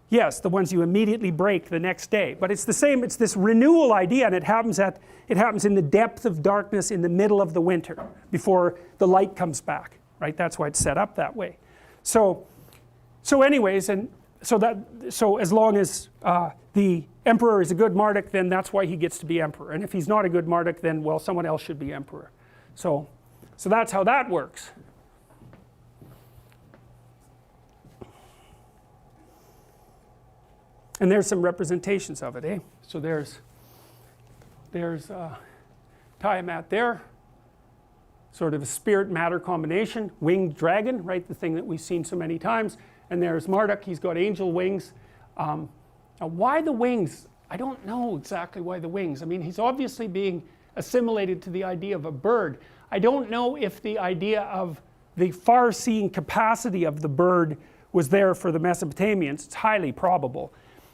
Yes, the ones you immediately break the next day. But it's the same, it's this renewal idea, and it happens in the depth of darkness in the middle of the winter before the light comes back, right? That's why it's set up that way. So anyways, and so as long as the emperor is a good Marduk, then that's why he gets to be emperor. And if he's not a good Marduk, then, well, someone else should be emperor. So that's how that works. And there's some representations of it, eh? So there's Tiamat there, sort of a spirit-matter combination, winged dragon, right, the thing that we've seen so many times. And there's Marduk, he's got angel wings. Now why the wings? I don't know exactly why the wings. I mean, he's obviously being assimilated to the idea of a bird. I don't know if the idea of the far-seeing capacity of the bird was there for the Mesopotamians. It's highly probable.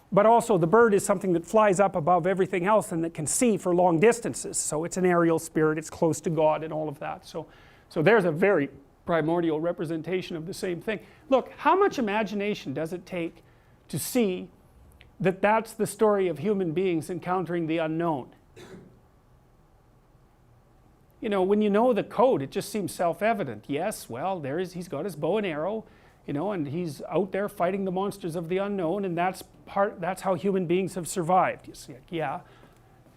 But also the bird is something that flies up above everything else and that can see for long distances. So it's an aerial spirit, it's close to God and all of that. So there's a very primordial representation of the same thing. Look, how much imagination does it take to see that that's the story of human beings encountering the unknown? You know, when you know the code, it just seems self-evident. Yes, well, he's got his bow and arrow, you know, and he's out there fighting the monsters of the unknown, and that's how human beings have survived. You see, yeah,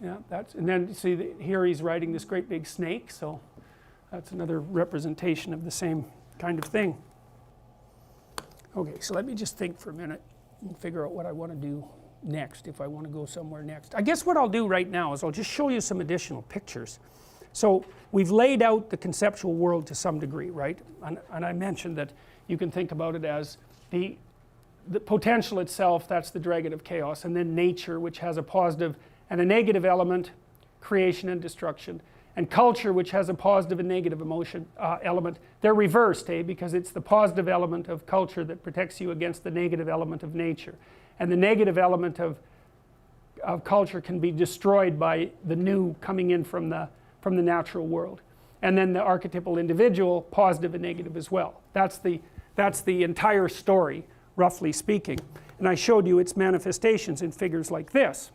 and then you see here he's riding this great big snake, so that's another representation of the same kind of thing. Okay, so let me just think for a minute and figure out what I want to do next, if I want to go somewhere next. I guess what I'll do right now is I'll just show you some additional pictures. So we've laid out the conceptual world to some degree, right? And I mentioned that you can think about it as the potential itself, that's the dragon of chaos, and then nature, which has a positive and a negative element, creation and destruction, and culture, which has a positive and negative emotion element. They're reversed, because it's the positive element of culture that protects you against the negative element of nature. And the negative element of culture can be destroyed by the new coming in from the natural world. And then the archetypal individual, positive and negative as well. That's the entire story, roughly speaking. And I showed you its manifestations in figures like this.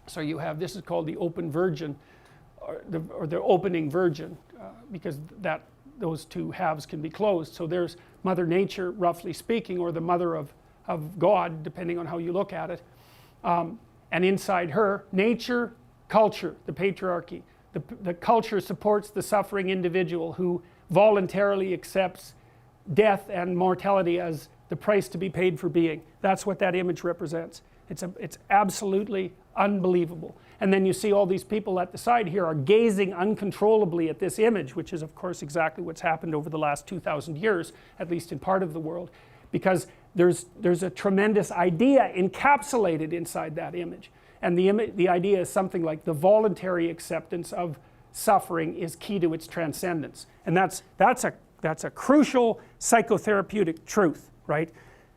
So you have, this is called the open virgin, or the opening virgin, because those two halves can be closed. So there's Mother Nature, roughly speaking, or the mother of God, depending on how you look at it. And inside her, nature, culture, the patriarchy. The culture supports the suffering individual who voluntarily accepts death and mortality as the price to be paid for being. That's what that image represents. It's absolutely unbelievable. And then you see all these people at the side here are gazing uncontrollably at this image, which is of course exactly what's happened over the last 2,000 years, at least in part of the world, because there's a tremendous idea encapsulated inside that image. And the idea is something like the voluntary acceptance of suffering is key to its transcendence. And that's a crucial psychotherapeutic truth, right?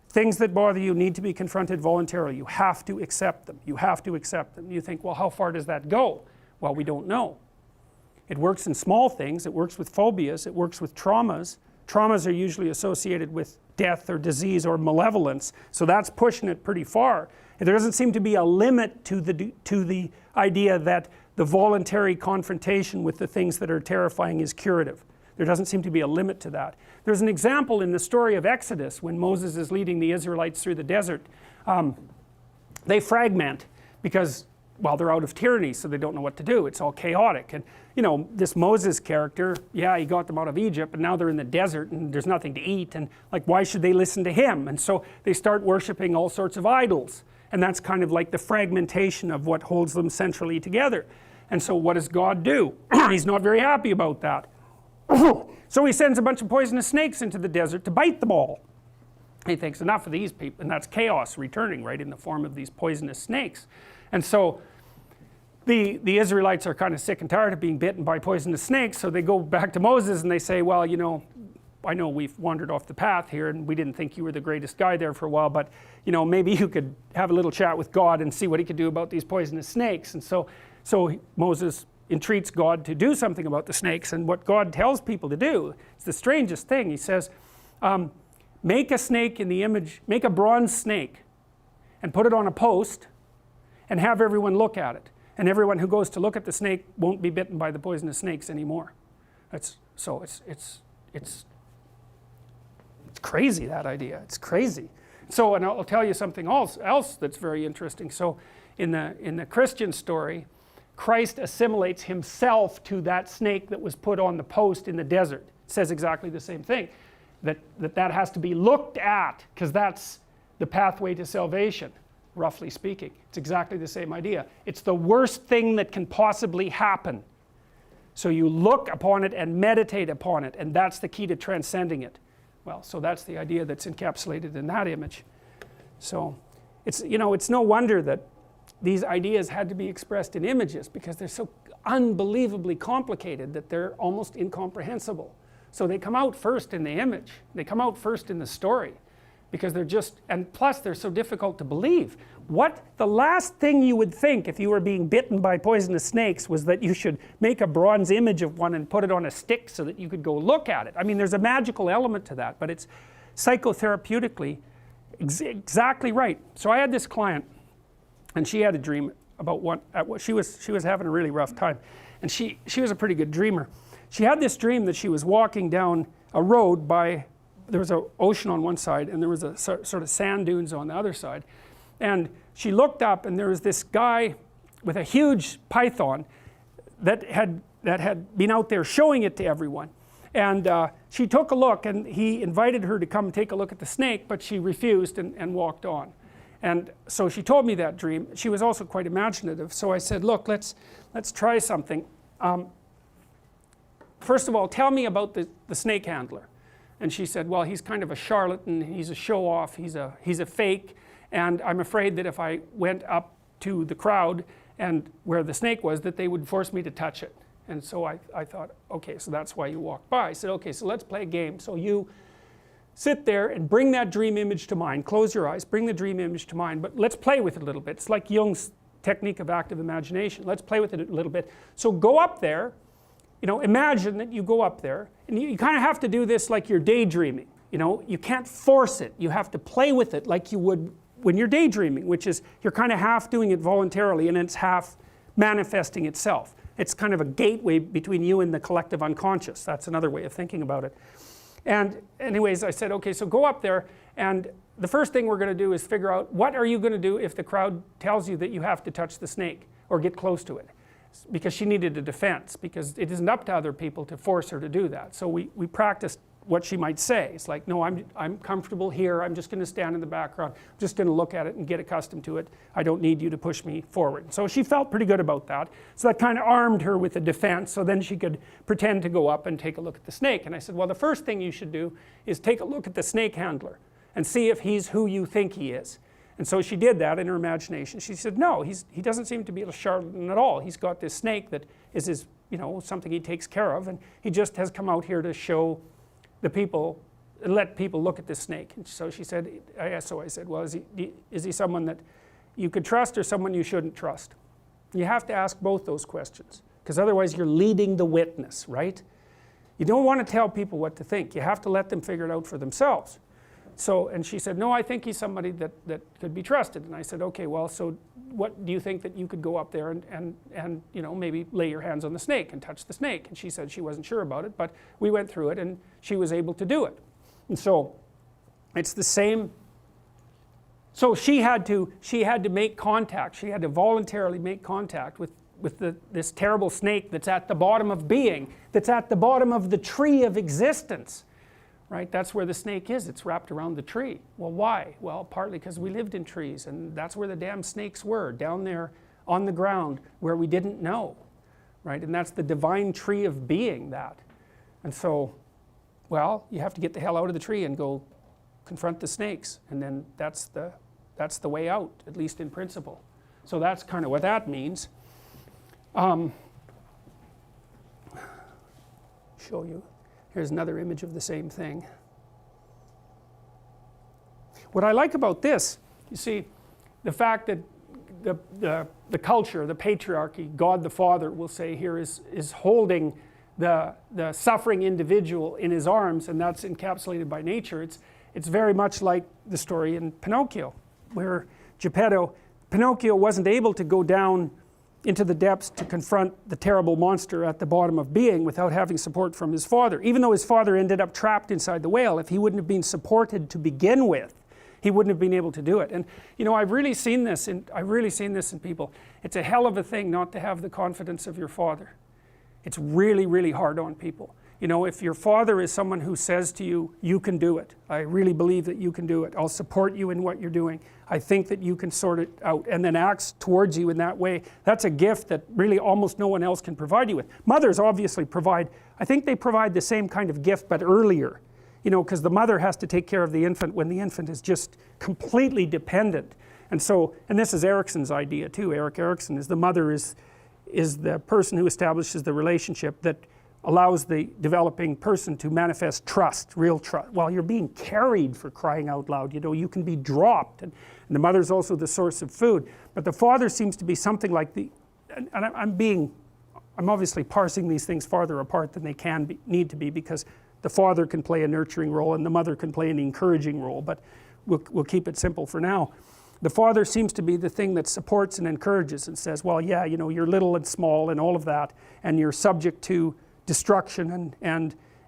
Things that bother you need to be confronted voluntarily. You have to accept them. You have to accept them. You think, well, how far does that go? Well, we don't know. It works in small things. It works with phobias. It works with traumas. Traumas are usually associated with death or disease or malevolence. So that's pushing it pretty far. There doesn't seem to be a limit to the idea that the voluntary confrontation with the things that are terrifying is curative. There doesn't seem to be a limit to that. There's an example in the story of Exodus when Moses is leading the Israelites through the desert. They fragment because, well, they're out of tyranny, so they don't know what to do. It's all chaotic. And you know, this Moses character, yeah, he got them out of Egypt, but now they're in the desert and there's nothing to eat, and like, why should they listen to him? And so they start worshiping all sorts of idols. And that's kind of like the fragmentation of what holds them centrally together. And so what does God do? He's not very happy about that. So he sends a bunch of poisonous snakes into the desert to bite them all. he thinks enough of these people, and that's chaos returning, right, in the form of these poisonous snakes. And so the Israelites are kind of sick and tired of being bitten by poisonous snakes, so they go back to Moses and they say, well, you know, I know we've wandered off the path here and we didn't think you were the greatest guy there for a while, but you know, maybe you could have a little chat with God and see what he could do about these poisonous snakes. And so Moses entreats God to do something about the snakes, and what God tells people to do, it's the strangest thing. He says, make a snake in the image, make a bronze snake and put it on a post and have everyone look at it, and everyone who goes to look at the snake won't be bitten by the poisonous snakes anymore. It's crazy, that idea. It's crazy. So, and I'll tell you something else that's very interesting. So in the Christian story, Christ assimilates himself to that snake that was put on the post in the desert. It says exactly the same thing, that has to be looked at, because that's the pathway to salvation, roughly speaking. It's exactly the same idea. It's the worst thing that can possibly happen. So you look upon it and meditate upon it, and that's the key to transcending it. Well, so that's the idea that's encapsulated in that image. So it's, you know, it's no wonder that these ideas had to be expressed in images, because they're so unbelievably complicated that they're almost incomprehensible. So they come out first in the image, they come out first in the story, because they're just, and plus they're so difficult to believe. What the last thing you would think if you were being bitten by poisonous snakes was that you should make a bronze image of one and put it on a stick so that you could go look at it. I mean, there's a magical element to that, but it's psychotherapeutically exactly right. So I had this client, and she had a dream about what she was having a really rough time, and she was a pretty good dreamer. She had this dream that she was walking down a road by, there was an ocean on one side and there was a sort of sand dunes on the other side, and she looked up and there was this guy with a huge python that had been out there showing it to everyone, and she took a look, and he invited her to come take a look at the snake, but she refused and walked on. And so she told me that dream. She was also quite imaginative, so I said, look, let's try something. First of all, tell me about the snake handler. And she said, well, he's kind of a charlatan, he's a show-off, he's a fake, and I'm afraid that if I went up to the crowd and where the snake was, that they would force me to touch it. And so I thought, okay, so that's why you walked by. I said, okay, so let's play a game. So you sit there and bring that dream image to mind. Close your eyes, bring the dream image to mind, but let's play with it a little bit. It's like Jung's technique of active imagination. Let's play with it a little bit. So go up there, you know, imagine that you go up there, and you kind of have to do this like you're daydreaming. You know, you can't force it. You have to play with it like you would when you're daydreaming, which is you're kind of half doing it voluntarily and it's half manifesting itself. It's kind of a gateway between you and the collective unconscious. That's another way of thinking about it. And anyways, I said, okay, so go up there, and the first thing we're going to do is figure out what are you going to do if the crowd tells you that you have to touch the snake or get close to it. Because she needed a defense, because it isn't up to other people to force her to do that. So we practiced what she might say. It's like, no, I'm comfortable here, I'm just going to stand in the background, I'm just going to look at it and get accustomed to it, I don't need you to push me forward. So she felt pretty good about that. So that kind of armed her with a defense, so then she could pretend to go up and take a look at the snake. And I said, well, the first thing you should do is take a look at the snake handler and see if he's who you think he is. And so she did that in her imagination. She said, no, he doesn't seem to be a charlatan at all. He's got this snake that is his, you know, something he takes care of, and he just has come out here to show the people, let people look at this snake. And so she said, I said, well, is he someone that you could trust or someone you shouldn't trust? You have to ask both those questions, because otherwise you're leading the witness, right? You don't want to tell people what to think. You have to let them figure it out for themselves. So, and she said, no, I think he's somebody that could be trusted. And I said, okay, well, so what do you think that you could go up there and you know, maybe lay your hands on the snake and touch the snake? And she said she wasn't sure about it, but we went through it and she was able to do it. And so it's the same. So she had to make contact. She had to voluntarily make contact with this terrible snake that's at the bottom of being, that's at the bottom of the tree of existence. Right? That's where the snake is. It's wrapped around the tree. Well, why? Well, partly because we lived in trees, and that's where the damn snakes were, down there on the ground where we didn't know. Right? And that's the divine tree of being, that. And so, well, you have to get the hell out of the tree and go confront the snakes, and then that's the way out, at least in principle. So that's kind of what that means. Show you. Here's another image of the same thing. What I like about this, you see, the fact that the culture, the patriarchy, God the Father will say here is holding the suffering individual in his arms, and that's encapsulated by nature. It's very much like the story in Pinocchio, where Pinocchio wasn't able to go down into the depths to confront the terrible monster at the bottom of being without having support from his father. Even though his father ended up trapped inside the whale, if he wouldn't have been supported to begin with, he wouldn't have been able to do it. And you know, I've really seen this in people. It's a hell of a thing not to have the confidence of your father. It's really, really hard on people. You know, if your father is someone who says to you, you can do it. I really believe that you can do it. I'll support you in what you're doing. I think that you can sort it out, and then acts towards you in that way. That's a gift that really almost no one else can provide you with. Mothers obviously provide, I think they provide the same kind of gift, but earlier. You know, because the mother has to take care of the infant when the infant is just completely dependent. And so, and this is Erikson's idea too. Erik Erikson is the mother is the person who establishes the relationship that allows the developing person to manifest trust, real trust. While you're being carried, for crying out loud, you know, you can be dropped. And the mother's also the source of food. But the father seems to be something like I'm obviously parsing these things farther apart than they need to be, because the father can play a nurturing role and the mother can play an encouraging role, but we'll keep it simple for now. The father seems to be the thing that supports and encourages and says, well, yeah, you know, you're little and small and all of that, and you're subject to destruction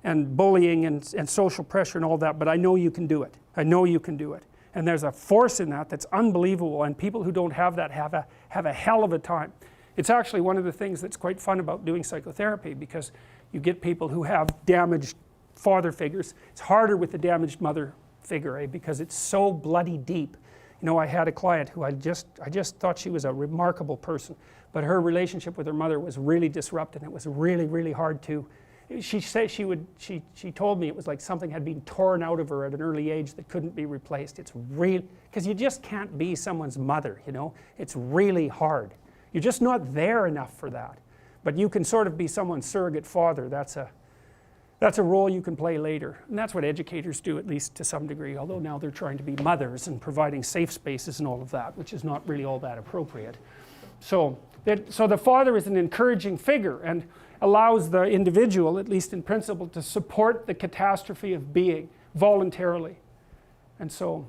and bullying and social pressure and all that, but I know you can do it. I know you can do it. And there's a force in that that's unbelievable, and people who don't have that have a hell of a time. It's actually one of the things that's quite fun about doing psychotherapy, because you get people who have damaged father figures. It's harder with the damaged mother figure, because it's so bloody deep. You know, I had a client who I just thought she was a remarkable person, but her relationship with her mother was really disrupted, and it was really, really hard to, she said she told me it was like something had been torn out of her at an early age that couldn't be replaced. It's really, because you just can't be someone's mother, you know. It's really hard. You're just not there enough for that. But you can sort of be someone's surrogate father. That's a role you can play later. And that's what educators do, at least to some degree, although now they're trying to be mothers and providing safe spaces and all of that, which is not really all that appropriate. So the father is an encouraging figure and allows the individual, at least in principle, to support the catastrophe of being voluntarily. And so,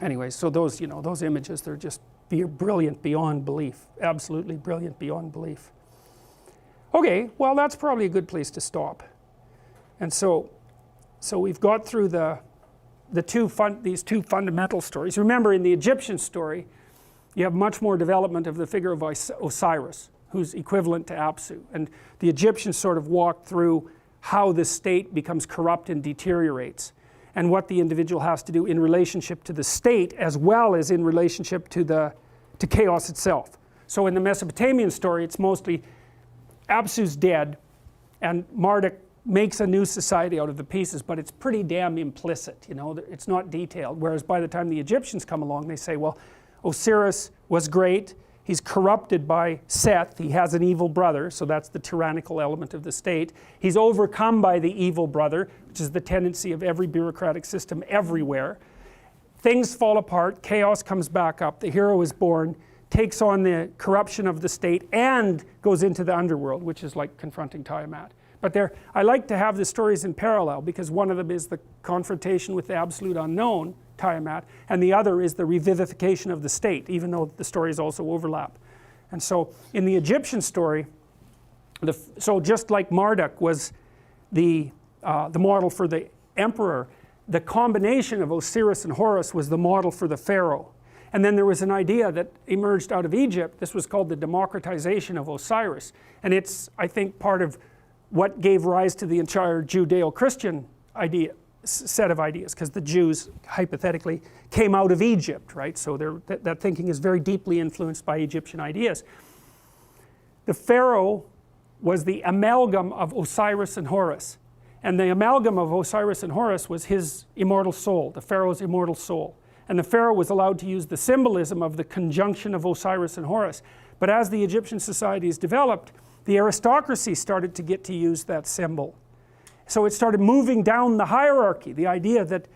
anyway, so those, you know, those images, they're just brilliant beyond belief. Absolutely brilliant beyond belief. Okay, well, that's probably a good place to stop. And so we've got through these two fundamental stories. Remember, in the Egyptian story, you have much more development of the figure of Osiris, who's equivalent to Apsu. And the Egyptians sort of walked through how the state becomes corrupt and deteriorates, and what the individual has to do in relationship to the state, as well as in relationship to chaos itself. So in the Mesopotamian story, it's mostly Apsu's dead, and Marduk makes a new society out of the pieces, but it's pretty damn implicit, you know, it's not detailed. Whereas by the time the Egyptians come along, they say, well, Osiris was great, he's corrupted by Seth, he has an evil brother, so that's the tyrannical element of the state. He's overcome by the evil brother, which is the tendency of every bureaucratic system everywhere. Things fall apart, chaos comes back up, the hero is born, takes on the corruption of the state, and goes into the underworld, which is like confronting Tiamat. But I like to have the stories in parallel, because one of them is the confrontation with the absolute unknown, Tiamat, and the other is the revivification of the state, even though the stories also overlap. And so in the Egyptian story, so just like Marduk was the model for the emperor, the combination of Osiris and Horus was the model for the pharaoh. And then there was an idea that emerged out of Egypt. This was called the democratization of Osiris, and it's, I think, part of what gave rise to the entire Judeo-Christian set of ideas, because the Jews, hypothetically, came out of Egypt, right? So that thinking is very deeply influenced by Egyptian ideas. The pharaoh was the amalgam of Osiris and Horus, and the amalgam of Osiris and Horus was his immortal soul, the pharaoh's immortal soul, and the pharaoh was allowed to use the symbolism of the conjunction of Osiris and Horus. But as the Egyptian societies developed, the aristocracy started to get to use that symbol. So it started moving down the hierarchy, the idea that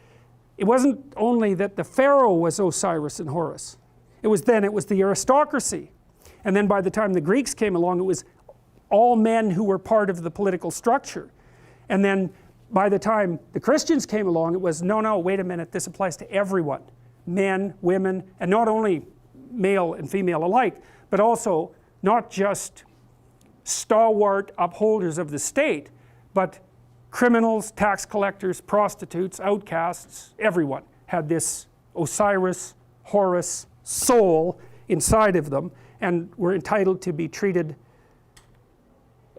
it wasn't only that the pharaoh was Osiris and Horus, it was the aristocracy, and then by the time the Greeks came along, it was all men who were part of the political structure. And then by the time the Christians came along, it was no, wait a minute, this applies to everyone, men, women, and not only male and female alike, but also not just stalwart upholders of the state, but criminals, tax collectors, prostitutes, outcasts, everyone had this Osiris, Horus soul inside of them and were entitled to be treated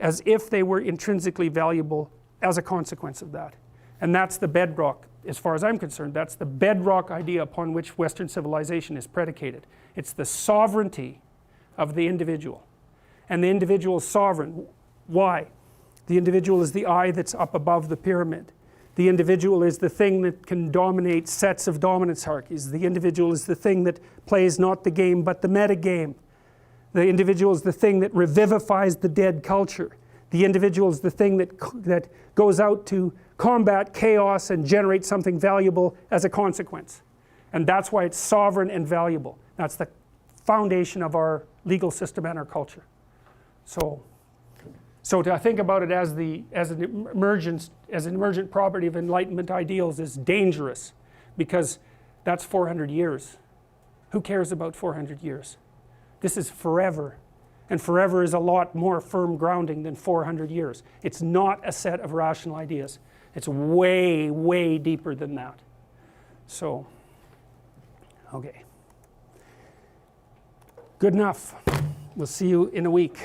as if they were intrinsically valuable as a consequence of that. And that's the bedrock, as far as I'm concerned, that's the bedrock idea upon which Western civilization is predicated. It's the sovereignty of the individual. And the individual is sovereign. Why? The individual is the eye that's up above the pyramid. The individual is the thing that can dominate sets of dominance hierarchies. The individual is the thing that plays not the game but the metagame. The individual is the thing that revivifies the dead culture. The individual is the thing that goes out to combat chaos and generate something valuable as a consequence. And that's why it's sovereign and valuable. That's the foundation of our legal system and our culture. So to think about it as an emergent property of Enlightenment ideals is dangerous, because that's 400 years. Who cares about 400 years? This is forever, and forever is a lot more firm grounding than 400 years. It's not a set of rational ideas. It's way, way deeper than that. So, okay. Good enough. We'll see you in a week.